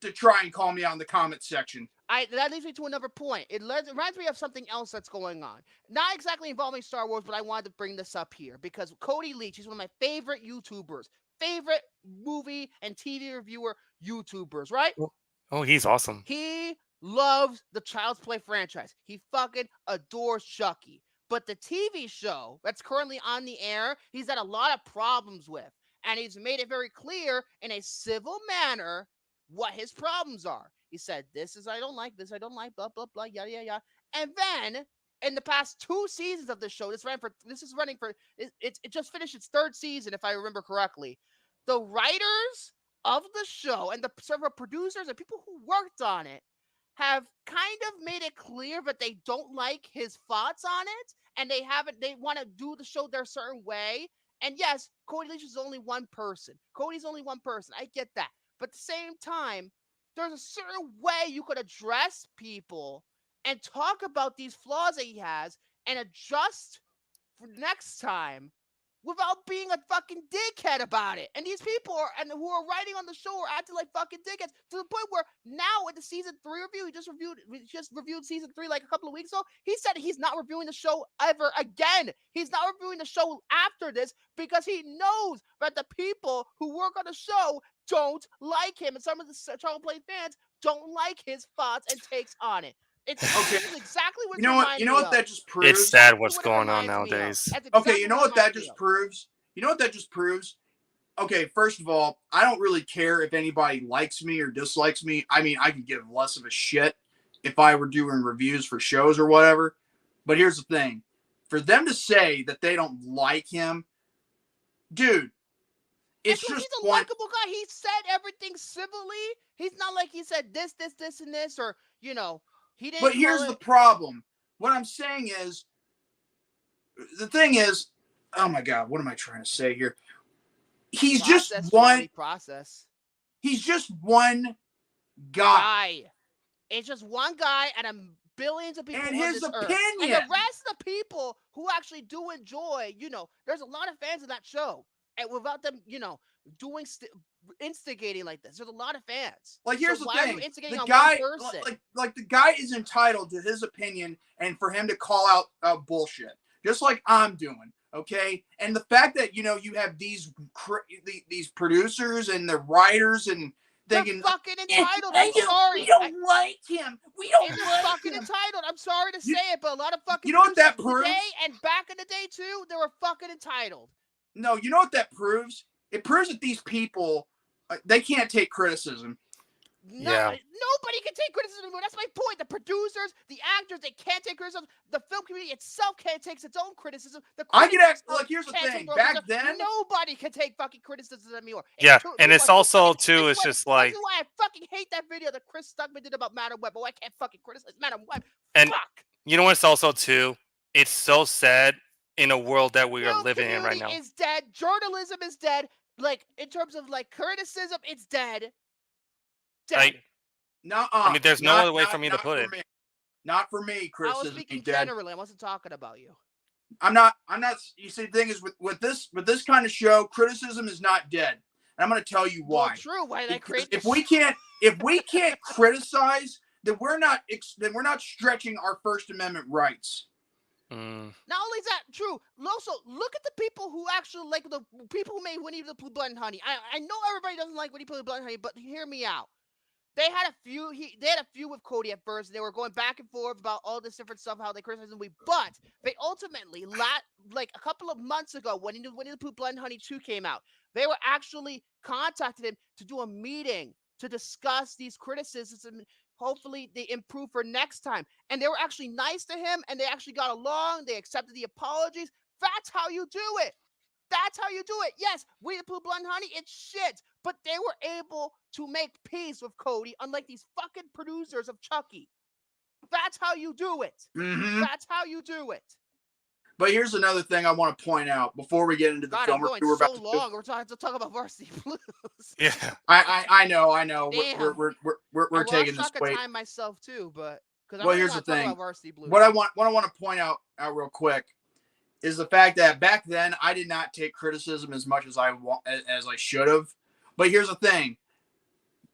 to try and call me out in the comment section. That leads me to another point. It reminds me of something else that's going on. Not exactly involving Star Wars, but I wanted to bring this up here because Cody Leach, he's one of my favorite YouTubers, favorite movie and TV reviewer YouTubers, right? Oh, he's awesome. He loves the Child's Play franchise. He fucking adores Chucky. But the TV show that's currently on the air, he's had a lot of problems with. And he's made it very clear in a civil manner what his problems are. He said, this is I don't like, this I don't like, blah, blah, blah, yada, yada, yada. And then in the past 2 seasons of the show, it just finished its 3rd season, if I remember correctly. The writers of the show and the several producers and people who worked on it have kind of made it clear that they don't like his thoughts on it, and they want to do the show their certain way. And yes, Cody Leach is only one person. Cody's only one person. I get that. But at the same time, there's a certain way you could address people and talk about these flaws that he has and adjust for next time without being a fucking dickhead about it. And these people who are writing on the show are acting like fucking dickheads to the point where now in the season 3 review, we just reviewed season 3 like a couple of weeks ago. He said he's not reviewing the show ever again. He's not reviewing the show after this because he knows that the people who work on the show don't like him, and some of the Charles Play fans don't like his thoughts and takes on it. It's exactly what you know what that just proves. It's sad what's going on nowadays. Okay, you know what that just proves? Okay, first of all, I don't really care if anybody likes me or dislikes me. I mean, I could give less of a shit if I were doing reviews for shows or whatever. But here's the thing. For them to say that they don't like him, dude, it's just he's a likable guy. He said everything civilly. He's not like he said this, and this, or, you know, he didn't. But here's the problem. What I'm saying is, the thing is, oh my God, what am I trying to say here? He's just one guy. It's just one guy and a billions of people and on this this earth. opinion. And the rest of the people who actually do enjoy, you know, there's a lot of fans of that show. And without them, you know, doing instigating like this, there's a lot of fans. Like, here's the thing: the guy, like the guy is entitled to his opinion, and for him to call out bullshit, just like I'm doing. Okay, and the fact that, you know, you have these producers and the writers and thinking, they're fucking entitled. I'm sorry, we don't like him. We don't like fucking him. Entitled. I'm sorry to say it, but a lot of fucking, you know what that proves? Today and back in the day too, they were fucking entitled. No, you know what that proves? It proves that these people, they can't take criticism. No, nobody can take criticism anymore. That's my point. The producers, the actors, they can't take criticism. The film community itself can't take its own criticism. I can ask, like, here's the thing. Back then, nobody can take fucking criticism anymore. Yeah, and it's also too. It's just like. This is why I fucking hate that video that Chris Stuckman did about Madam Web. But I can't fucking criticize Madam Web. And fuck. You know what's also too? It's so sad in a world that we are living in right now. Is dead. Journalism is dead. Like, in terms of like criticism, it's dead. Like, I mean, there's no other way for me to put it. Not for me, criticism. I was speaking generally. I wasn't talking about you. I'm not. You see, the thing is, with this kind of show, criticism is not dead. And I'm going to tell you why. Well, true. Why did I create? If we can't criticize, then we're not stretching our First Amendment rights. Not only is that true, also look at the people who actually like the people who made Winnie the Pooh Blood and Honey. I know everybody doesn't like Winnie the Pooh Blood and Honey, but hear me out. They had a few with Cody at first. And they were going back and forth about all this different stuff, how they criticized him. But they ultimately, like a couple of months ago, when Winnie the Pooh Blood and Honey 2 came out, they were actually contacted him to do a meeting to discuss these criticisms. And hopefully they improve for next time. And they were actually nice to him, and they actually got along. They accepted the apologies. That's how you do it. That's how you do it. Yes, Winnie the Pooh Blood and Honey, it's shit. But they were able to make peace with Cody, unlike these fucking producers of Chucky. That's how you do it. Mm-hmm. That's how you do it. But here's another thing I want to point out before we get into the film review. We're so long. We're trying to talk about Varsity Blues. Yeah, I know. Damn. We're taking this way. Time myself too, but well, here's the thing. What I want to point out real quick is the fact that back then I did not take criticism as much as I should have. But here's the thing.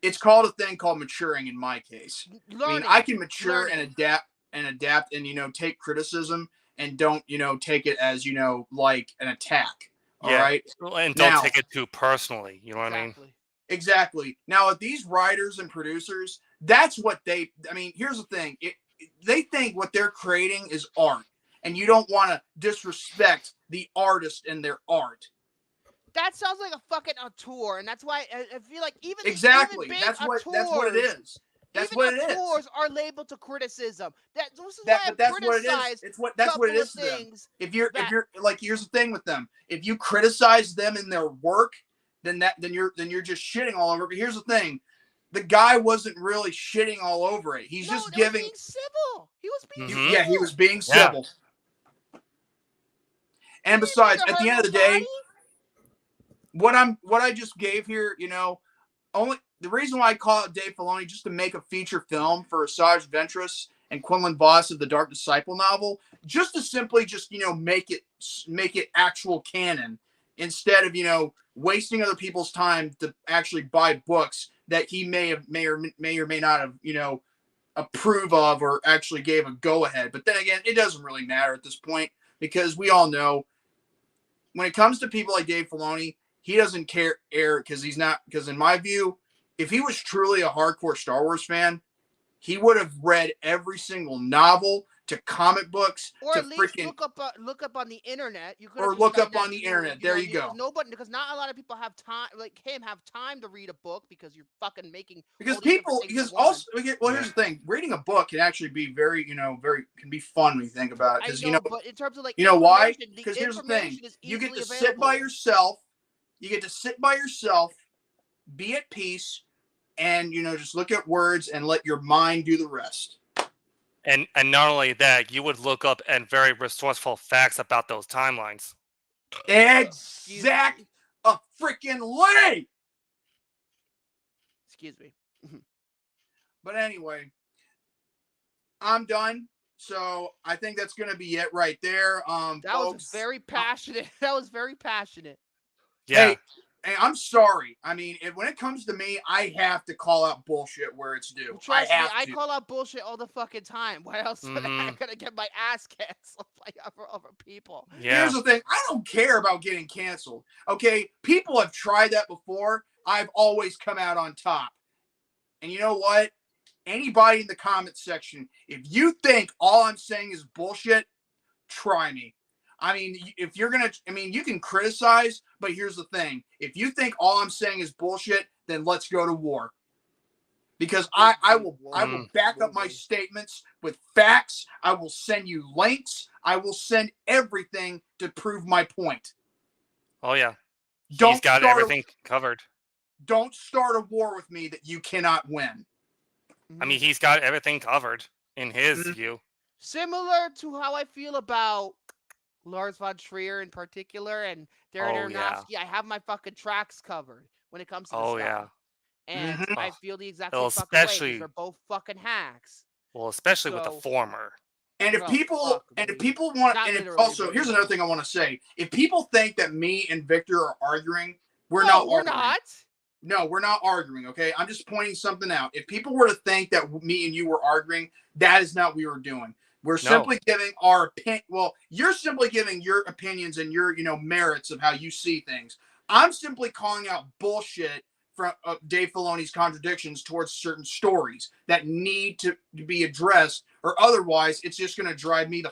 It's called a thing called maturing in my case. I mean, I can mature and adapt and, you know, take criticism and don't, you know, take it as, you know, like an attack. All right. And don't take it too personally. You know what I mean? Exactly. Now, with these writers and producers, that's what here's the thing. They think what they're creating is art, and you don't want to disrespect the artist and their art. That sounds like a fucking auteur, and that's why I feel like even exactly even that's what it is. That's Even what it is. tours are labeled to criticism. This is That, why but I've that's what it is. criticized That's what it couple is of to them. things If you're that- like, here's the thing with them. If you criticize them in their work, then you're just shitting all over. But here's the thing. The guy wasn't really shitting all over it. He's just giving. Was being civil. He was being civil. Yeah, he was being civil. And besides, at the end of the day, what I just gave here, you know, only the reason why I call it Dave Filoni just to make a feature film for Asajj Ventress and Quinlan Vos of the Dark Disciple novel, just to simply just, you know, make it actual canon instead of, you know, wasting other people's time to actually buy books that he may or may not have, you know, approve of or actually gave a go ahead. But then again, it doesn't really matter at this point because we all know when it comes to people like Dave Filoni, he doesn't care because in my view, if he was truly a hardcore Star Wars fan, he would have read every single novel to comic books or to at least freaking look up on the internet. You could or look up on the internet. There you go. Because not a lot of people have time, like him, have time to read a book because you're fucking making. Well, here's the thing: reading a book can actually be very fun when you think about it. Because but in terms of like, you know why? Because here's the thing: you get to sit by yourself. You get to sit by yourself, be at peace, and you know just look at words and let your mind do the rest. And not only that, you would look up and very resourceful facts about those timelines. Exact a freaking lay. Excuse me. But anyway, I'm done. So I think that's gonna be it right there. That folks, was very passionate. That was very passionate. Yeah. Hey, I'm sorry. I mean, when it comes to me, I have to call out bullshit where it's due. Trust me, I call out bullshit all the fucking time. Why else would I gonna get my ass canceled by other people? Yeah. Here's the thing. I don't care about getting canceled. Okay? People have tried that before. I've always come out on top. And you know what? Anybody in the comments section, if you think all I'm saying is bullshit, try me. I mean, if you're going to, I mean, you can criticize, but here's the thing. If you think all I'm saying is bullshit, then let's go to war. Because I will back up my statements with facts. I will send you links. I will send everything to prove my point. Oh, yeah. He's got everything covered. Don't start a war with me that you cannot win. I mean, he's got everything covered in his view. Similar to how I feel about Lars von Trier in particular and Darren Aronofsky. Yeah. I have my fucking tracks covered when it comes to this stuff. And I feel the exact same fucking way because they're both fucking hacks. Well, especially with the former. And if people want, and also here's another thing I want to say: if people think that me and Victor are arguing, we're not. No, we're not arguing. Okay, I'm just pointing something out. If people were to think that me and you were arguing, that is not what we were doing. We're simply giving our opinion. Well, you're simply giving your opinions and your, merits of how you see things. I'm simply calling out bullshit from Dave Filoni's contradictions towards certain stories that need to be addressed, or otherwise it's just going to drive me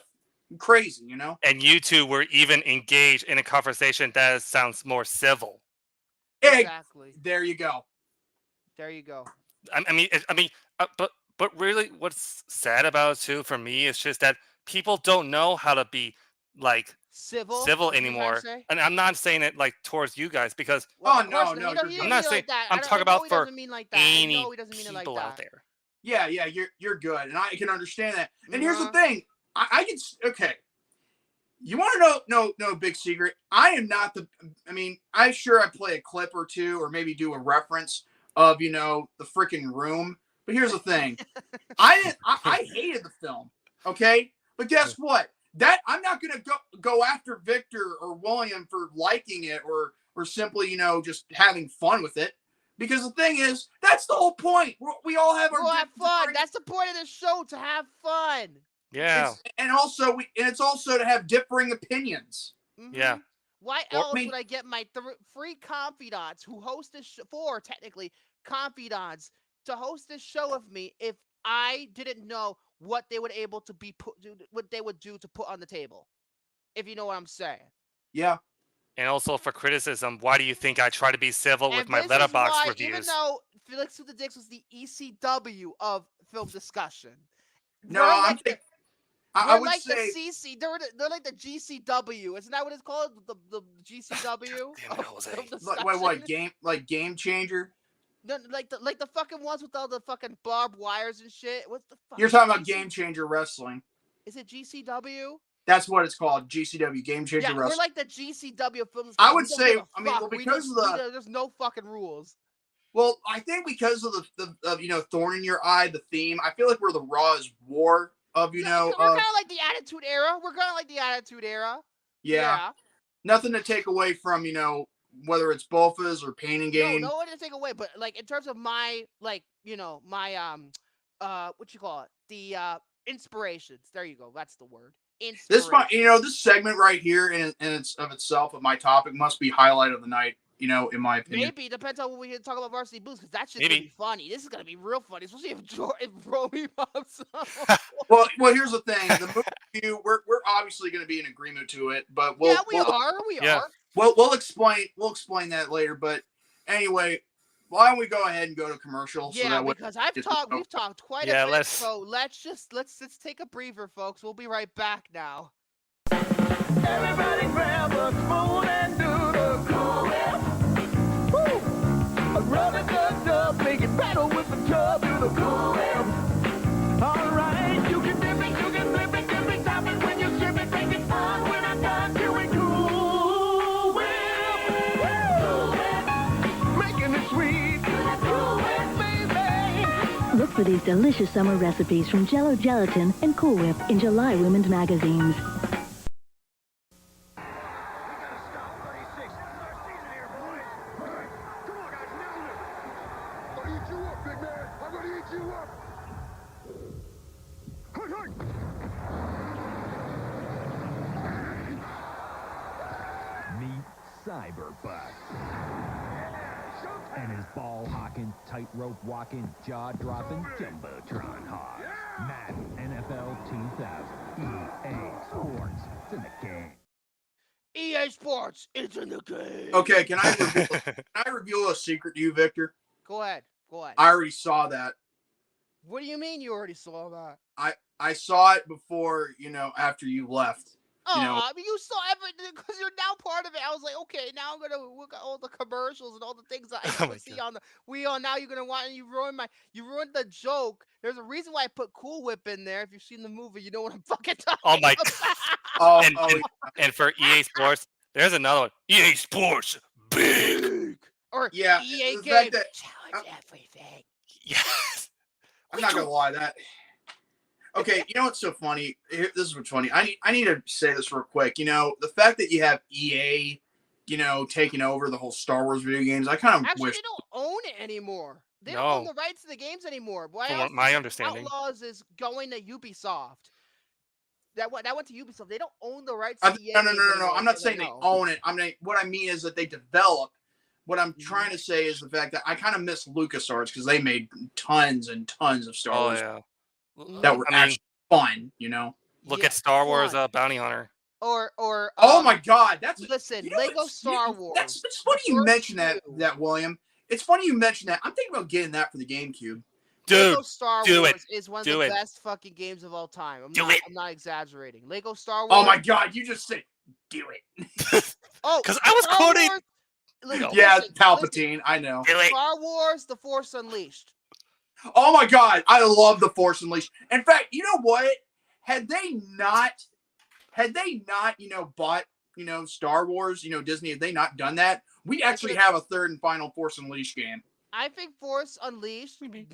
crazy, And you two were even engaged in a conversation that sounds more civil. Exactly. There you go. There you go. But really, what's sad about it too for me is just that people don't know how to be like civil anymore. And I'm not saying it like towards you guys because no, I'm not saying I'm talking about for any people out there. Yeah, you're good, and I can understand that. And here's the thing, I can You want to know big secret? I am not I'm sure I play a clip or two or maybe do a reference of, the freaking Room. But here's the thing. I hated the film. Okay. But guess what? That I'm not going to go after Victor or William for liking it or simply, just having fun with it. Because the thing is, that's the whole point. We all have have fun. That's the point of the show, to have fun. Yeah. It's also to have differing opinions. Yeah. Why else would I get my free confidants who host this show, technically confidants, to host this show with me if I didn't know what they would what they would do to put on the table? If you know what I'm saying. Yeah. And also for criticism, why do you think I try to be civil with my Letterboxd reviews? Even though Felix with the Dicks was the ECW of film discussion. No, We're I'm like thinking. We're I would like say the CC. They're like the GCW. Isn't that what it's called? The GCW. Damn it, Jose. like game changer. No, like the fucking ones with all the fucking barbed wires and shit. What's the fuck? You're talking about Game Changer Wrestling. Is it GCW? That's what it's called, GCW, Game Changer Wrestling. We're like the GCW of films. I would say, I mean, well, because of there's no fucking rules. Well, I think because of the thorn in your eye, the theme. I feel like we're the Raw is War of We're kind of like the Attitude Era. We're kind of like the Attitude Era. Yeah. Nothing to take away from whether it's Bofas or Pain and Gain. No one to take away. But like in terms of my my what you call it, the inspirations. There you go. That's the word. This this segment right here in its of itself of my topic must be highlight of the night. In my opinion. Maybe depends on when we talk about Varsity Blues because that shit's gonna be funny. This is gonna be real funny, especially if Romy pops up. well, here's the thing. The movie review, we're obviously gonna be in agreement to it, but we are. We'll explain that later. But anyway, why don't we go ahead and go to commercial? Yeah, because we've talked quite a bit. So let's take a breather, folks. We'll be right back now. Everybody grab a spoon and do the Cool Whip. Woo! Rub it, dub, make it battle with the tub, do the Cool Whip. All right, you can dip it, you can flip it, dip it, top it when you strip it, make it fun. When I'm done doing Cool Whip. Cool Whip. Making it sweet. Cool Whip, baby. Look for these delicious summer recipes from Jell-O Gelatin and Cool Whip in July women's magazines. And his ball-hawking, tightrope-walking, jaw-dropping Jumbotron hog. Madden NFL 2000. EA Sports. It's in the game. EA Sports. It's in the game. Okay, can I reveal a secret to you, Victor? Go ahead. I already saw that. What do you mean you already saw that? I saw it before, after you left. I mean, you saw everything because you're now part of it. I was like, okay, now I'm gonna look at all the commercials and all the things that I can see on the wheel. Now you're gonna want, and you ruined the joke. There's a reason why I put Cool Whip in there. If you've seen the movie, you know what I'm fucking talking about. Oh my god! And for EA Sports, there's another one. EA Sports Beek. Or EA Games. Challenge everything. Yes. I'm not gonna lie that. Okay, you know what's so funny? This is what's funny. I need to say this real quick. The fact that you have EA, taking over the whole Star Wars video games, I kind of Actually, wish. they don't own it anymore. They don't own the rights to the games anymore. From my understanding, Outlaws is going to Ubisoft. That went to Ubisoft. They don't own the rights to EA. No. I'm not saying they own it. What I mean is that they develop. What I'm trying to say is the fact that I kind of miss LucasArts because they made tons and tons of Star Wars. Yeah. That were actually fun, Look at Star Wars Bounty Hunter. Or oh my God, Lego Star Wars. It's funny you mentioned that William. It's funny you mentioned that. I'm thinking about getting that for the GameCube. Dude, Lego Star Wars is one of the best fucking games of all time. I'm not exaggerating. Lego Star Wars. Oh my God, you just said do it. Because I was quoting. Yeah, Palpatine. I know. Star Wars: The Force Unleashed. Oh my God, I love The Force Unleashed. In fact, you know what? Had they not, bought, Star Wars, Disney, had they not done that, we actually have a third and final Force Unleashed game. I think Force Unleashed maybe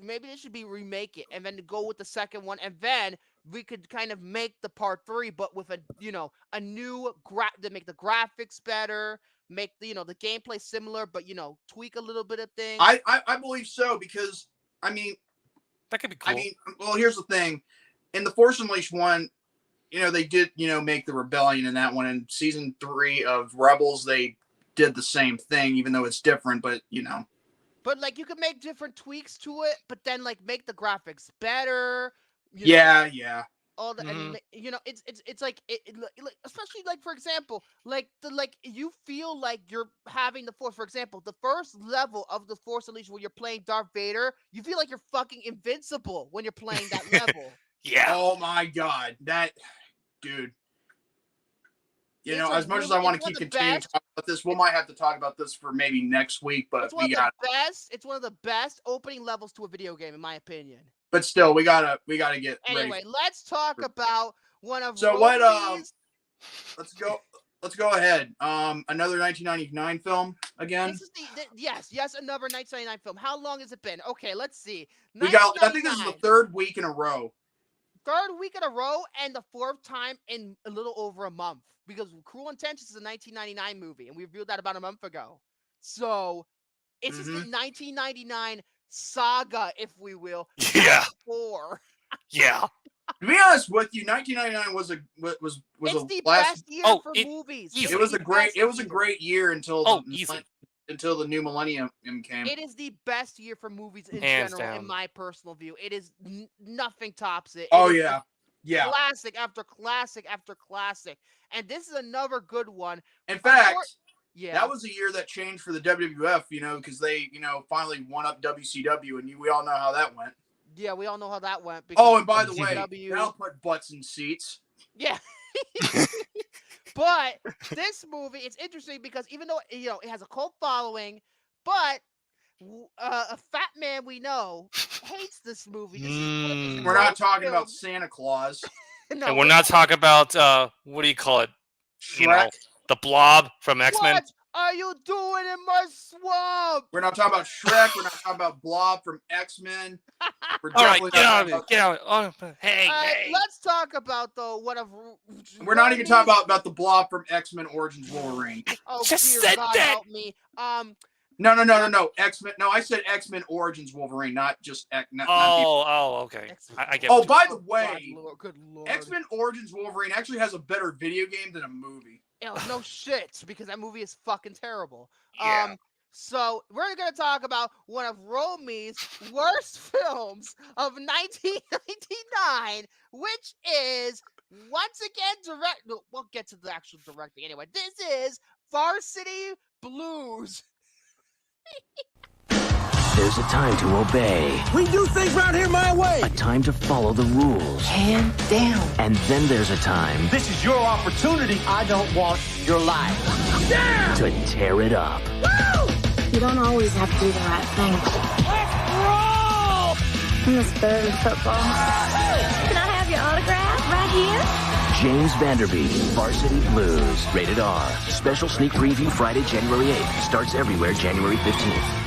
they should remake it and then go with the second one, and then we could kind of make the part 3, but with a new to make the graphics better. Make the gameplay similar, but tweak a little bit of things. I believe so because that could be cool. Well, here's the thing: in the Force Unleashed one, they did make the rebellion in that one. In season 3 of Rebels, they did the same thing, even though it's different. But But you could make different tweaks to it, but then make the graphics better. Yeah. all the and you know it's like especially like for example like you feel like you're having the Force. For example, the first level of the Force Unleashed where you're playing Darth Vader, you feel like you're fucking invincible when you're playing that level. Yeah. Oh my god, that dude. You know, as much as I want to keep continuing to talk about this, we might have to talk about this for maybe next week. But it's one of the best. It's one of the best opening levels to a video game, in my opinion. But still, we gotta get anyway. ready. Let's talk about one of. So what? Let's go ahead. Another 1999 film again. This is yes, another 1999 film. How long has it been? Okay, let's see. We got. I think this is the third week in a row. Third week in a row, and the fourth time in a little over a month. Because Cruel Intentions is a 1999 movie, and we reviewed that about a month ago. So it's just the 1999 saga, if we will. Yeah. 4. Yeah. To be honest with you, 1999 was the best year for movies. It was a great year until the new millennium came. It is the best year for movies in general, in my personal view. It is nothing tops it. Yeah. Classic after classic after classic. And this is another good one. In fact, that was a year that changed for the WWF, you know, because they, you know, finally won up WCW, and we all know how that went. Yeah, we all know how that went. Oh, and by the way, that'll put butts in seats. Yeah. But this movie, it's interesting because even though, you know, it has a cult following, but a fat man we know hates this movie. We're not talking about Santa Claus. No, and we're not talking about what do you call it? Shrek. You know, the Blob from X-Men. What are you doing in my swamp? We're not talking about Shrek. We're not talking about Blob from X-Men. All right, get out. Oh, hey. Let's talk about one of. We're not even talking about the Blob from X-Men Origins Wolverine. Oh, just said God that. Help me. No. X-Men. No, I said X-Men Origins Wolverine, not just X. Okay. I get. Oh, by the way, good Lord. X-Men Origins Wolverine actually has a better video game than a movie. No shit, because that movie is fucking terrible. Yeah. So we're gonna talk about one of Romy's worst films of 1999, which is once again we'll get to the actual directing anyway. This is Varsity Blues. There's a time to obey. We do things around here my way. A time to follow the rules. Hand down. And then there's a time This is your opportunity. I don't want your life. Yeah! to tear it up. Woo! You don't always have to do the right thing. Let's roll! I'm the spirit of football. Can I have your autograph right here? James Vanderbeek, Varsity Blues, rated R. Special sneak preview Friday, January 8th. Starts everywhere January 15th.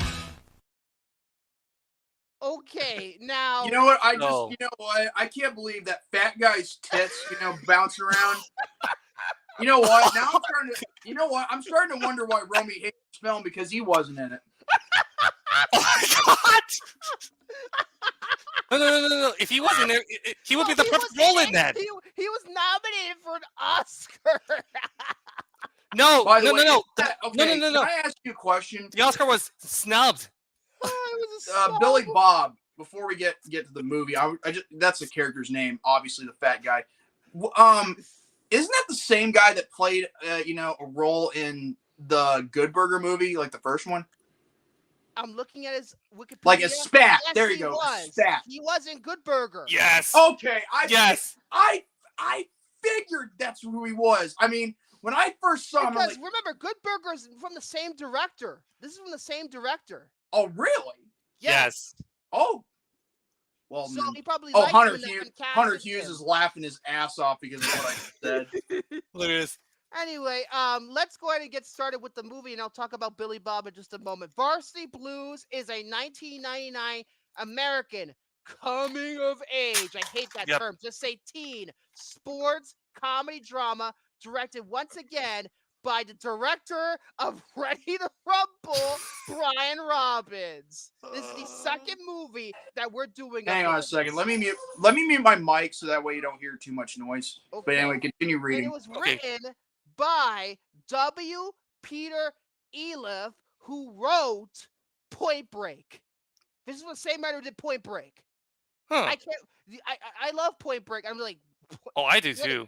Okay, now you know what? I can't believe that fat guy's tits, bouncing around. You know what? Now I'm starting to wonder why Romy hates this film because he wasn't in it. Oh my God! No. If he wasn't there, he would be the perfect role in that. He was nominated for an Oscar. No. Okay, can I ask you a question? The Oscar was snubbed. Billy Bob. Before we get to the movie, that's the character's name. Obviously, the fat guy. Isn't that the same guy that played a role in the Good Burger movie, like the first one? I'm looking at his Wikipedia. Like a spat. Yes, There you go. Spat. He was in Good Burger. Yes. Okay. I figured that's who he was. I mean, when I first saw him, because remember, Good Burger is from the same director. This is from the same director. Oh, really? Yes. Oh. Well, so he probably Hunter Hughes is laughing his ass off because of what I said. Look at this. Anyway, let's go ahead and get started with the movie, and I'll talk about Billy Bob in just a moment. Varsity Blues is a 1999 American coming of age. I hate that term. Just say teen sports comedy drama, directed once again by the director of Ready to Rumble, Brian Robbins. This is the second movie that we're doing. Hang on a second. Let me mute my mic so that way you don't hear too much noise. Okay. But anyway, continue reading. And it was written by W. Peter Eliff, who wrote Point Break. This is the same writer who did Point Break. Huh. I love Point Break. I'm like, Oh, I do too.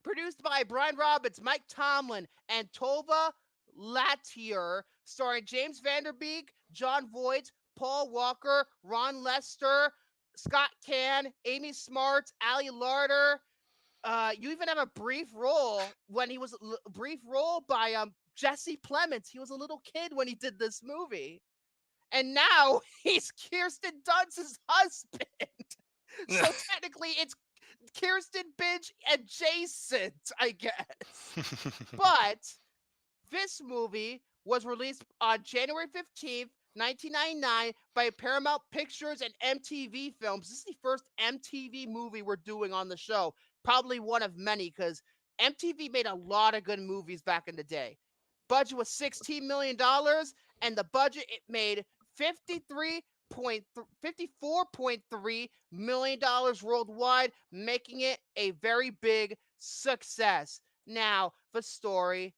Produced by Brian Robbins, Mike Tomlin, and Tova Larter, starring James Van Der Beek, John Voight, Paul Walker, Ron Lester, Scott Caan, Amy Smart, Ali Larter. You even have a brief role by Jesse Plemons. He was a little kid when he did this movie, and now he's Kirsten Dunst's husband. So technically, it's Kirsten Binge adjacent, I guess. But this movie was released on January 15th, 1999 by Paramount Pictures and MTV Films. This is the first MTV movie we're doing on the show. Probably one of many, because MTV made a lot of good movies back in the day. Budget was $16 million, and the budget it made $54.3 million worldwide, making it a very big success. Now, the story.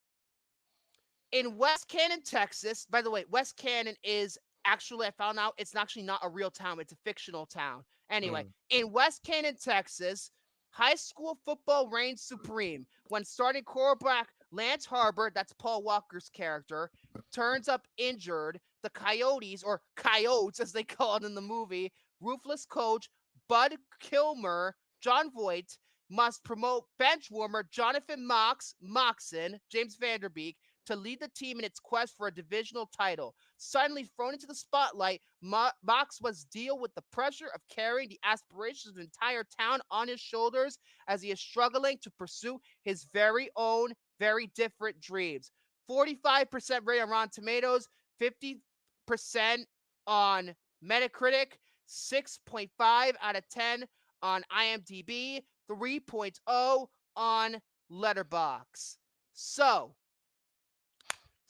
In West Caan, Texas, by the way, West Caan is actually, I found out, it's actually not a real town. It's a fictional town. Anyway, in West Caan, Texas, high school football reigns supreme when starting quarterback Lance Harbor, that's Paul Walker's character, turns up injured. The Coyotes, or Coyotes as they call it in the movie, ruthless coach Bud Kilmer, John Voight, must promote bench warmer Jonathan Moxon, James Van Der Beek, to lead the team in its quest for a divisional title. Suddenly thrown into the spotlight, Mox must deal with the pressure of carrying the aspirations of the entire town on his shoulders as he is struggling to pursue his very own, very different dreams. 45% rated on Rotten Tomatoes, 50% on Metacritic, 6.5 out of 10 on IMDb, 3.0 on Letterboxd.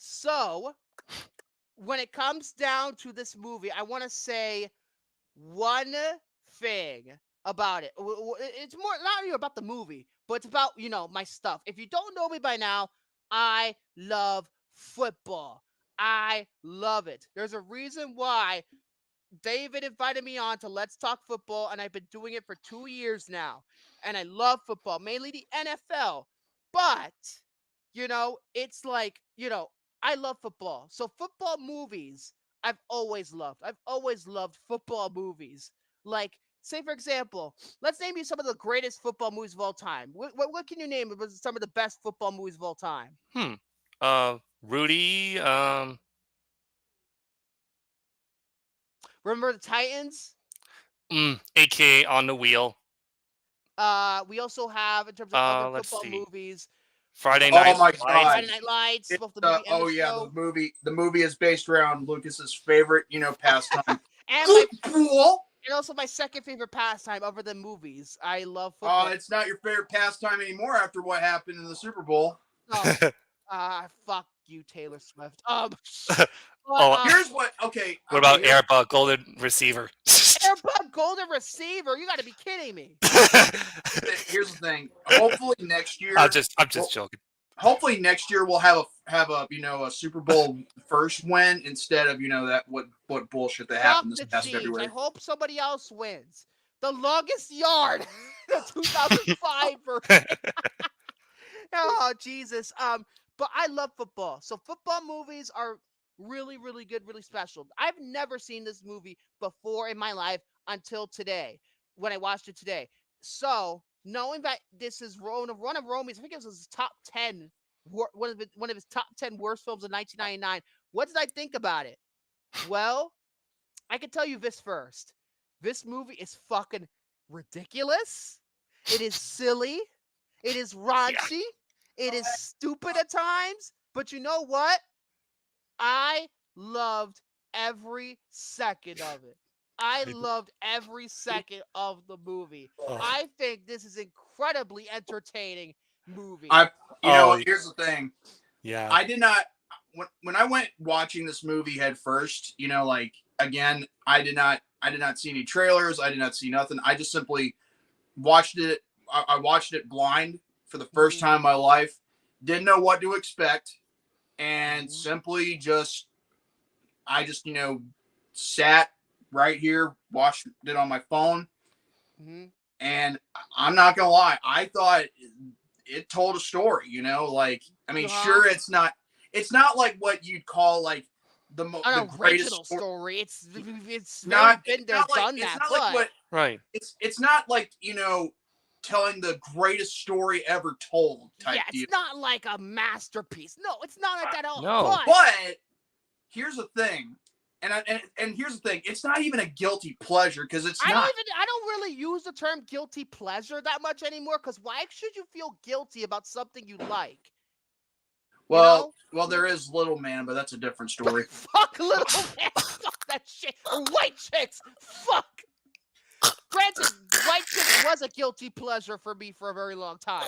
So, when it comes down to this movie, I want to say one thing about it. It's more not even about the movie, but it's about, my stuff. If you don't know me by now, I love football. I love it. There's a reason why David invited me on to Let's Talk Football, and I've been doing it for 2 years now. And I love football, mainly the NFL. But, it's like, I love football. So football movies, I've always loved. I've always loved football movies. Like, say, for example, let's name you some of the greatest football movies of all time. What can you name as some of the best football movies of all time? Rudy. Remember the Titans? AKA On the Wheel. We also have, in terms of other football movies, Friday Night Lights. Friday Night Lights. Both the movie and the show. the movie is based around Lucas's favorite, pastime. And also my second favorite pastime other than movies. I love football. It's not your favorite pastime anymore after what happened in the Super Bowl. Fuck you, Taylor Swift. Here's what. Okay. What about Airbud Golden Receiver? Airbud Golden Receiver? You got to be kidding me. Here's the thing. Hopefully next year. I'm just joking. Hopefully next year we'll have a Super Bowl first win instead of that what bullshit that happened this past February. I hope somebody else wins. The longest yard, the 2005 version. Oh Jesus. But I love football. So football movies are really, really good, really special. I've never seen this movie before in my life until today, when I watched it today. So knowing that this is one of Romy's, I think it was his top 10, one of his top 10 worst films of 1999. What did I think about it? Well, I can tell you this first. This movie is fucking ridiculous. It is silly. It is raunchy. Yeah. It is stupid at times. But you know what? I loved every second of it. I loved every second of the movie. I think this is incredibly entertaining movie. Here's the thing. Yeah. I did not when I went watching this movie head first, again, I did not see any trailers, I did not see nothing. I just simply watched it. I watched it blind for the first time in my life. Didn't know what to expect. And simply I just sat right here, watched it on my phone, And I'm not gonna lie, I thought it told a story. Like I mean, sure, it's not like what you'd call like the greatest original story. It's not been there, done that. Right. It's not like telling the greatest story ever told type deal. It's not like a masterpiece. No, it's not like that at all. No. But here's the thing, and here's the thing. It's not even a guilty pleasure because it's not. I don't really use the term guilty pleasure that much anymore. Because why should you feel guilty about something you like? Well, there is Little Man, but that's a different story. Fuck Little Man. Fuck that shit. Or White Chicks. Fuck. Granted, White Chicks was a guilty pleasure for me for a very long time.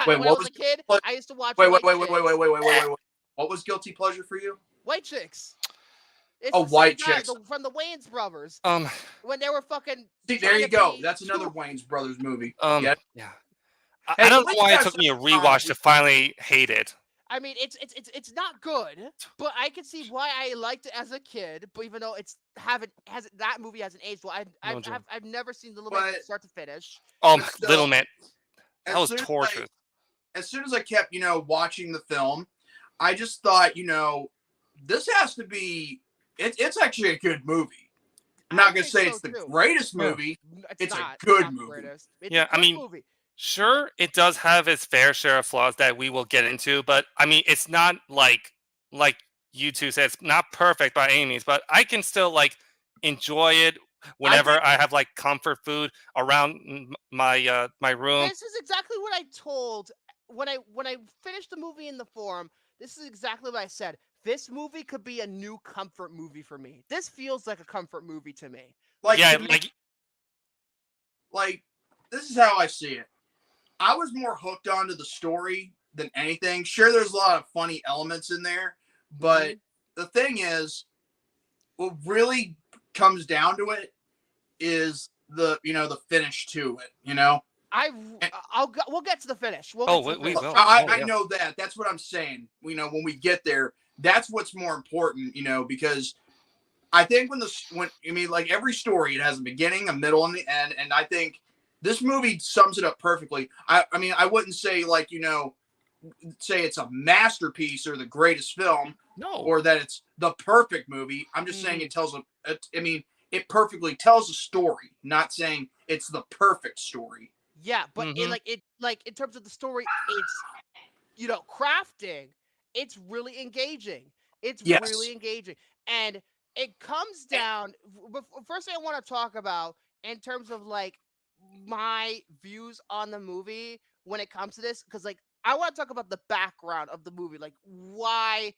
Wait, when I was a kid, I used to watch. Wait. What was guilty pleasure for you? White Chicks. It's White Chicks from the Wayans brothers. When they were fucking. See, there you go. That's another Wayans brothers movie. Yeah. I don't know why it took me a rewatch to finally hate it. I mean, it's not good, but I can see why I liked it as a kid. But even though that movie hasn't aged well, I've never seen the Little Man from start to finish. Little Man, that was torture. As soon as I kept watching the film, I just thought this has to be. It's actually a good movie. I'm not gonna say it's the greatest movie. It's a good movie. I mean. Movie. Sure, it does have its fair share of flaws that we will get into, but I mean, it's not like you two said, it's not perfect by any means, but I can still enjoy it whenever I have comfort food around my my room. This is exactly what I told when I finished the movie in the forum. This is exactly what I said. This movie could be a new comfort movie for me. This feels like a comfort movie to me. This is how I see it. I was more hooked onto the story than anything. Sure, there's a lot of funny elements in there, but the thing is, what really comes down to it is the finish to it. We'll get to the finish. We will. I know that. That's what I'm saying. When we get there, that's what's more important. Because I think every story, it has a beginning, a middle, and the end, and I think. This movie sums it up perfectly. I mean, I wouldn't say say it's a masterpiece or the greatest film, or that it's the perfect movie. I'm just saying it perfectly tells a story. Not saying it's the perfect story. Yeah, but in terms of the story, it's crafting. It's really engaging. It's really engaging, and it comes down. First thing I want to talk about in terms of my views on the movie when it comes to this, because I want to talk about the background of the movie, why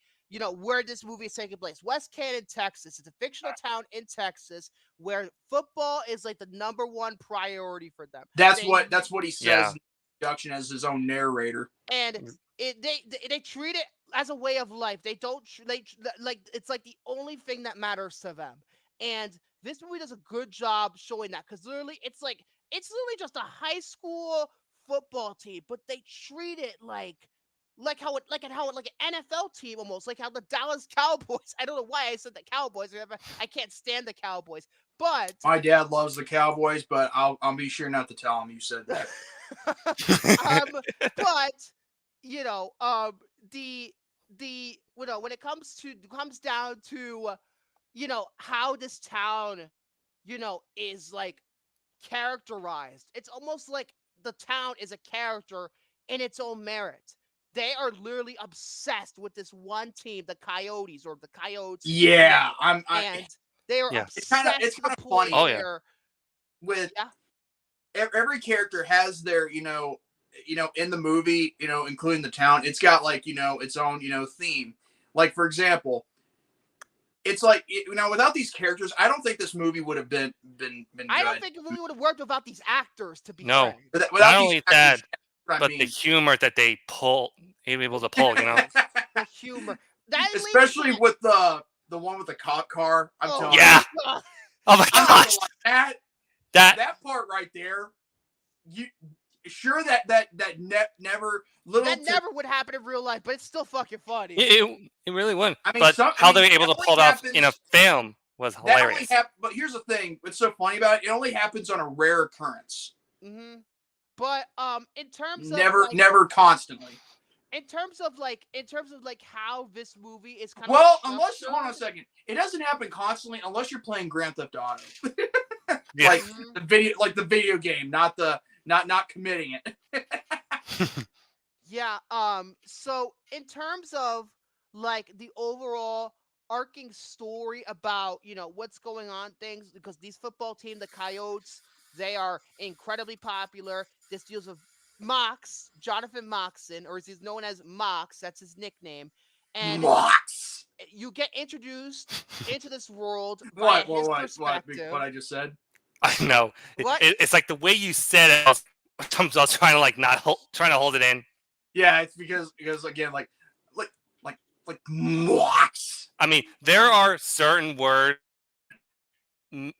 where this movie is taking place. West Caan, Texas. It's a fictional town in Texas where football is the number one priority for them. That's what he says in the introduction as his own narrator. And they treat it as a way of life. They don't it's the only thing that matters to them. And this movie does a good job showing that, because literally it's literally just a high school football team, but they treat it like an NFL team almost, like how the Dallas Cowboys. I don't know why I said the Cowboys. I can't stand the Cowboys, but my dad loves the Cowboys. But I'll be sure not to tell him you said that. But when it comes down to how this town is characterized, it's almost like the town is a character in its own merit. They are literally obsessed with this one team, the Coyotes or the Coyotes. Yeah, and they are obsessed. It's kind of funny. With every character has their in the movie, including the town, it's got its own theme. For example, it's without these characters, I don't think this movie would have been good. I don't think the movie would have worked without these acters, to be frank. Without not only that, but the humor that they able to pull, the humor. Especially with the one with the cop car. I'm telling you. Yeah. Oh my gosh. That part right there. Sure that never would happen in real life, but it's still fucking funny. It really wouldn't. I mean, but how they were able to pull it off in a film was That only hilarious. but here's the thing. What's so funny about it? It only happens on a rare occurrence. Mm-hmm. But in terms of Never constantly. In terms of how this movie is kind Well, of unless hold on a second, it doesn't happen constantly unless you're playing Grand Theft Auto, Yeah. like the video game, not committing it. Yeah. So in terms of like the overall arcing story about what's going on things, because these football team, the Coyotes, they are incredibly popular. This deals with Mox, Jonathan Moxon, or as he's known as Mox, that's his nickname. And Mox. You get introduced into this world What by his perspective. what I just said? I know. It's like the way you said it. I was trying to like trying to hold it in. Yeah, it's because again, like Mox. I mean, there are certain words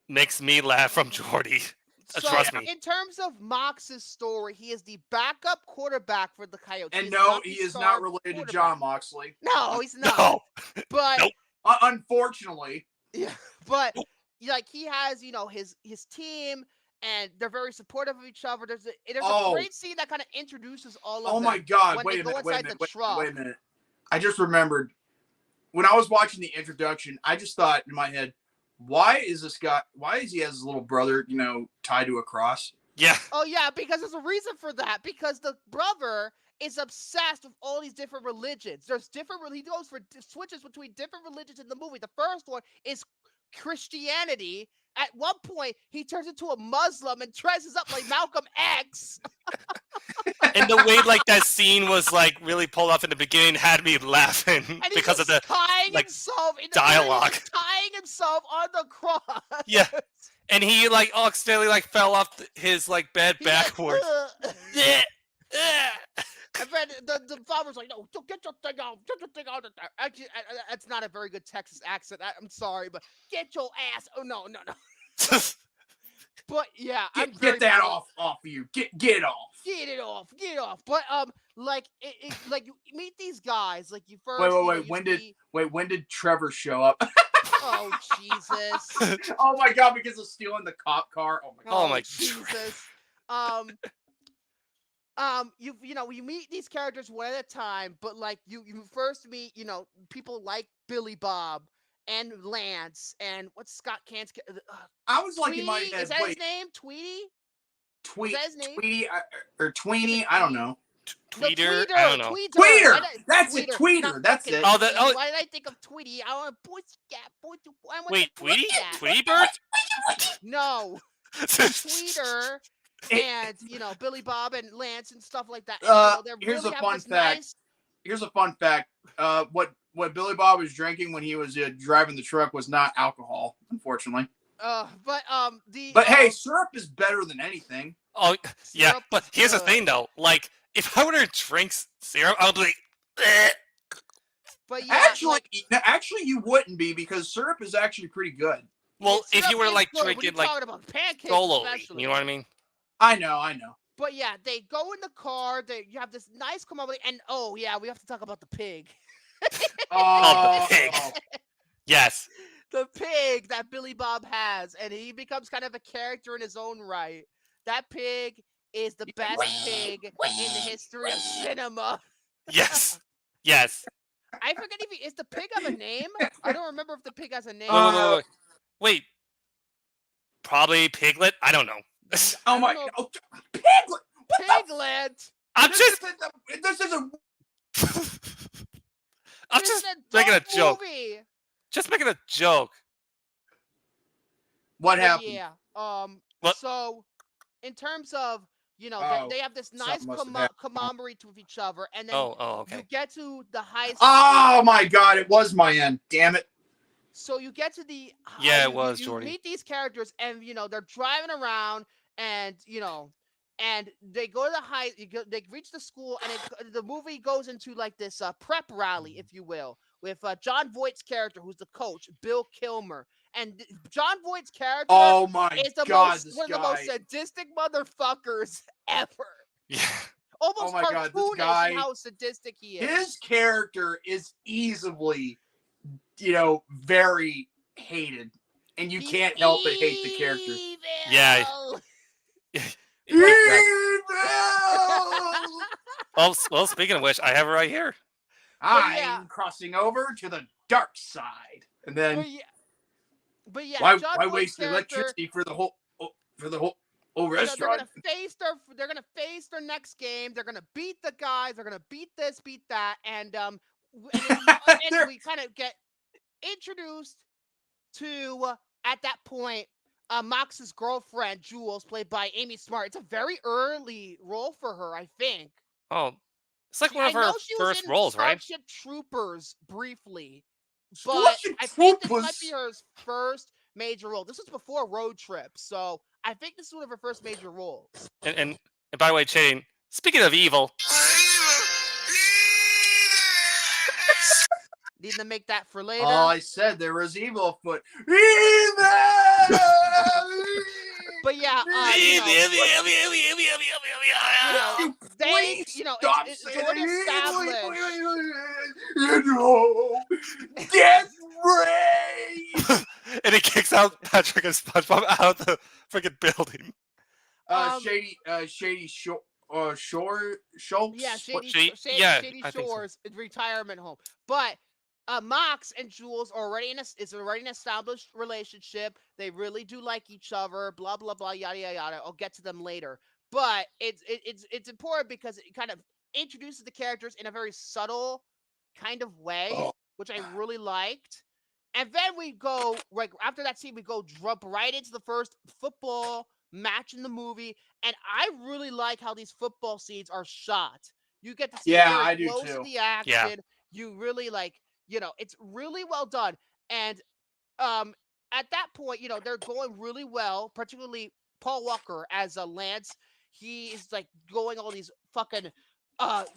makes me laugh from Jordy. So, Trust me. In terms of Mox's story, he is the backup quarterback for the Coyotes. And no, he is not related to John Moxley. No, he's not. No. But Nope. Unfortunately. Yeah, but like he has, his team, and they're very supportive of each other. There's a great scene that kind of introduces all of them. Oh my God! When Wait they a go minute! Wait a inside minute! the truck. Wait a minute! I just remembered when I was watching the introduction. I just thought in my head, why is he has his little brother, tied to a cross? Yeah. Oh yeah, because there's a reason for that. Because the brother is obsessed with all these different religions. There's he goes for switches between different religions in the movie. The first one is Christianity. At one point, he turns into a Muslim and dresses up like Malcolm X. And the way like that scene was like really pulled off in the beginning had me laughing because of the dialogue. Tying himself on the cross. Yeah. And he like accidentally like fell off his like bed backwards. And then the father's like, no, get your thing out. Get your thing out of there. Actually, that's not a very good Texas accent. I'm sorry, but get your ass. Oh, no. But yeah, get that off of you. Get it off. Get it off. But like you meet these guys. Like you first. Wait. When did Trevor show up? Oh Jesus. Oh my God! Because of stealing the cop car. Oh my Jesus. You meet these characters one at a time, but like you first meet, people like Billy Bob and Lance and what's Scott Caan's. I was like Tweety? in my head. Is that his name? Tweety? Is that his name? Tweety or Tweenie? I don't know. Tweeter? I don't know. Tweeter. That's it. Tweeter. That's it. Why did I think of Tweety? I want Wait, Tweety? Tweety Bird? No. Tweeter. And Billy Bob and Lance and stuff like that. Here's a fun fact. Here's a fun fact. What Billy Bob was drinking when he was driving the truck was not alcohol, unfortunately. But hey, syrup is better than anything. Oh yeah, but here's the thing though. Like, if I were to drink syrup, I would be like, eh. But yeah, actually, you wouldn't be because syrup is actually pretty good. Well, if you were like good. drinking like solo, you know what I mean? I know. But yeah, they go in the car. You have this nice camaraderie, and oh yeah, we have to talk about the pig. The pig. Yes. The pig that Billy Bob has, and he becomes kind of a character in his own right. That pig is the best pig in the history of cinema. Yes. I forget is the pig have a name? I don't remember if the pig has a name. Wait. Probably Piglet? I don't know. Oh my God. Piglet! Piglet! This is a... I'm just making a joke. Just making a joke. What happened? Yeah. What? So, in terms of, they have this nice camaraderie with each other, and then okay. you get to the high school. Oh my God! It was my end. Damn it. So you get to the it was you Jordy. meet these characters, and they're driving around, and and they go to they reach the school, and the movie goes into like this prep rally, if you will, with John Voight's character, who's the coach, Bill Kilmer. And John Voight's character is one of the most sadistic motherfuckers ever. Yeah. Almost cartoonish in how sadistic he is. His character is easily, very hated. and you can't help but hate the character. Yeah. Well, speaking of which, I have it right here. I'm crossing over to the dark side, and then. But yeah, why John waste Voight's electricity for the whole restaurant? They're gonna face their next game. They're gonna beat the guys. They're gonna beat this, beat that, and we kind of get introduced to at that point Mox's girlfriend Jules, played by Amy Smart. It's a very early role for her, I think. Oh, it's like one of her first roles, right? Starship Troopers briefly. But I think this might be her first major role. This was before Road Trip, so I think this is one of her first major roles. And by the way, Shane, speaking of evil. Need to make that for later. Oh, I said there was evil afoot. But yeah, it's already established. Get ready! And it kicks out Patrick and SpongeBob out of the freaking building. Shady Schultz? Yeah, Shady Shores retirement home. But Mox and Jules is already an established relationship. They really do like each other. Blah blah blah. Yada yada yada. I'll get to them later. But it's important because it kind of introduces the characters in a very subtle kind of way, which I really liked. And then we go after that scene, we jump right into the first football match in the movie, and I really like how these football scenes are shot. You get to see I do close too. to the action. Yeah. You really it's really well done. And at that point, they're going really well, particularly Paul Walker as Lance. He is going all these fucking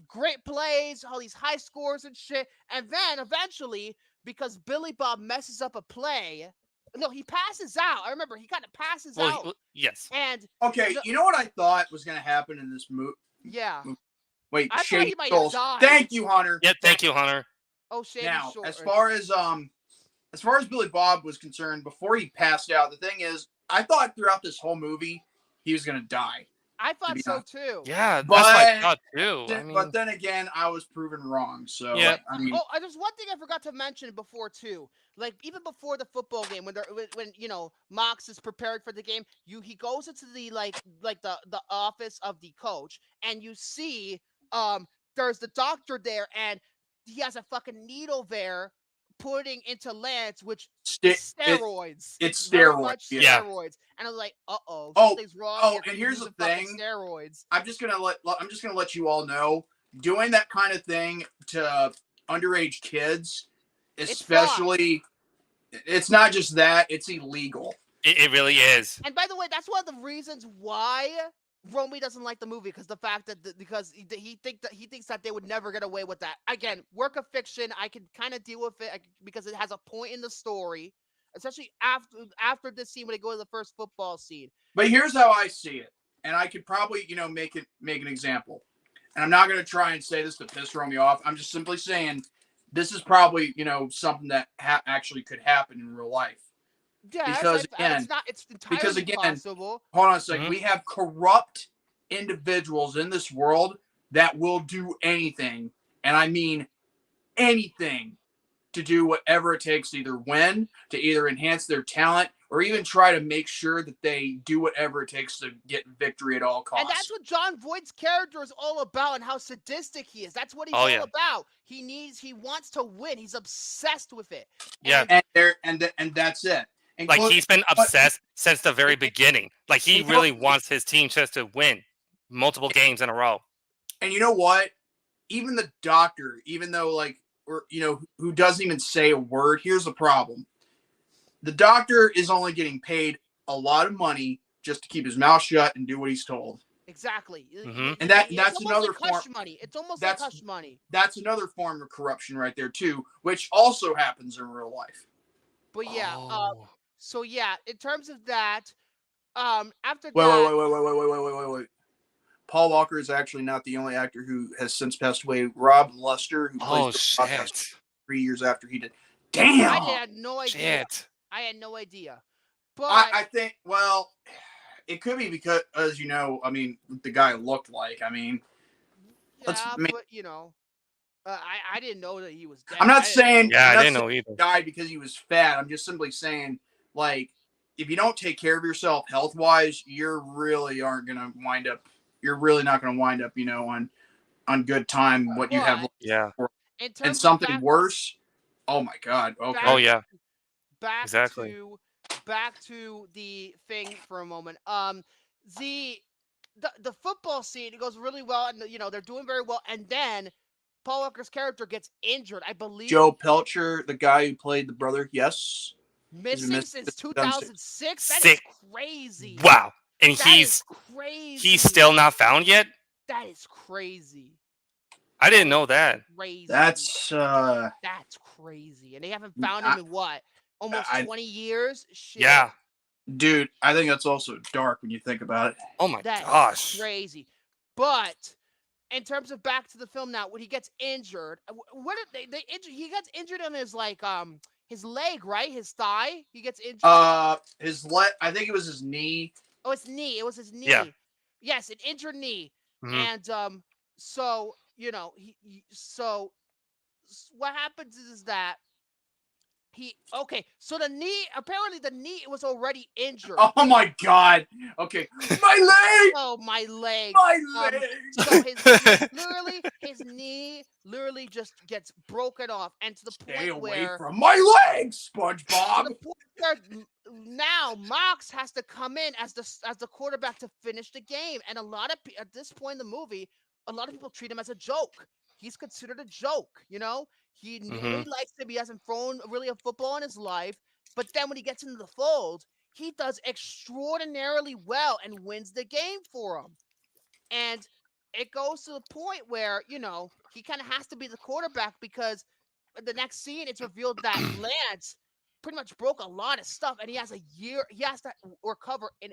great plays, all these high scores and shit. And then eventually, because Billy Bob messes up a play, no, he passes out. I remember he kind of passes out. Yes. And okay, you know what I thought was going to happen in this movie? Yeah. Wait, I thought Shady he might have Schultz. died. Thank you, Hunter. Yeah, thank you, Hunter. Oh, Shady Now, Shores. as far as Billy Bob was concerned, before he passed out, the thing is, I thought throughout this whole movie he was going to die. I thought so too. Yeah, that's what I thought too. But then again, I was proven wrong. So yeah. There's one thing I forgot to mention before too. Even before the football game, when Mox is prepared for the game, he goes into the the office of the coach, and you see there's the doctor there, and he has a fucking needle there putting into Lance, which steroids. It's very steroids. much Yeah. steroids. And I was like, Oh, something's wrong. and here's the thing. Steroids. I'm just gonna let you all know, doing that kind of thing to underage kids, especially, it's not just that, it's illegal. It really is. And by the way, that's one of the reasons why Romy doesn't like the movie, because the fact that because he thinks that they would never get away with that. Again, work of fiction, I can kind of deal with it because it has a point in the story, especially after this scene when they go to the first football scene. But here's how I see it, and I could probably make an example. And I'm not going to try and say this to piss Romy off. I'm just simply saying this is probably something that actually could happen in real life. Yeah, because it's entirely possible. Hold on a second. Mm-hmm. We have corrupt individuals in this world that will do anything, and I mean anything, to do whatever it takes to either win, to either enhance their talent, or even try to make sure that they do whatever it takes to get victory at all costs. And that's what John Voight's character is all about, and how sadistic he is. That's what he's all about. He wants to win. He's obsessed with it. Yeah. And that's it. He's been obsessed since the very beginning. He really wants his team just to win multiple games in a row. And you know what? Even the doctor, even though who doesn't even say a word, here's the problem. The doctor is only getting paid a lot of money just to keep his mouth shut and do what he's told. Exactly. Mm-hmm. And that's another form. Money. It's almost like hush money. That's another form of corruption right there too, which also happens in real life. But yeah, so yeah, in terms of that, after wait. Paul Walker is actually not the only actor who has since passed away. Rob Luster, who plays 3 years after he did. Damn! I had no idea. Shit. I had no idea. But I think, well, it could be because, as you know, I mean, the guy looked like. I mean, yeah, but you know, I didn't know that he was dead. I'm not saying. Yeah, I'm I not didn't know saying either. he died because he was fat. I'm just simply saying, like, if you don't take care of yourself health wise, you're really aren't gonna wind up. You're really not gonna wind up, you know, on good time. What you have. But Yeah. And something worse. Oh my God. Okay. Oh yeah. Back Exactly. back to the thing for a moment. The football scene, it goes really well, and you know they're doing very well, and then Paul Walker's character gets injured. I believe Joe Pelcher, the guy who played the brother. Yes. missing since 2006. That is Sick. crazy. Wow. And That is crazy. he's still not found yet? That is crazy. I didn't know that. Crazy. That's crazy. And they haven't found him in what? Almost 20 years? Shit. Yeah. Dude, I think that's also dark when you think about it. Oh my That's gosh. crazy. But in terms of back to the film now, when he gets injured, what did they injured? He gets injured on his his leg, right? His thigh. He gets injured. His leg. I think it was his knee. Oh, his knee. It was his knee. Yeah. Yes, an injured knee. Mhm. And so you know so what happens is that so the knee, apparently the knee was already injured. Oh my God. Okay. My leg. Oh, my leg. My leg. So his knee literally just gets broken off, and to the point Stay away where from my legs, SpongeBob. to the point where now Mox has to come in as the quarterback to finish the game, and at this point in the movie, a lot of people treat him as a joke. He's considered a joke, you know. He really likes him. He hasn't thrown really a football in his life. But then when he gets into the fold, he does extraordinarily well and wins the game for him. And it goes to the point where, you know, he kind of has to be the quarterback because the next scene, it's revealed that Lance pretty much broke a lot of stuff. And he has to recover. And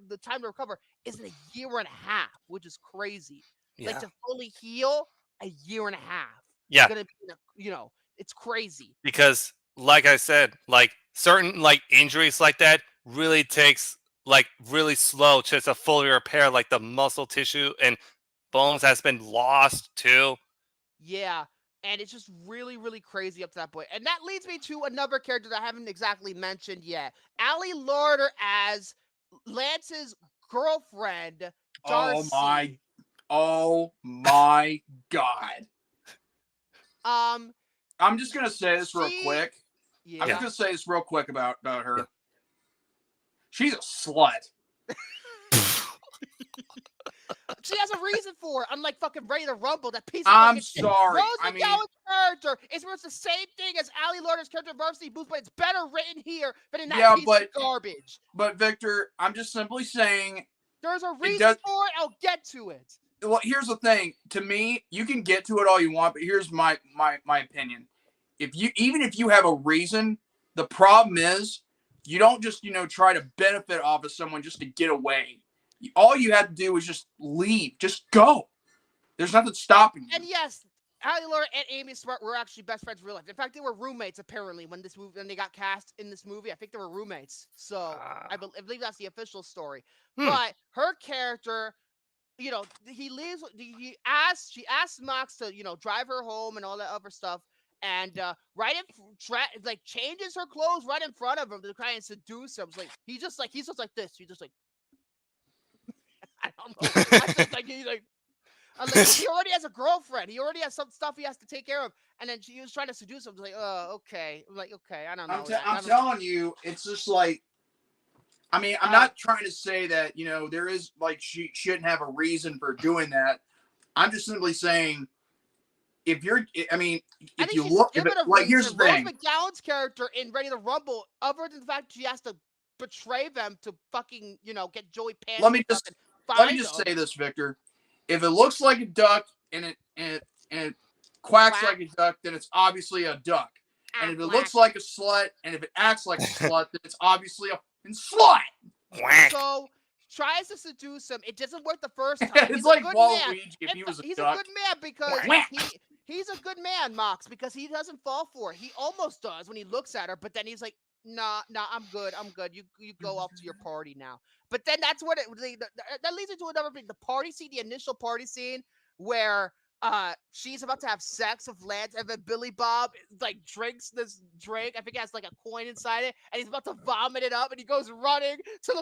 the time to recover is in a year and a half, which is crazy. Yeah. Like to fully heal, a year and a half. Yeah. Gonna be, you know, it's crazy. Because like I said, like certain like injuries like that really takes like really slow just to fully repair like the muscle tissue and bones has been lost too. Yeah. And it's just really, really crazy up to that point. And that leads me to another character that I haven't exactly mentioned yet. Ali Larter as Lance's girlfriend, Darcy. Oh my God. I'm just gonna say this real quick. Yeah. I'm just gonna say this real quick about her. Yeah. She's a slut. She has a reason for it, unlike fucking Ready to Rumble. That piece of I'm fucking sorry. Rose McGowan's character is the same thing as Ali Larter's character in Varsity Blues, but it's better written here than in that piece of garbage. But Victor, I'm just simply saying there's a reason for it. I'll get to it. Well, here's the thing. To me, you can get to it all you want, but here's my opinion. Even if you have a reason, the problem is you don't just, you know, try to benefit off of someone just to get away. All you have to do is just leave. Just go. There's nothing stopping you. And yes, Ali Larter and Amy Smart were actually best friends in real life. In fact, they were roommates apparently when they got cast in this movie. I think they were roommates. So I believe that's the official story. But her character, you know, she asks Mox to, you know, drive her home and all that other stuff. And changes her clothes right in front of him to try and seduce him. He's just like this. He's just like, I don't know. I'm like, he already has a girlfriend. He already has some stuff he has to take care of. And then she was trying to seduce him. I was like, oh, okay. I'm like, okay, I don't know. I'm telling you, it's just like, I mean, I'm not trying to say that, you know, there is like she shouldn't have a reason for doing that. I'm just simply saying, if you look at it, like, here's the thing. Rose McGowan's character in Ready to Rumble, other than the fact she has to betray them to fucking, you know, get Joey Pants. Let me just say this, Victor. If it looks like a duck and it quacks like a duck, then it's obviously a duck. And if it looks like a slut and if it acts like a slut, then it's obviously a slut. So tries to seduce him. It doesn't work the first time. It's like Waluigi if he was a he's duck. He's a good man because he's a good man, Mox, because he doesn't fall for it. He almost does when he looks at her, but then he's like, Nah, I'm good. You go off to your party now. But then that's what that leads into another thing. The party scene, the initial party scene where she's about to have sex with Lance, and then Billy Bob like drinks this drink. I think it has like a coin inside it, and he's about to vomit it up, and he goes running to the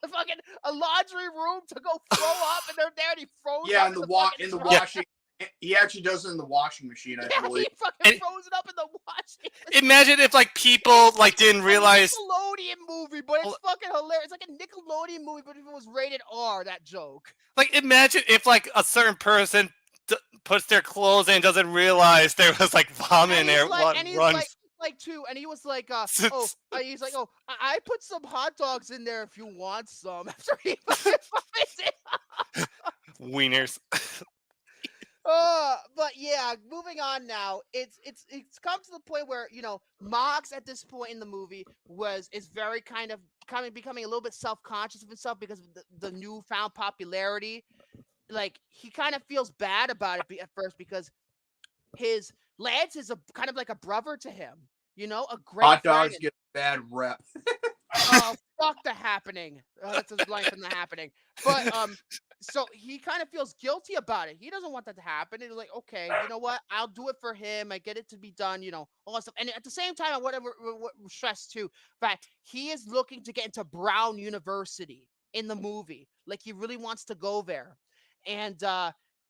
fucking a laundry room to go throw up, and they're there, and he throws up in the washing. He actually does it in the washing machine, I believe. He fucking throws it up in the washing machine. Imagine if like people like didn't realize. It's a Nickelodeon movie, but it's fucking hilarious. It's like a Nickelodeon movie, but if it was rated R, that joke. Like imagine if like a certain person puts their clothes in and doesn't realize there was like vomit in there. And he's like too, and he was like, he's like, I put some hot dogs in there if you want some. After he fucking vomits it. Wieners. But yeah, moving on now. It's come to the point where, you know, Mox at this point in the movie is very becoming a little bit self-conscious of himself because of the newfound popularity. Like he kind of feels bad about it at first because his Lance is kind of like a brother to him, you know, a great hot dogs get a bad rep. Oh, fuck The Happening. That's his line from The Happening. But so he kind of feels guilty about it. He doesn't want that to happen. He's like, okay, you know what? I'll do it for him. I get it to be done, you know, all that stuff. And at the same time, I want to stress too, that he is looking to get into Brown University in the movie. Like he really wants to go there. And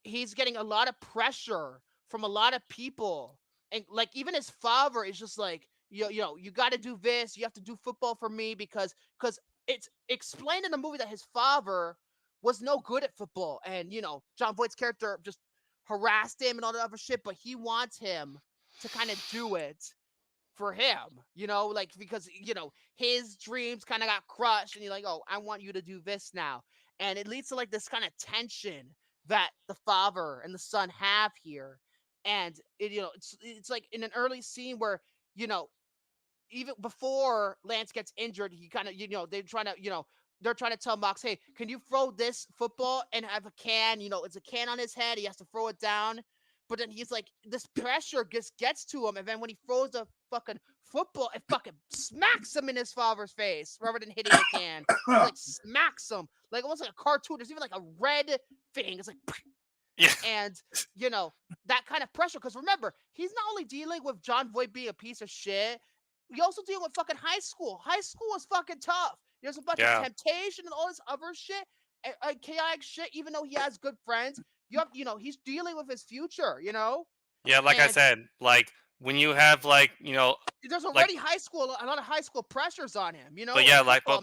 he's getting a lot of pressure from a lot of people. And like even his father is just like, you know, you got to do this. You have to do football for me because it's explained in the movie that his father was no good at football. And, you know, John Voight's character just harassed him and all that other shit, but he wants him to kind of do it for him, you know, like, because, you know, his dreams kind of got crushed and he's like, oh, I want you to do this now. And it leads to like this kind of tension that the father and the son have here. And it, you know, it's like in an early scene where, you know, even before Lance gets injured, he kind of, you know, they're trying to tell Mox, hey, can you throw this football and have a can? You know, it's a can on his head. He has to throw it down. But then he's like, this pressure gets to him. And then when he throws the fucking football, it fucking smacks him in his father's face rather than hitting the can. It like smacks him. Like almost like a cartoon. There's even like a red thing. It's like, yeah. And, you know, that kind of pressure. Because remember, he's not only dealing with John Voight being a piece of shit, he also dealing with fucking high school. High school is fucking tough. There's a bunch of temptation and all this other shit, chaotic shit. Even though he has good friends, you know, he's dealing with his future. You know. Yeah, like I said, like when you have like, you know, there's already a lot of high school pressures on him. You know. But yeah, like I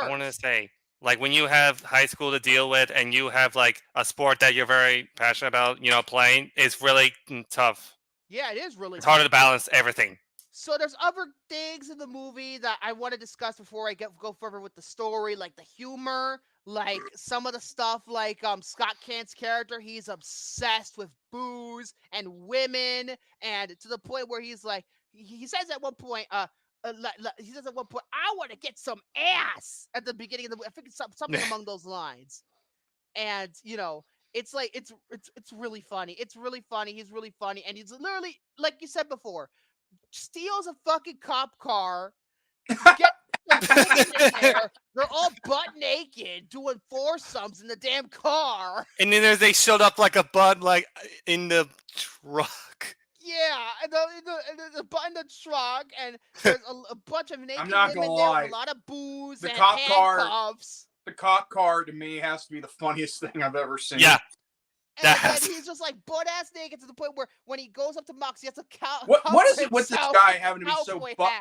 want to say, like when you have high school to deal with, and you have like a sport that you're very passionate about, you know, playing, it's really tough. Yeah, it is really. It's harder to balance everything. So there's other things in the movie that I want to discuss before I go further with the story, like the humor, like some of the stuff, like Scott Caan's character. He's obsessed with booze and women, and to the point where he's like, he says at one point, I want to get some ass at the beginning of the movie. I think it's something among those lines, and you know. It's like it's really funny. It's really funny. He's really funny, and he's literally, like you said before, steals a fucking cop car, get in there, they're all butt naked doing foursomes in the damn car. And then they showed up like a butt like in the truck. Yeah, and the butt in the truck, and there's a bunch of naked women there with a lot of booze and handcuffs. The cop car to me has to be the funniest thing I've ever seen. Yeah. And he's just like butt ass naked to the point where when he goes up to Mox, he has to count. What is it with this guy having to be so butt?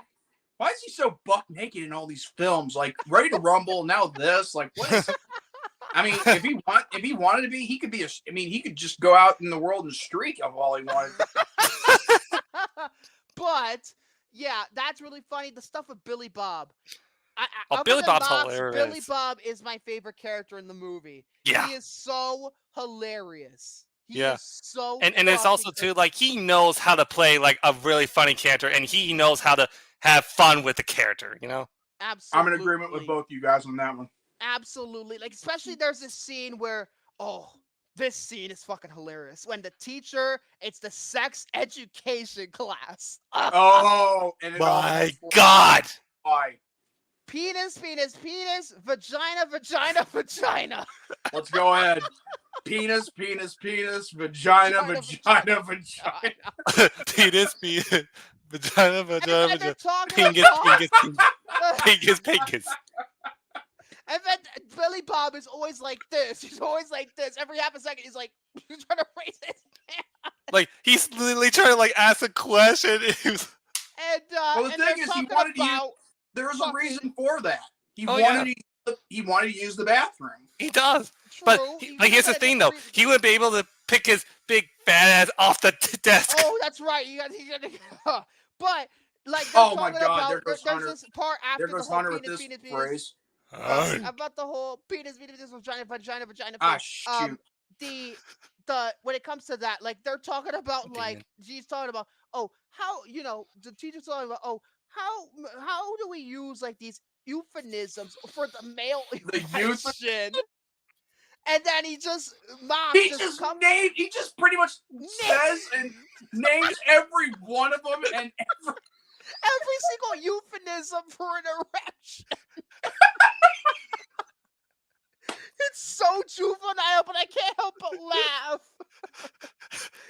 Why is he so butt naked in all these films? Like Ready to Rumble, now this. Like what is? I mean, if he wanted to be, he could be. He could just go out in the world and streak of all he wanted. But yeah, that's really funny. The stuff with Billy Bob. Billy Bob's hilarious. Billy Bob is my favorite character in the movie. Yeah. He is so hilarious. He is so and it's also too like he knows how to play like a really funny character, and he knows how to have fun with the character, you know? Absolutely. I'm in agreement with both you guys on that one. Absolutely. Like especially there's this scene where this scene is fucking hilarious. When the teacher, it's the sex education class. And my God. Why? Penis, penis, penis, vagina, vagina, vagina. Let's go ahead. Penis, penis, penis, vagina, vagina, vagina. Penis, penis, vagina, vagina, And they're vagina. talking Pingus, about- pingus, pingus, pingus, pingus. And then Billy Bob is always like this. He's always like this. Every half a second, he's like, he's trying to raise his hand. Like, he's literally trying to, like, ask a question. He was- And, Well, the and thing they're is, he talking wanted to use. about There was a fucking- reason for that. He Oh, wanted to use the bathroom. He does. True, But he here's the wanted thing, to though. He would be able to pick his big fat ass off the desk. Oh, that's right. You got. But like, they're Oh my talking God, about, there goes there's Hunter. this part after There goes the whole Hunter with penis, this penis, phrase. about the whole penis, vagina, vagina, vagina. Ah, phase. shoot. The when it comes to that, like they're talking about, like she's talking about, oh, how the teacher's talking about, oh, how do we use like these euphemisms for the male erection? And then he just mocks. He just pretty much says and names every one of them and every single euphemism for an erection. It's so juvenile, but I can't help but laugh.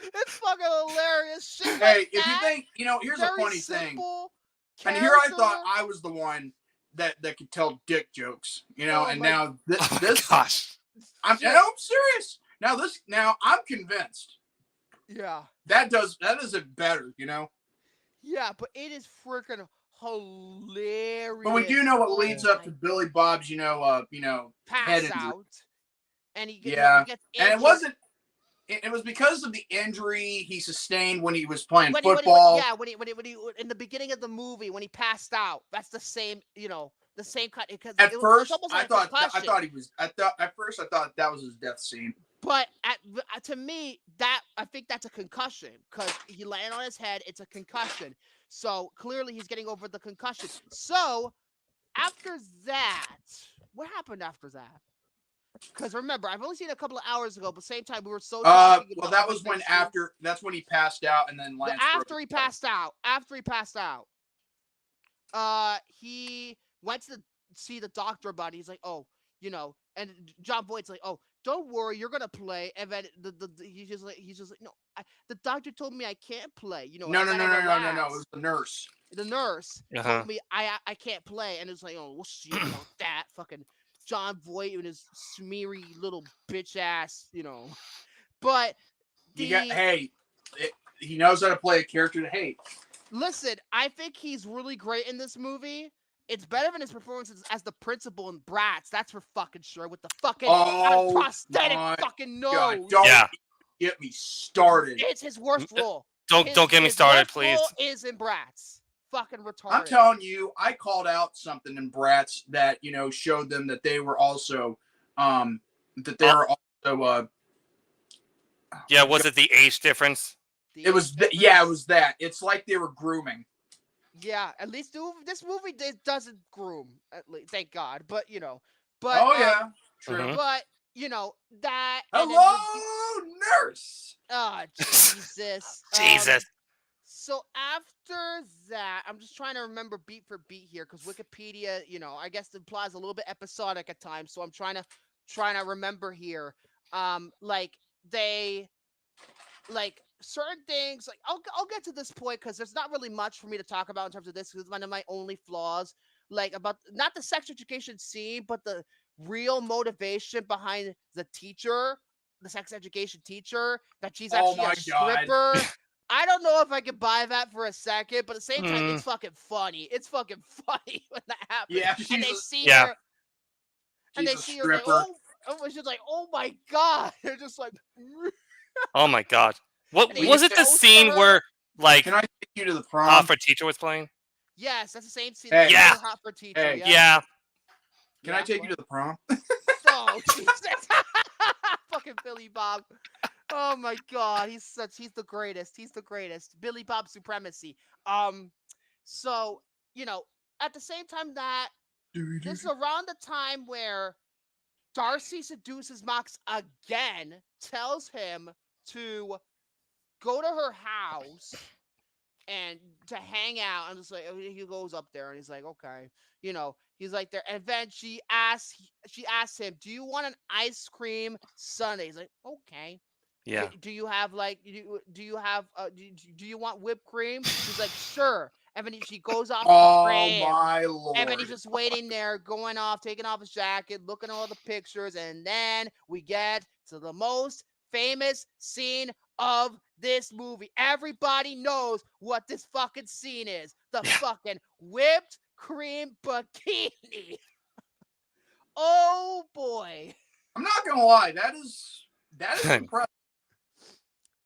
It's fucking hilarious shit. Hey, like if that, you think, here's a very funny simple thing. And here I thought character. I was the one that could tell dick jokes, Oh and my- now this Gosh. I'm serious. Now I'm convinced Yeah. that does it better, Yeah, but it is freaking hilarious. But we do know what Oh leads up my- to Billy Bob's, pass head injury. out. And he gets, Yeah, he gets and it injured. wasn't. It was because of the injury he sustained when he was playing When football. he in the beginning of the movie when he passed out. That's the same, the same cut. Because At it first, was almost I like a thought concussion. he was. At first, I thought that was his death scene. But to me, I think that's a concussion because he landed on his head. It's a concussion. So clearly he's getting over the concussion. So after that, what happened after that? Because remember, I've only seen it a couple of hours ago, but same time we were so. Well, that was when that's when he passed out, and then Lance. After he passed out, he went to see the doctor about it. He's like, oh, and John Voight's like, oh, don't worry, you're gonna play. And then he's just like, no, the doctor told me I can't play. No. It was the nurse. The nurse told me I can't play, and it's like, oh, we'll see about that. Fucking John Voight and his smeary little bitch ass, But He knows how to play a character to hate. Listen, I think he's really great in this movie. It's better than his performances as the principal in Bratz. That's for fucking sure. With the fucking prosthetic fucking nose. God, don't get me started. It's his worst role. Don't get me his started, worst please. role is in Bratz. Fucking retarded. I'm telling you, I called out something in Bratz that showed them that they were also Yeah, was it the age difference? It was that. It's like they were grooming. Yeah, at least this movie doesn't groom. At least, thank God. But Oh yeah, true. But that. Hello, nurse. Oh Jesus. Jesus. So after that, I'm just trying to remember beat for beat here because Wikipedia, I guess implies a little bit episodic at times. So I'm trying to remember here. Certain things, like I'll get to this point because there's not really much for me to talk about in terms of this. Because it's one of my only flaws, like about not the sex education scene, but the real motivation behind the teacher, the sex education teacher, that she's actually a stripper. I don't know if I could buy that for a second, but at the same time, it's fucking funny. It's fucking funny when that happens. Yeah, and they see her, and they she's a see her, like, stripper. she's like, oh my God. They're just like, Oh my God. What And he was it? The goes to scene her. where like Can I take you to the prom? Hot for Teacher was playing? yes, that's the same scene. Hey. that Yeah. Hot for teacher. Hey. Yeah. Can I take you to the prom? Oh, Jesus. Fucking Billy Bob. Oh my God, he's the greatest. He's the greatest. Billy Bob supremacy. So, at the same time that this is around the time where Darcy seduces Max again, tells him to go to her house and to hang out. I'm just like, he goes up there and he's like, okay, he's like there. And then she asks him, do you want an ice cream sundae? He's like, okay. Yeah. Do you have do you want whipped cream? She's like, sure. And then she goes off the frame. Oh my lord. And then he's just waiting there, going off, taking off his jacket, looking at all the pictures, and then we get to the most famous scene of this movie. Everybody knows what this fucking scene is. The fucking whipped cream bikini. Oh boy. I'm not gonna lie, that is impressive.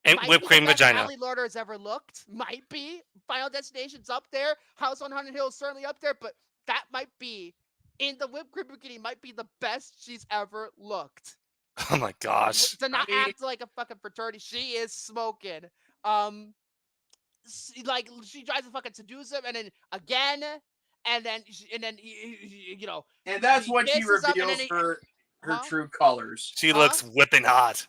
And whipped cream vagina. Ali Larter has ever looked. Might be. Final Destination's up there. House on Haunted Hill is certainly up there, but that might be, in the whipped cream bikini, might be the best she's ever looked. Oh my gosh. To not act like a fucking fraternity. She is smoking. She tries to fucking seduce him, and then again, and then and that's when she reveals her true colors. She looks whipping hot.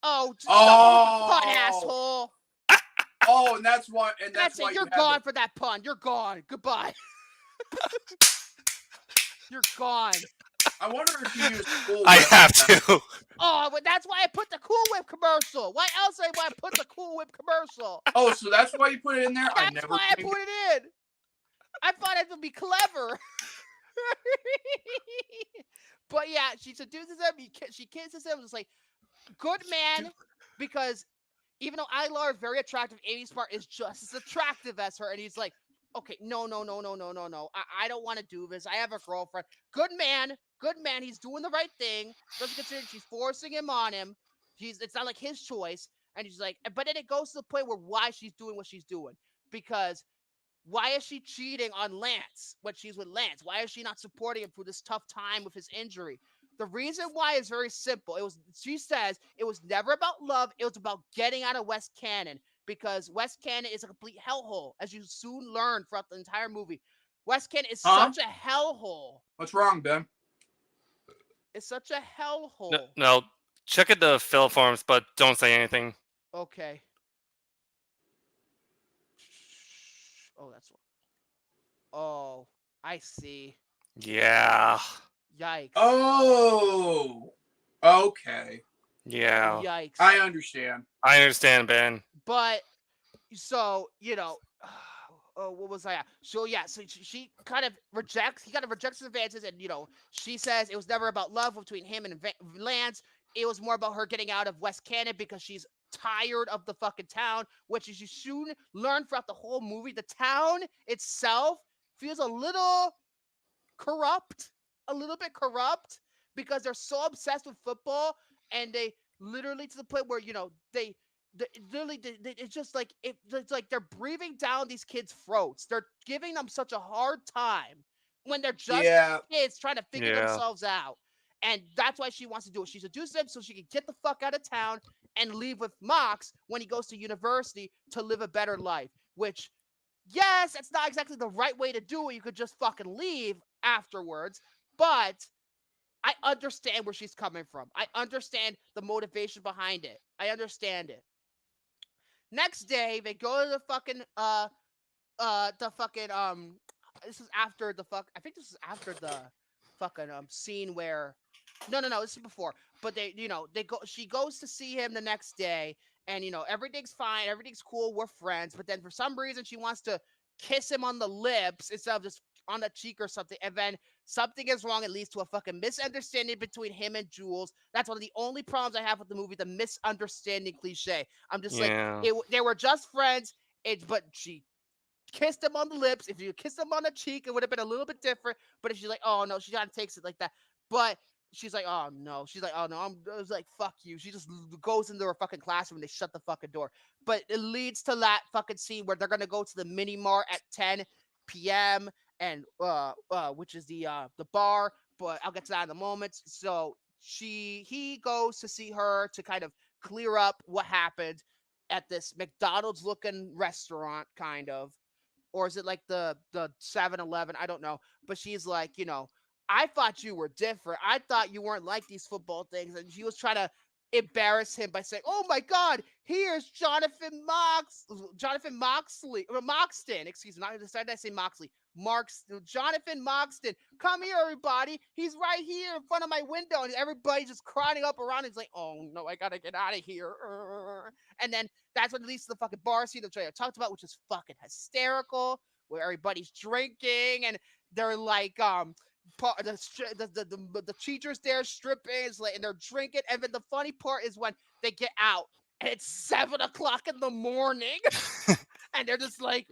Oh, hot asshole. Oh, and that's why. And that's why you're gone for that pun. You're gone. Goodbye. You're gone. I wonder if you used Cool Whip. I have to. Oh, but that's why I put the Cool Whip commercial. Why else would I put the Cool Whip commercial? Oh, so that's why you put it in there? That's why I put it in. I thought it would be clever. But yeah, she seduces him. She kisses him. It's like, good man, because even though Ilar is very attractive, Amy Smart is just as attractive as her. And he's like, okay, no. I don't want to do this. I have a girlfriend. Good man. He's doing the right thing. Doesn't consider she's forcing him on him. It's not like his choice. And he's like, but then it goes to the point where why she's doing what she's doing. Because why is she cheating on Lance when she's with Lance? Why is she not supporting him through this tough time with his injury? The reason why is very simple. She says it was never about love. It was about getting out of West Cannon, because West Cannon is a complete hellhole, as you soon learn throughout the entire movie. West Cannon is such a hellhole. What's wrong, Ben? It's such a hellhole. No, check at the fill forms, but don't say anything. Okay. Oh, that's one. Oh, I see. Yeah. Yikes. Oh, okay. Yeah. Yikes. I understand, Ben. But, so, what was I at? So, yeah, so she kind of rejects his advances, and, she says it was never about love between him and Lance. It was more about her getting out of West Cannon because she's tired of the fucking town, which you soon learn throughout the whole movie. The town itself feels a little bit corrupt, because they're so obsessed with football, and they literally, to the point where they it's just like it's like they're breathing down these kids' throats. They're giving them such a hard time when they're just kids trying to figure themselves out. And that's why she wants to do it. She seduces him so she can get the fuck out of town and leave with Mox when he goes to university to live a better life. Which, yes, that's not exactly the right way to do it. You could just fucking leave afterwards. But I understand where she's coming from. I understand the motivation behind it. I understand it. Next day, they go to the fucking this is after the I think this is after the fucking scene where no, this is before. But she goes to see him the next day, and everything's fine, everything's cool, we're friends. But then for some reason she wants to kiss him on the lips instead of just on the cheek or something, and then something is wrong. It leads to a fucking misunderstanding between him and Jules. That's one of the only problems I have with the movie, the misunderstanding cliche. I'm just like, they were just friends, but she kissed him on the lips. If you kissed him on the cheek, it would have been a little bit different. But if she's like, oh no, she kind of takes it like that. But she's like, oh no. I was like, fuck you. She just goes into her fucking classroom and they shut the fucking door. But it leads to that fucking scene where they're gonna go to the mini mart at 10 p.m. and which is the bar, but I'll get to that in a moment. So he goes to see her to kind of clear up what happened at this McDonald's looking restaurant, kind of, or is it like the 7-Eleven? I don't know. But she's like, I thought you were different. I thought you weren't like these football things, and she was trying to embarrass him by saying, "Oh my God, here's Jonathan Moxley, or Moxton." Excuse me, not decided I say Moxley. Jonathan Moxton. Come here, everybody. He's right here in front of my window, and everybody's just crowding up around. He's like, "Oh no, I gotta get out of here." And then that's what leads to the fucking bar scene that I talked about, which is fucking hysterical, where everybody's drinking and they're like, the teachers there stripping, and they're drinking, and then the funny part is when they get out and it's 7 o'clock in the morning, and they're just like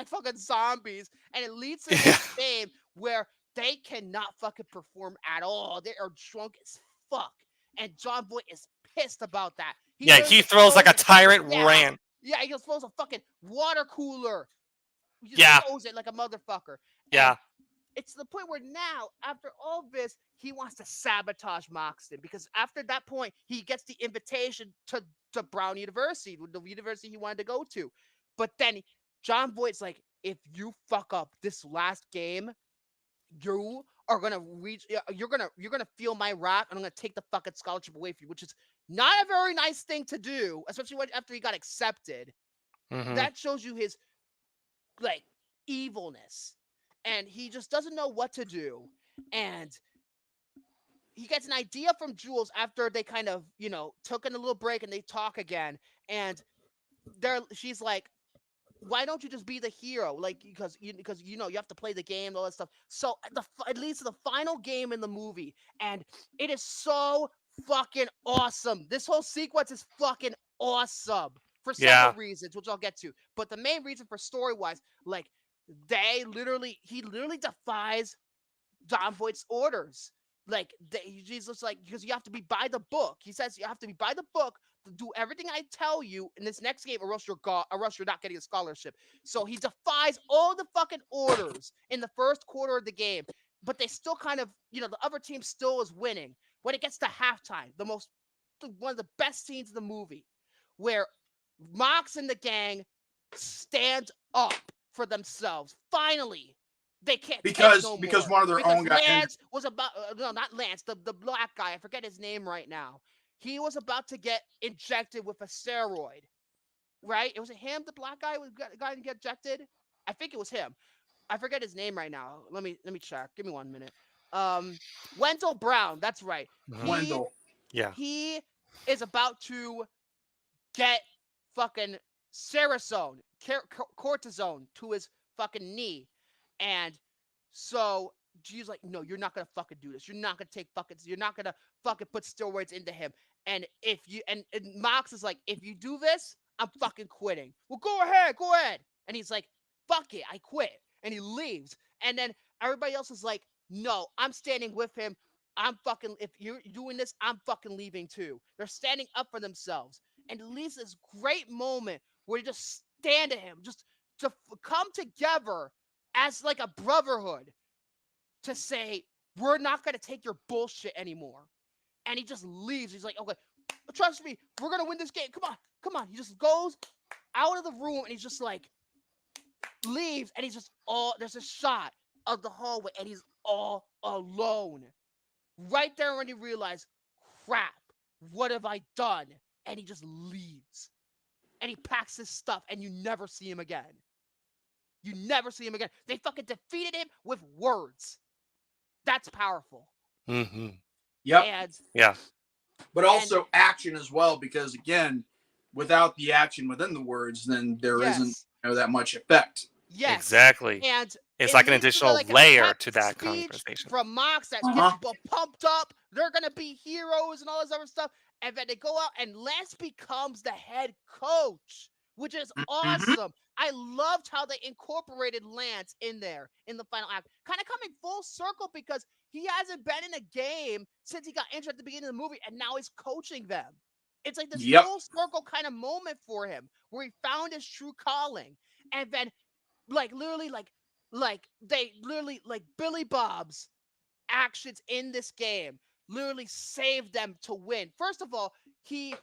fucking zombies, and it leads to this game where they cannot fucking perform at all. They are drunk as fuck, and John Voight is pissed about that. He throws like a tyrant rant. Yeah, he throws a fucking water cooler. He just throws it like a motherfucker. Yeah. And it's the point where now, after all this, he wants to sabotage Moxton, because after that point, he gets the invitation to Brown University, the university he wanted to go to. But then John Voight's like, if you fuck up this last game, you are gonna you're gonna feel my wrath, and I'm gonna take the fucking scholarship away from you, which is not a very nice thing to do, especially after he got accepted. Mm-hmm. That shows you his like evilness, and he just doesn't know what to do. And he gets an idea from Jules after they kind of, took in a little break and they talk again. And she's like, why don't you just be the hero? Like, because you have to play the game, all that stuff. So it leads to the final game in the movie, and it is so fucking awesome. This whole sequence is fucking awesome for several reasons, which I'll get to. But the main reason for story-wise, like, he literally defies John Voight's orders. Like, he's just like, because you have to be by the book. He says you have to be by the book to do everything I tell you in this next game, or else you're not getting a scholarship. So he defies all the fucking orders in the first quarter of the game, but they still kind of, the other team still is winning. When it gets to halftime, one of the best scenes of the movie, where Mox and the gang stand up for themselves. Finally, they can't because no one of their own guys. Lance was about not Lance, the black guy. I forget his name right now. He was about to get injected with a steroid, right? It was him, the black guy, got injected. I think it was him. I forget his name right now. Let me check. Give me 1 minute. Wendell Brown. That's right. Wendell. Yeah. He is about to get fucking cortisone to his fucking knee. And so she's like, no, you're not going to fucking do this. You're not going to fucking put steroids into him. And if you, and Mox is like, if you do this, I'm fucking quitting. Well, go ahead. And he's like, fuck it, I quit. And he leaves. And then everybody else is like, no, I'm standing with him. If you're doing this, I'm fucking leaving too. They're standing up for themselves. And it leads to this great moment where they just stand to him, just to come together as like a brotherhood to say, we're not going to take your bullshit anymore. And he just leaves. He's like, okay, trust me, we're going to win this game. Come on. He just goes out of the room and he's just like, leaves. And he's just there's a shot of the hallway and he's all alone. Right there when he realized, crap, what have I done? And he just leaves. And he packs his stuff and you never see him again. They fucking defeated him with words. That's powerful. Mm-hmm. Yep. And, but also action as well, because again, without the action within the words, then there isn't that much effect. Yes. Exactly. And it's like an additional layer to that conversation. From Mox that gets pumped up. They're going to be heroes and all this other stuff. And then they go out and Lance becomes the head coach, which is awesome. I loved how they incorporated Lance in there in the final act. Kind of coming full circle because he hasn't been in a game since he got injured at the beginning of the movie, and now he's coaching them. It's like this full circle kind of moment for him where he found his true calling. And then Billy Bob's actions in this game literally saved them to win. First of all, he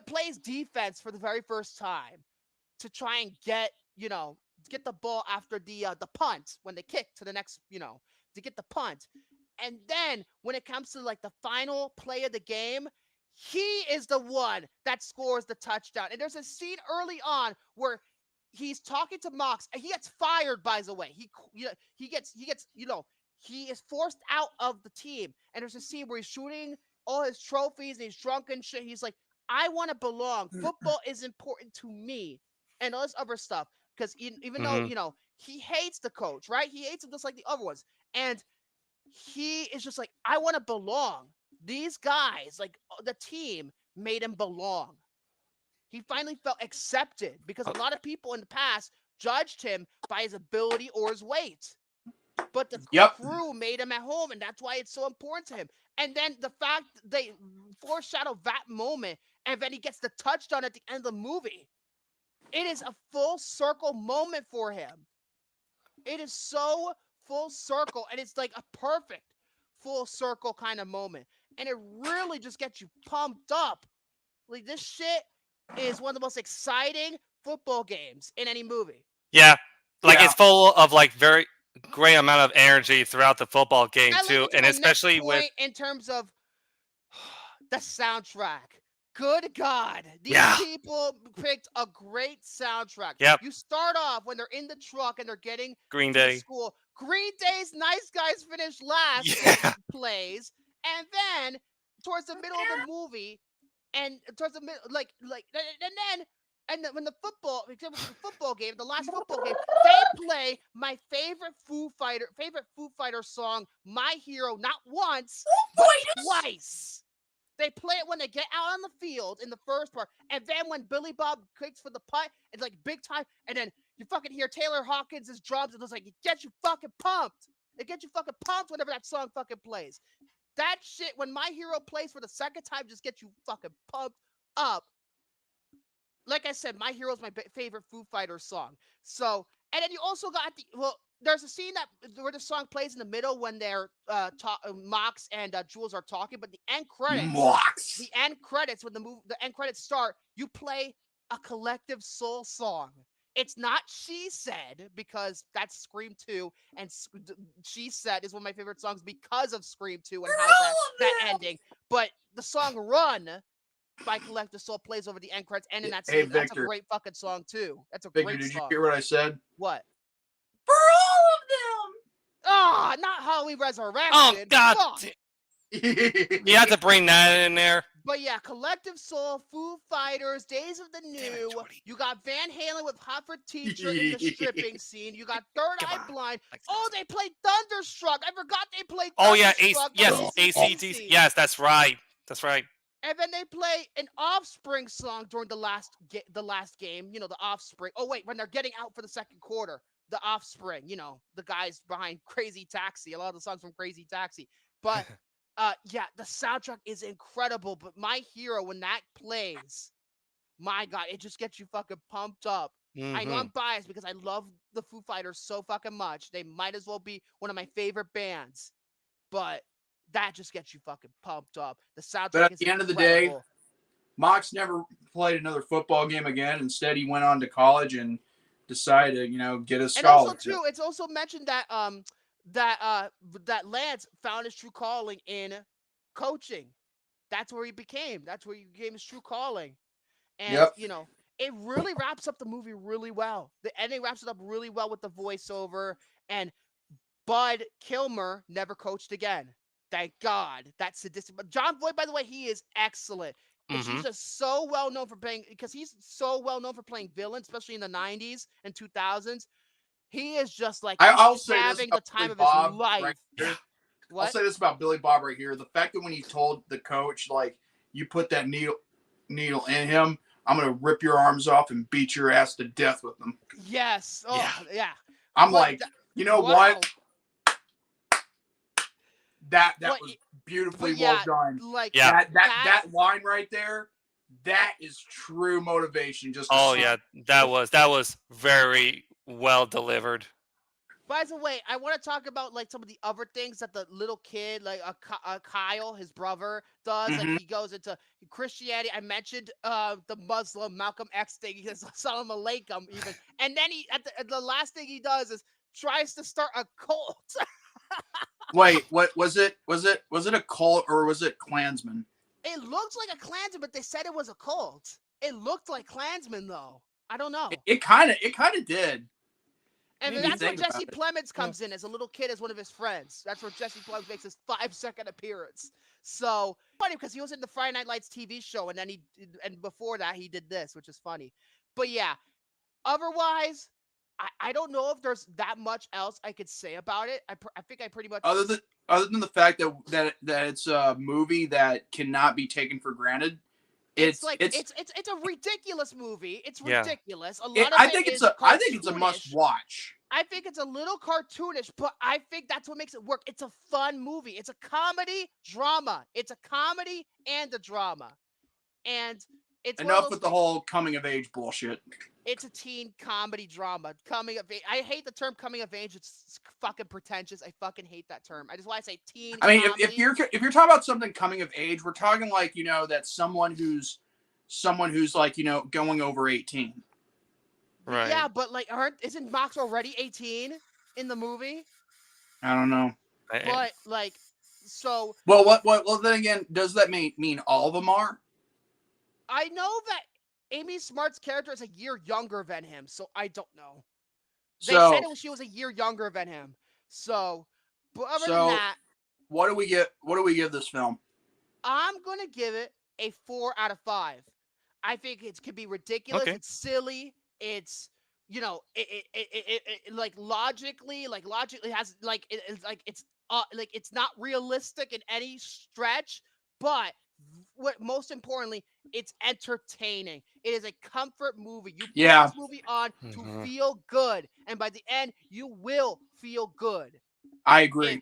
plays defense for the very first time to try and get the ball after the punt when they kick to the next, to get the punt. And then when it comes to like the final play of the game, he is the one that scores the touchdown. And there's a scene early on where he's talking to Mox, and he gets fired. By the way, he gets he is forced out of the team. And there's a scene where he's shooting all his trophies and he's drunk and shit. He's like, I want to belong. Football is important to me, and all this other stuff. Because even though he hates the coach, right? He hates him just like the other ones, and he is just like, I want to belong. These guys, like the team, made him belong. He finally felt accepted because a lot of people in the past judged him by his ability or his weight. But the crew made him at home, and that's why it's so important to him. And then the fact they foreshadow that moment, and then he gets the touchdown at the end of the movie. It is a full circle moment for him. It is so full circle, and it's like a perfect full circle kind of moment. And it really just gets you pumped up. Like, this shit is one of the most exciting football games in any movie. Yeah. Like, it's full of, like, very great amount of energy throughout the football game, too. And especially with... in terms of the soundtrack. Good God. These people picked a great soundtrack. Yep. You start off when they're in the truck and they're getting Green to Day. school. Green Day's Nice Guys finished last plays. And then towards the middle of the movie, and towards the middle, and then when the football game, the last football game, they play my favorite Foo Fighter song, My Hero, not once, but twice. They play it when they get out on the field in the first part, and then when Billy Bob kicks for the putt, it's like big time, and then you fucking hear Taylor Hawkins' drums, and it's like, it gets you fucking pumped. It gets you fucking pumped whenever that song fucking plays. That shit, when My Hero plays for the second time, just gets you fucking pumped up. Like I said, My Hero is my favorite Foo Fighters song. So, and then you also got there's a scene where the song plays in the middle when they're Mox and Jules are talking, but the end credits, when the end credits start, you play a Collective Soul song. It's not She Said, because that's Scream 2, and She Said is one of my favorite songs because of Scream 2 and how that ending. But the song Run by Collective Soul plays over the end credits, and in that scene, that's a great fucking song too. That's a great song. Did you hear what I said? What? For all of them! Ah, not Halloween Resurrection. Oh, God. Fuck. You have to bring that in there. But yeah, Collective Soul, Foo Fighters, Days of the New. You got Van Halen with Hot for Teacher in the stripping scene. You got Third Eye Blind. Oh, they played Thunderstruck. I forgot they played Thunderstruck. Oh, yeah. ACDC. Yes, that's right. That's right. And then they play an Offspring song during the last game. You know, the Offspring. Oh, wait, when they're getting out for the second quarter. The Offspring, you know, the guys behind Crazy Taxi. A lot of the songs from Crazy Taxi. But... yeah, the soundtrack is incredible, but My Hero, when that plays, my God, it just gets you fucking pumped up. I know I'm biased because I love the Foo Fighters so fucking much. They might as well be one of my favorite bands, but that just gets you fucking pumped up. The soundtrack But at is the end of the incredible. day, Mox never played another football game again. Instead, he went on to college and decided to, get a scholarship. And also, too, it's also mentioned that that Lance found his true calling in coaching. That's where he became his true calling. And it really wraps up the movie really well. The ending wraps it up really well with the voiceover, and Bud Kilmer never coached again. Thank God. That's sadistic. But John Voight, by the way, he is excellent. And he's just so well known for playing villains, especially in the 90s and 2000s. He is just like I'll say having the time of his life. Right here. What? I'll say this about Billy Bob right here. The fact that when he told the coach, like, you put that needle in him, I'm going to rip your arms off and beat your ass to death with them. Yes. Oh, yeah. I'm what? That was beautifully well done. Like that line right there, that is true motivation. That was very well delivered. By the way, I want to talk about like some of the other things that the little kid, like Kyle, his brother, does. Like he goes into Christianity. I mentioned the Muslim Malcolm X thing. He says Salam Alaikum even, and then the last thing he does is tries to start a cult. Wait, what was it? Was it a cult or was it Klansman? It looked like a Klansman, but they said it was a cult. It looked like Klansman, though. I don't know. It kind of did. And that's where Jesse Plemons comes in as a little kid as one of his friends. That's where Jesse Plemons makes his 5-second appearance. So funny because he was in the Friday Night Lights TV show, and then before that he did this, which is funny. But yeah, otherwise, I don't know if there's that much else I could say about it. I think I pretty much other than the fact that it's a movie that cannot be taken for granted. It's a ridiculous movie. It's ridiculous. I think it's a must watch. I think it's a little cartoonish, but I think that's what makes it work. It's a fun movie. It's a comedy drama. It's a comedy and a drama. And it's enough with the whole coming of age bullshit. It's a teen comedy drama. Coming of age. I hate the term coming of age. It's fucking pretentious. I fucking hate that term. I just want to say teen. I mean, if you're talking about something coming of age, we're talking like, that's someone who's like, going over 18. Right. Yeah, but like, isn't Mox already 18 in the movie? I don't know. But like, so. Well, well, then again, does that mean all of them are? I know that Amy Smart's character is a year younger than him, so I don't know. They said she was a year younger than him. So, but other than that, what do we give this film? I'm gonna give it a 4 out of 5. I think it could be ridiculous. Okay. It's silly. It's it logically has it's not realistic in any stretch, but what most importantly, it's entertaining. It is a comfort movie. You put this movie on to feel good, and by the end, you will feel good. I agree.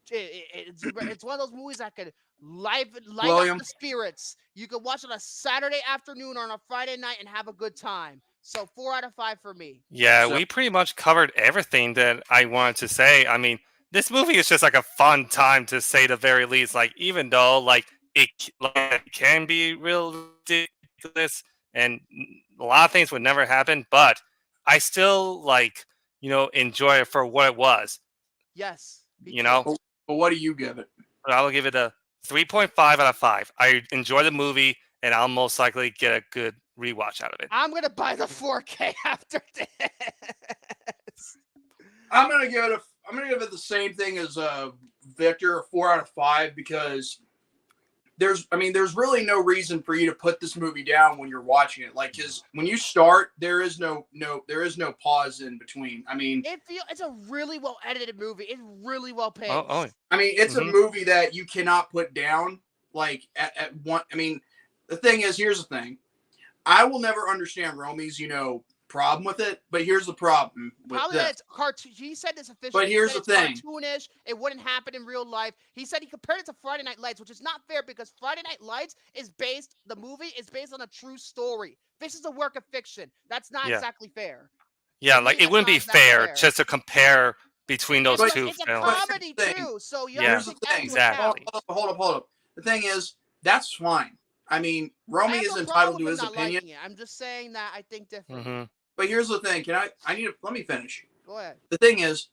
It's one of those movies that could light up the spirits. You could watch it on a Saturday afternoon or on a Friday night and have a good time. So 4 out of 5 for me. Yeah, we pretty much covered everything that I wanted to say. I mean, this movie is just like a fun time to say the very least. Like, even though it can be real ridiculous and a lot of things would never happen, but I still enjoy it for what it was. Yes. But what do you give it? I will give it a 3.5 out of 5. I enjoy the movie, and I'll most likely get a good rewatch out of it. I'm gonna buy the 4K after this. I'm gonna give it the same thing as Victor, a 4 out of 5, because there's really no reason for you to put this movie down when you're watching it. Like, because when you start, there is no pause in between. I mean, it's a really well edited movie. It's really well paced. I mean, it's a movie that you cannot put down. Like at one. I mean, the thing is, here's the thing. I will never understand Romy's, problem with it, but here's the problem with probably this. That it's cartoon. He said this officially. But here's the thing. Cartoonish. It wouldn't happen in real life. He said he compared it to Friday Night Lights, which is not fair because Friday Night Lights the movie is based on a true story. This is a work of fiction. That's not exactly fair. Yeah, it wouldn't be fair just to compare between those two films. It's a comedy too, so here's the thing. Exactly. Hold up. The thing is, that's fine. I mean, Romy is entitled to his opinion. I'm just saying that I think differently. But here's the thing. Let me finish. Go ahead. The thing is,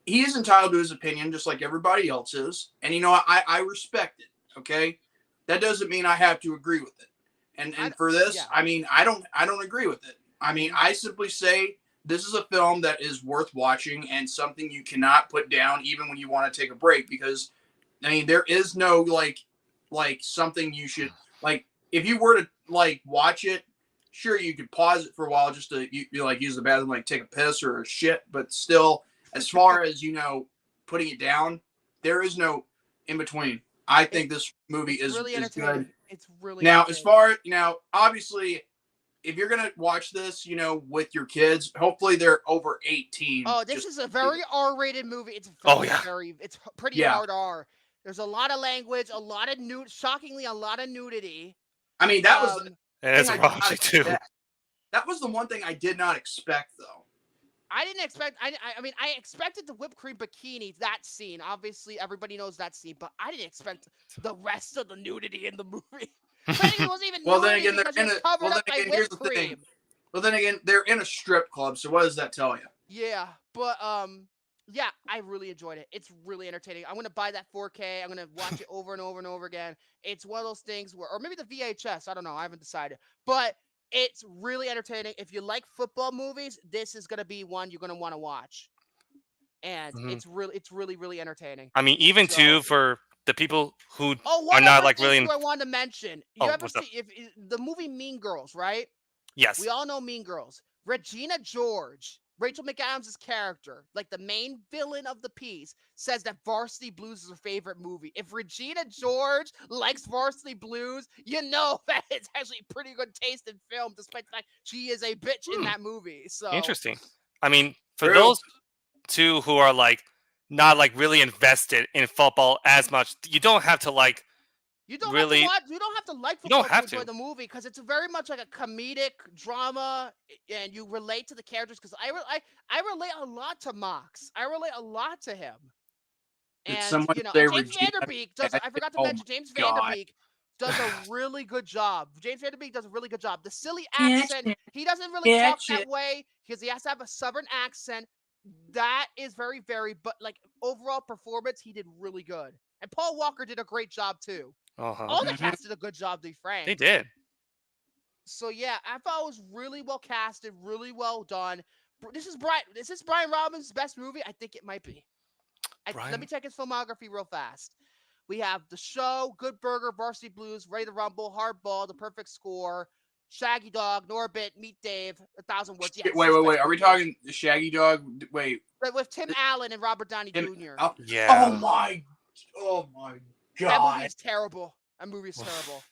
he is entitled to his opinion just like everybody else is. And I respect it. Okay. That doesn't mean I have to agree with it. And for this, I mean, I don't agree with it. I mean, I simply say this is a film that is worth watching and something you cannot put down even when you want to take a break, because I mean, there is no like something you should if you were to watch it, sure, you could pause it for a while just to use the bathroom, take a piss or a shit. But still, as far as putting it down, there is no in between. I think this movie is really good. It's really now obviously, if you're gonna watch this, with your kids, hopefully they're over 18. Oh, this is a very R-rated movie. It's it's pretty hard R. There's a lot of language, a lot of shockingly a lot of nudity. I mean, that was. It's raunchy too. That was the one thing I did not expect, though. I didn't expect. I mean, I expected the whipped cream bikini, that scene. Obviously, everybody knows that scene, but I didn't expect the rest of the nudity in the movie. It wasn't even. Well, then again, here's the thing. Well, then again, they're in a strip club, so what does that tell you? Yeah, but Yeah, I really enjoyed it. It's really entertaining. I'm gonna buy that 4K. I'm gonna watch it over and over and over again. It's one of those things where, or maybe the VHS. I don't know. I haven't decided. But it's really entertaining. If you like football movies, this is gonna be one you're gonna want to watch. And Mhm. it's really, really entertaining. I mean, even So- too for the people who Oh, are one not other like thing really. too I wanted to mention. You Oh, ever what's up? see if the movie Mean Girls, right? Yes. We all know Mean Girls. Regina George, Rachel McAdams' character, like the main villain of the piece, says that Varsity Blues is her favorite movie. If Regina George likes Varsity Blues, you know that it's actually pretty good taste in film, despite the fact she is a bitch in that movie. So Interesting. I mean, for True. those two who are like not like really invested in football as much, you don't have to like. you don't Really? have to watch. You don't have to like You don't football have to enjoy to. the movie because it's very much like a comedic drama, and you relate to the characters. Because I relate a lot to Mox. I relate a lot to him. Did And someone you know, say and James Regina Vanderbeek does. I forgot to Oh mention my James God. Vanderbeek does a really good job. James Vanderbeek does a really good job. The silly Catch accent, it. he doesn't really talk Catch that it. way because he has to have a southern accent. That is very, very, but like overall performance, he did really good. And Paul Walker did a great job too. Uh-huh. All the cast did a good job, to be frank. They did. So yeah, I thought it was really well casted, really well done. This is Brian Robbins' best movie? I think it might be. Let me check his filmography real fast. We have The Show, Good Burger, Varsity Blues, Ready to Rumble, Hardball, The Perfect Score, Shaggy Dog, Norbit, Meet Dave, 1,000 Words. Yes, Wait. Are we talking the Shaggy Dog? Wait. But with Tim Allen and Robert Downey Jr. Oh, Yeah. Oh my That movie God. is terrible. That movie is terrible.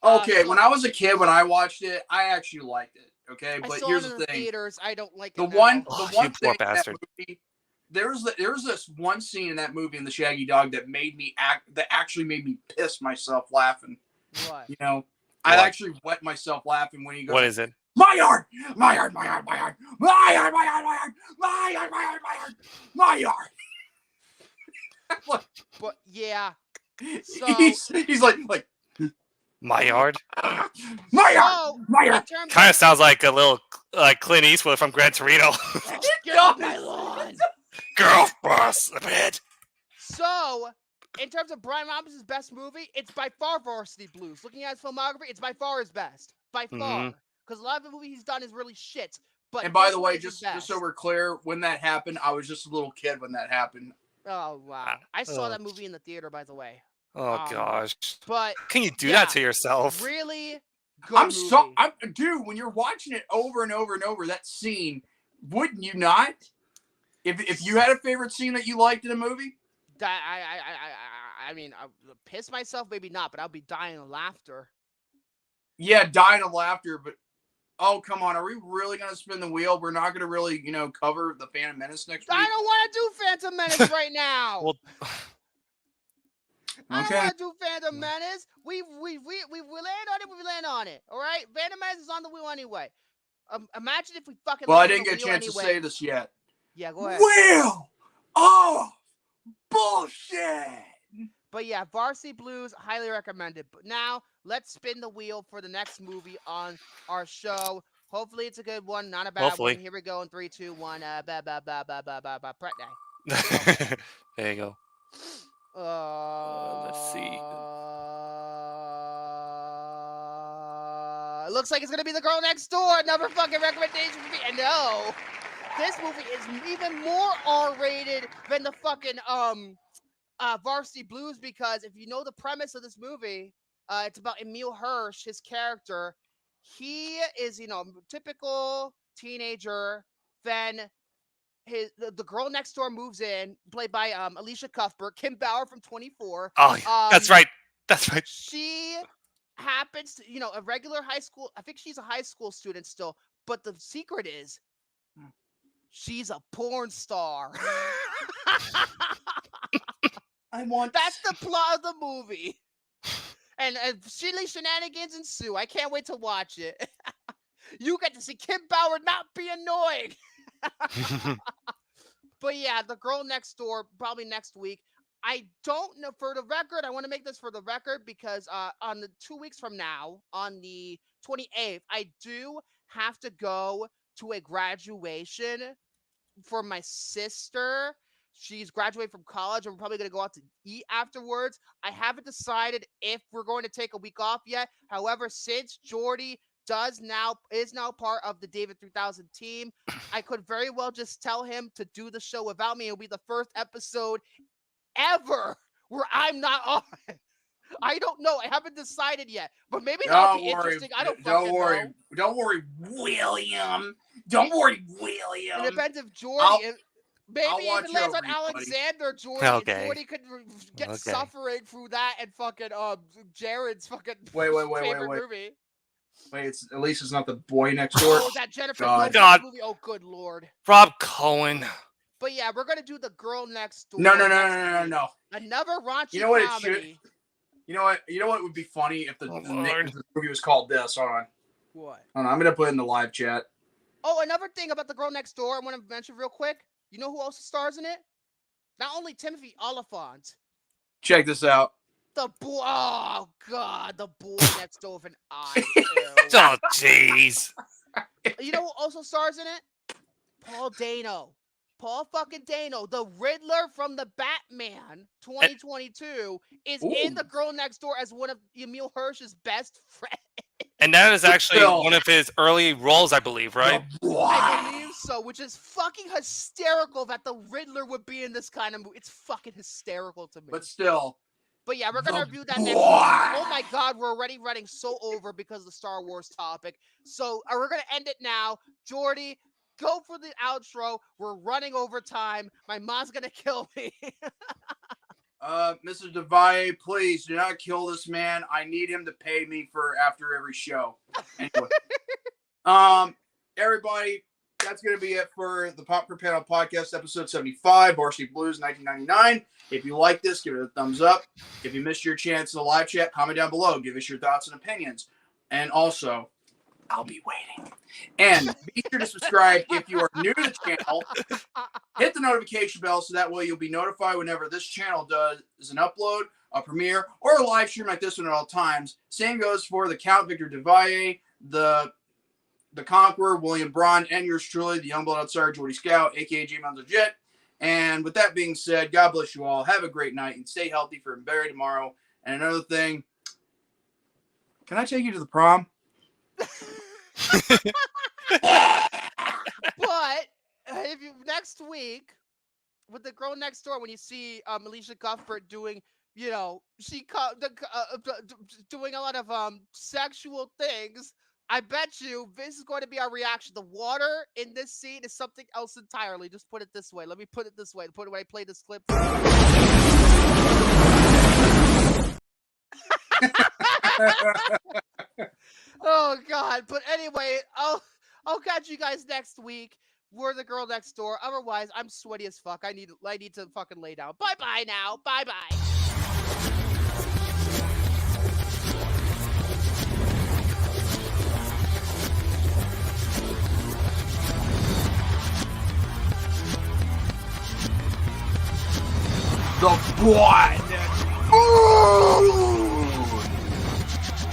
Okay, So- when I was a kid, when I watched it, I actually liked it. Okay, I but saw here's it in the the thing: theaters. I don't like the it one, now. the You one poor thing in that bastard. movie, there was this one scene in that movie in the Shaggy Dog that made me that actually made me piss myself laughing. What? You know, I What? actually wet myself laughing when he goes. What is it? My yard, my yard, my yard, my yard, my yard, my yard, my yard, my yard, my yard, my yard, my yard. But yeah, so he's like My yard. my yard, so my in yard. terms Kind of sounds like a little like Clint Eastwood from Gran Torino. get off my lawn. Girl boss a bit. So, in terms of Brian Robbins' best movie, it's by far Varsity Blues. Looking at his filmography, it's by far his best. By far. Because a lot of the movies he's done is really shit. But And by this the one way, is his just best. so we're clear, when that happened, I was just a little kid when that happened. Oh, wow. I saw Oh. that movie in the theater, by the way. Oh gosh. But Can you do yeah, that to yourself? really good movie. Dude, when you're watching it over and over and over, that scene, wouldn't you not? If you had a favorite scene that you liked in a movie? I mean, I piss myself, maybe not, but I'll be dying of laughter. Yeah, dying of laughter, but oh, come on. Are we really going to spin the wheel? We're not going to really, cover the Phantom Menace next week? I don't want to do Phantom Menace right now. Well, I don't Okay. want to do Phantom Menace. We land on it. We land on it. All right. Phantom Menace is on the wheel anyway. Imagine if we fucking. Well, I land on didn't get a the wheel chance to anyway. say this yet. Yeah, go ahead. Wheel! Oh, bullshit! But yeah, Varsity Blues, highly recommended. But now let's spin the wheel for the next movie on our show. Hopefully, it's a good one, not a bad Hopefully. one. Here we go in 3, 2, 1. Prep day. There you go. Let's see. It looks like it's gonna be The Girl Next Door. Another fucking recommendation for me. And no, this movie is even more R-rated than the fucking Varsity Blues, because if you know the premise of this movie, it's about Emil Hirsch, his character. He is, typical teenager. Then the girl next door moves in, played by Alicia Cuthbert, Kim Bauer from 24. Oh, that's right. That's right. She happens to, a regular high school. I think she's a high school student still, but the secret is she's a porn star. That's the plot of the movie. And silly shenanigans ensue. I can't wait to watch it. You get to see Kim Bauer not be annoying. But yeah, The Girl Next Door, probably next week. I don't know, for the record, I want to make this for the record because on the 2 weeks from now, on the 28th, I do have to go to a graduation for my sister. She's graduating from college, and we're probably going to go out to eat afterwards. I haven't decided if we're going to take a week off yet. However, since Jordy is now part of the David 3000 team, I could very well just tell him to do the show without me. It'll be the first episode ever where I'm not on. I don't know. I haven't decided yet, but maybe that'll be interesting. I don't fucking know. Don't worry, William. Don't worry, William. It depends if Jordy. Maybe watch if it lands you on over, buddy. Alexander, Jordy. Okay. Jordy could get suffering through that and fucking Jared's fucking favorite movie. Wait, at least it's not the boy next door. Oh, that Jennifer God. Lopez movie. Oh, good lord. Rob Cohen. But yeah, we're gonna do the girl next door. No. Another raunchy You know what comedy. it should? You know what would be funny if the name of the movie was called this. Hold on. What? Hold on, I'm gonna put it in the live chat. Oh, another thing about the girl next door I want to mention real quick. You know who also stars in it? Not only Timothy Olyphant. Check this out. The boy. Oh God, the boy next door with an eye. Oh jeez. You know who also stars in it? Paul Dano. Paul fucking Dano, the Riddler from the Batman 2022, is in the girl next door as one of Emil Hirsch's best friends. And that is actually one of his early roles, I believe, right? I believe so, which is fucking hysterical that the Riddler would be in this kind of movie. It's fucking hysterical to me. But still. But yeah, we're going to review that next week. Oh my God, we're already running so over because of the Star Wars topic. So we're going to end it now. Jordy, go for the outro. We're running over time. My mom's going to kill me. Mrs. DeValle, please do not kill this man. I need him to pay me for after every show. Anyway, everybody, that's going to be it for the Popcorn Panel Podcast, episode 75, Varsity Blues, 1999. If you like this, give it a thumbs up. If you missed your chance in the live chat, comment down below. Give us your thoughts and opinions. And also, I'll be waiting. And be sure to subscribe if you are new to the channel. Hit the notification bell so that way you'll be notified whenever this channel does an upload, a premiere, or a live stream like this one at all times. Same goes for the Count Victor DeValle, the Conqueror, William Braun, and yours truly, the Youngblood Outsider, Jordy Scout, a.k.a. J-Man's Legit. And with that being said, God bless you all. Have a great night and stay healthy for Barry tomorrow. And another thing, can I take you to the prom? But if you next week with the girl next door, when you see Alicia Cuthbert doing, doing a lot of sexual things, I bet you this is going to be our reaction. The water in this scene is something else entirely. Just put it this way. Let me put it this way. Put it when I play this clip. Oh God! But anyway, I'll catch you guys next week. We're the girl next door. Otherwise, I'm sweaty as fuck. I need to fucking lay down. Bye bye now. Bye bye. The blood.